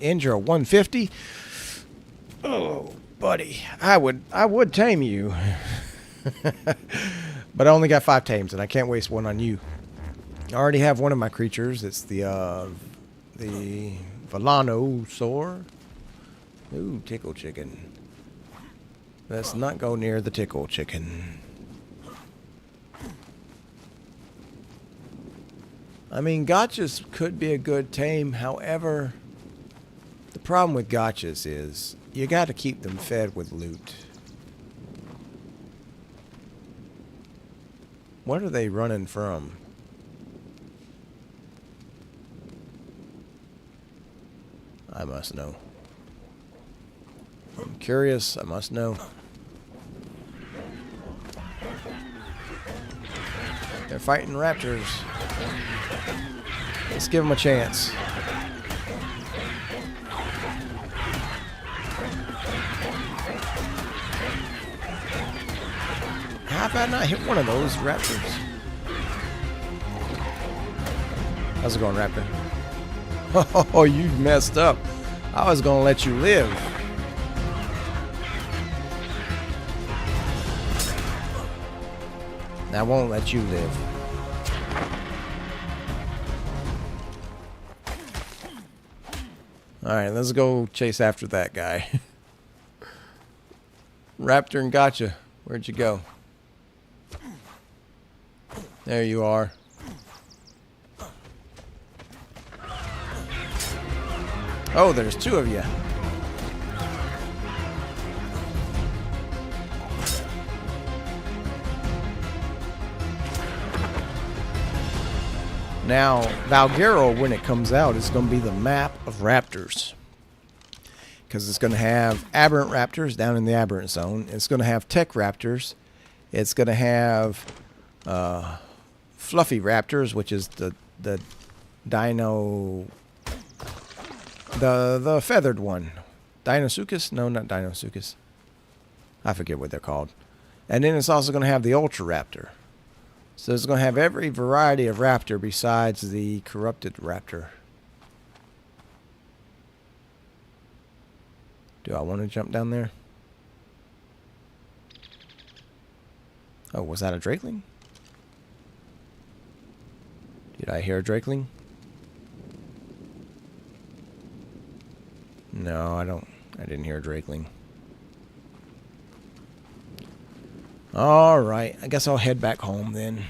A: Injure 150. Oh, buddy. I would tame you. But I only got 5 tames and I can't waste one on you. I already have one of my creatures. It's the Volanosaur. Ooh, tickle chicken. Let's not go near the tickle chicken. I mean, gotchas could be a good tame. However, the problem with gotchas is you got to keep them fed with loot. What are they running from? I must know. I'm curious. I must know. They're fighting raptors. Let's give them a chance. How have I not hit one of those raptors? How's it going, raptor? Oh, you messed up. I was gonna let you live. I won't let you live. Alright, let's go chase after that guy. Raptor and gotcha. Where'd you go? There you are. Oh, there's 2 of you. Now, Valguero, when it comes out, is going to be the map of raptors. Because it's going to have aberrant raptors down in the aberrant zone. It's going to have tech raptors. It's going to have fluffy raptors, which is the dino... The feathered one. Deinosuchus? No, not Deinosuchus. I forget what they're called. And then it's also going to have the Ultra Raptor. So it's going to have every variety of raptor besides the corrupted raptor. Do I want to jump down there? Oh, was that a Drakeling? Did I hear a Drakeling? No, I didn't hear a Drakeling. Alright, I guess I'll head back home then.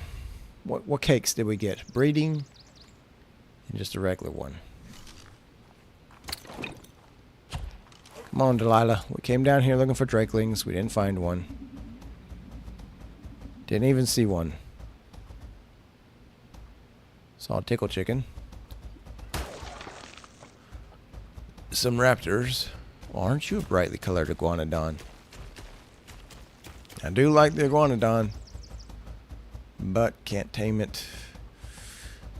A: What cakes did we get? Breeding? And just a regular one. Come on, Delilah. We came down here looking for Drakelings. We didn't find one. Didn't even see one. Saw a tickle chicken. Some raptors. Well, aren't you a brightly colored iguanodon? I do like the iguanodon, but can't tame it.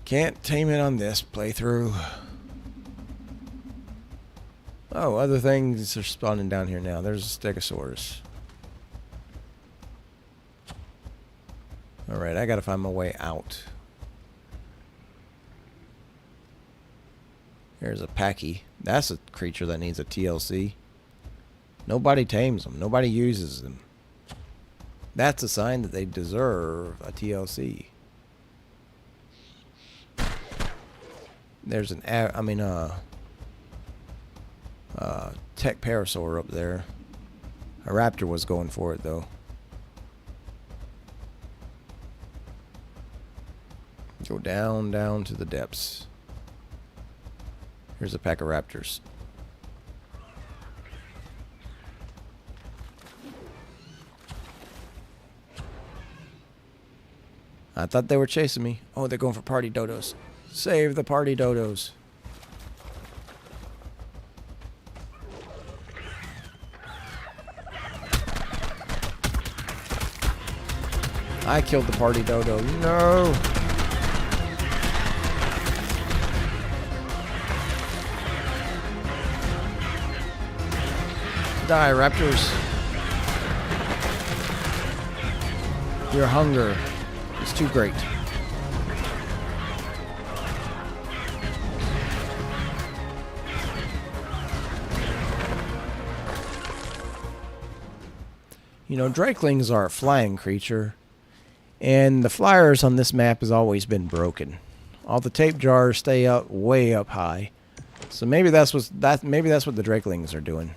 A: Can't tame it on this playthrough. Oh, other things are spawning down here now. There's a Stegosaurus. Alright, I gotta find my way out. There's a Packy. That's a creature that needs a TLC. Nobody tames them. Nobody uses them. That's a sign that they deserve a TLC. There's an tech parasaur up there. A raptor was going for it though. Go down to the depths. Here's a pack of raptors. I thought they were chasing me. Oh, they're going for party dodos. Save the party dodos. I killed the party dodo. No. die, raptors. Your hunger is too great. You know, drakelings are a flying creature, and the flyers on this map has always been broken. All the tape jars stay up way up high, so maybe that's what the drakelings are doing.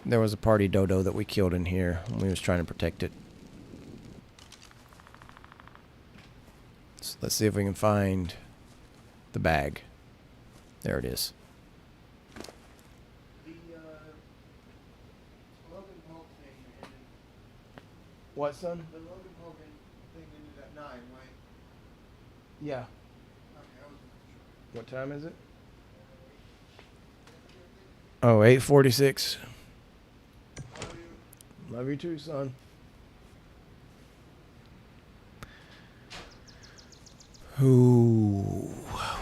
A: There was a party dodo that we killed in here when we was trying to protect it. So let's see if we can find the bag. There it is. What, son?
B: The Logan Hogan thing ended at 9, right?
A: Yeah.
B: Okay, I wasn't sure.
A: What time is it? Oh, 8:46.
B: Love you.
A: Love you too, son. Ooh,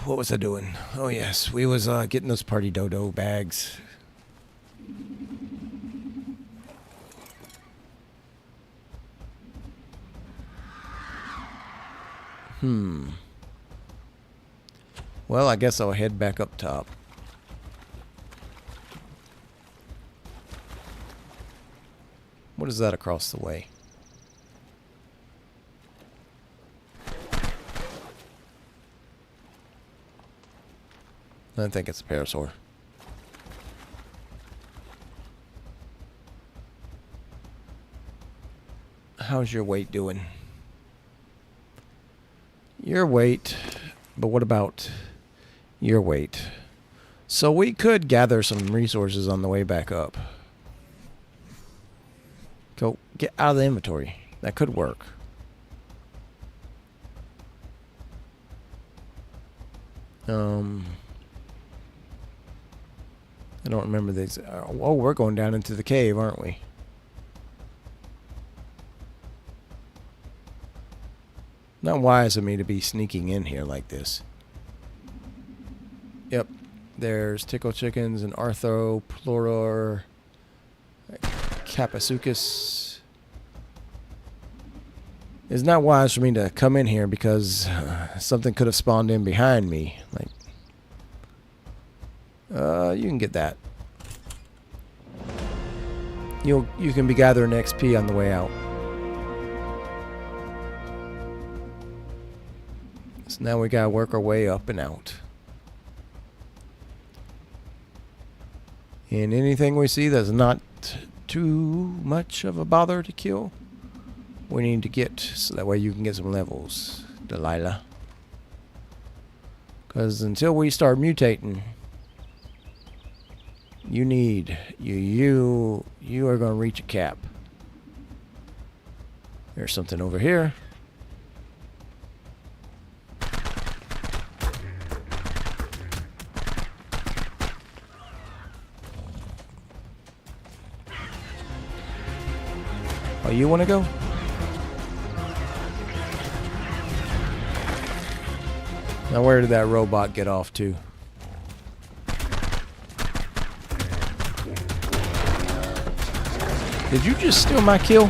A: what was I doing? Oh yes, we was getting those party dodo bags. Well, I guess I'll head back up top. What is that across the way? I think it's a parasaur. How's your weight doing? Your weight, but what about your weight? So we could gather some resources on the way back up. Go get out of the inventory. That could work. I don't remember these. Oh, we're going down into the cave, aren't we? Not wise of me to be sneaking in here like this. Yep. There's tickle chickens and arthropluror capasuchus. It's not wise for me to come in here because something could have spawned in behind me. Like, you can get that. You can be gathering XP on the way out. So now we gotta work our way up and out. And anything we see that's not too much of a bother to kill, we need to get, so that way you can get some levels, Delilah. Because until we start mutating, you are going to reach a cap. There's something over here. Oh, you want to go? Now where did that robot get off to? Did you just steal my kill?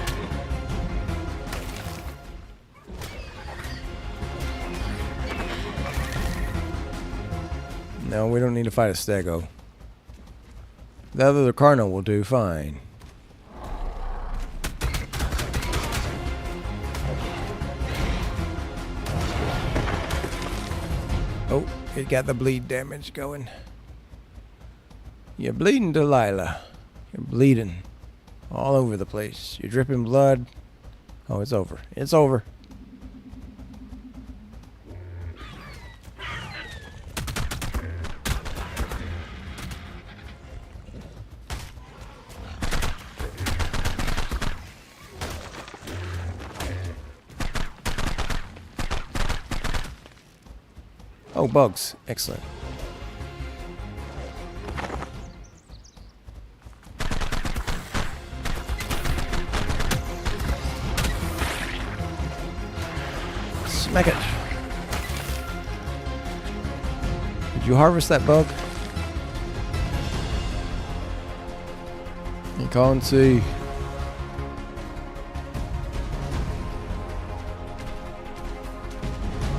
A: No, we don't need to fight a stego. The other Carno will do fine. Oh, it got the bleed damage going. You're bleeding, Delilah. You're bleeding all over the place. You're dripping blood. Oh, it's over. It's over. Oh, bugs. Excellent. Smack it. Did you harvest that bug? You can't see.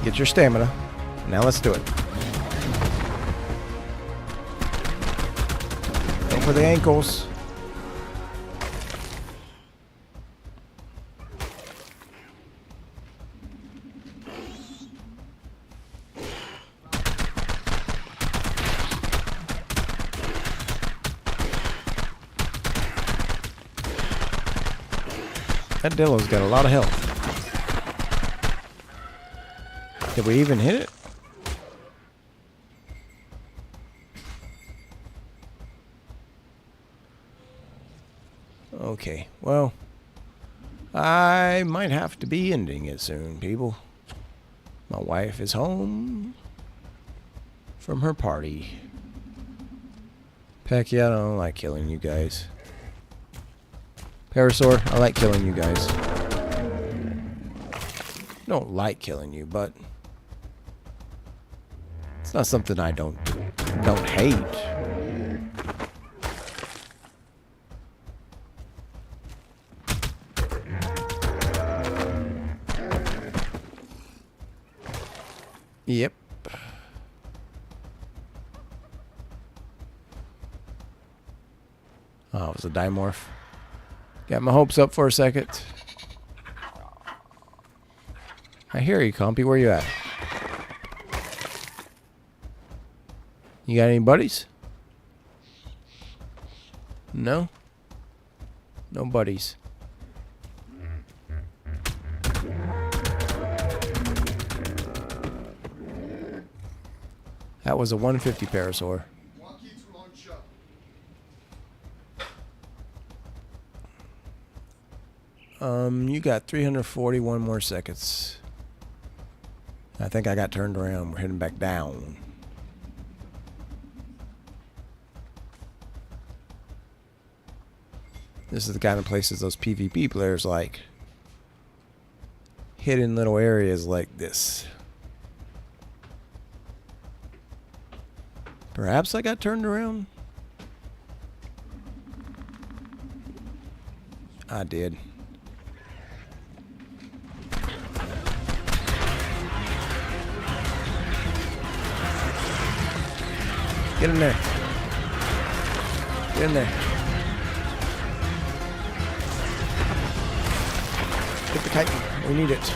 A: Get your stamina. Now let's do it. Go for the ankles. That Dillo's got a lot of health. Did we even hit it? Okay, well, I might have to be ending it soon, people. My wife is home from her party. Peck, yeah, I don't like killing you guys. Parasaur, I like killing you guys. I don't like killing you, but it's not something I don't hate. Yep. Oh, it was a dimorph. Got my hopes up for a second. I hear you, Compy. Where you at? You got any buddies? No? No buddies. That was a 150 Parasaur. You got 341 more seconds. I think I got turned around. We're heading back down. This is the kind of places those PvP players like. Hidden little areas like this. Perhaps I got turned around? I did. Get in there. Get in there. Get the kite. We need it.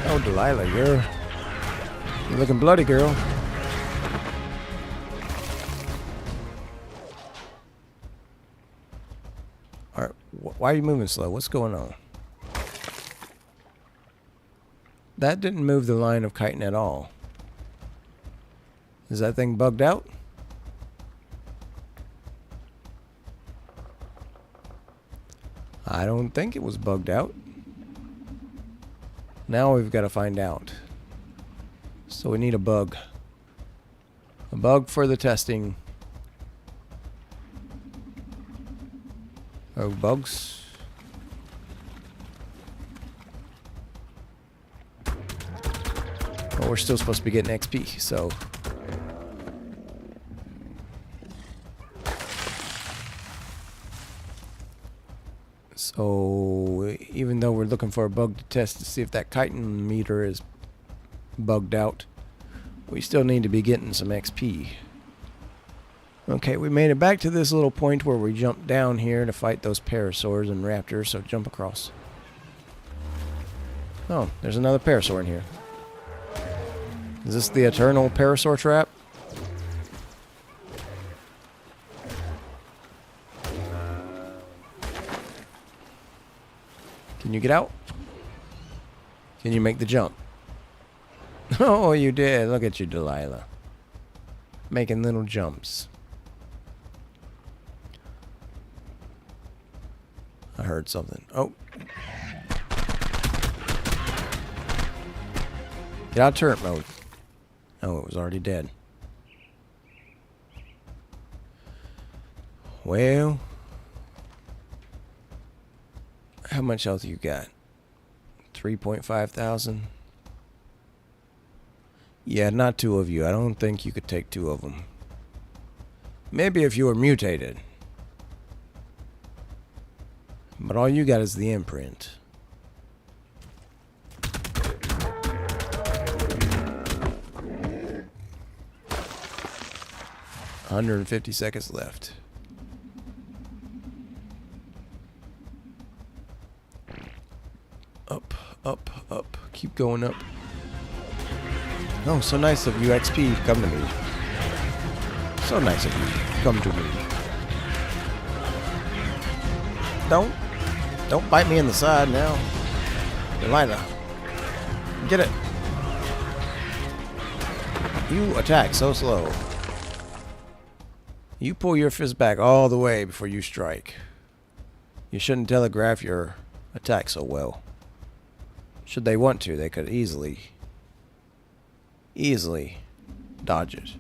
A: Oh, Delilah, you're looking bloody, girl. Alright, why are you moving slow? What's going on? That didn't move the line of kiting at all. Is that thing bugged out? I don't think it was bugged out. Now we've got to find out. So we need a bug. A bug for the testing. Oh, bugs. Well, we're still supposed to be getting XP, so... So, even though we're looking for a bug to test to see if that chitin meter is bugged out, we still need to be getting some XP. Okay, we made it back to this little point where we jumped down here to fight those parasaurs and raptors, so jump across. Oh, there's another parasaur in here. Is this the eternal parasaur trap? Can you get out? Can you make the jump? Oh, you did. Look at you, Delilah. Making little jumps. I heard something. Oh. Get out of turret mode. Oh, it was already dead. Well... How much health you got? 3.5 thousand? Yeah, not two of you. I don't think you could take two of them. Maybe if you were mutated. But all you got is the imprint. $150 left. Up, up, up. Keep going up. Oh, so nice of you, XP, come to me. So nice of you. Come to me. Don't bite me in the side now. Delilah. Get it. You attack so slow. You pull your fist back all the way before you strike. You shouldn't telegraph your attack so well. Should they want to, they could easily dodge it.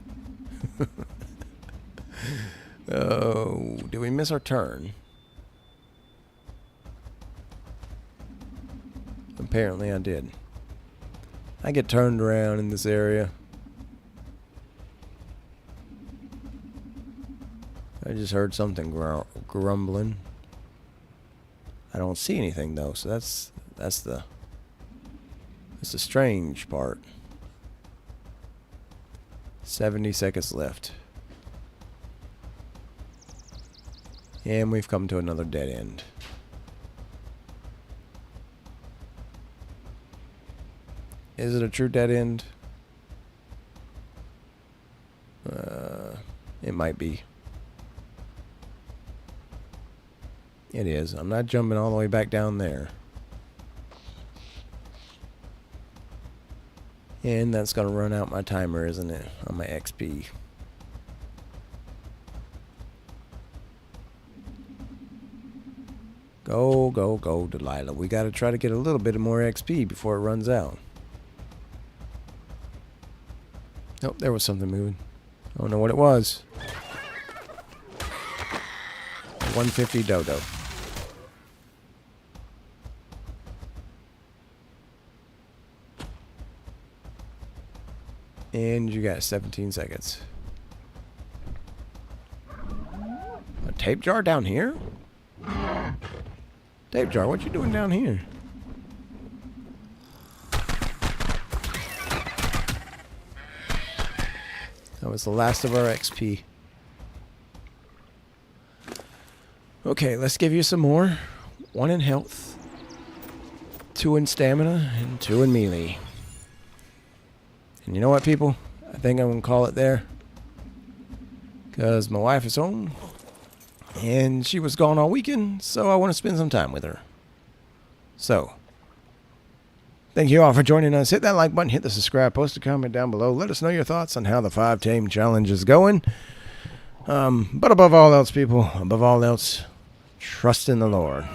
A: Oh, did we miss our turn? Apparently I did. I get turned around in this area. I just heard something grumbling. I don't see anything though, so that's the strange part. 70 seconds left. And we've come to another dead end. Is it a true dead end? It might be. It is. I'm not jumping all the way back down there. And that's going to run out my timer, isn't it? On my XP. Go, go, go, Delilah. We got to try to get a little bit more XP before it runs out. Nope, there was something moving. I don't know what it was. 150 dodo. And you got 17 seconds. A tape jar down here? Tape jar, what you doing down here? That was the last of our XP. Okay, let's give you some more. 1 in health, 2 in stamina, and 2 in melee. And you know what, people? I think I'm going to call it there. Because my wife is home. And she was gone all weekend, so I want to spend some time with her. So, thank you all for joining us. Hit that like button, hit the subscribe, post a comment down below. Let us know your thoughts on how the 5 tame challenge is going. But above all else, people, above all else, trust in the Lord.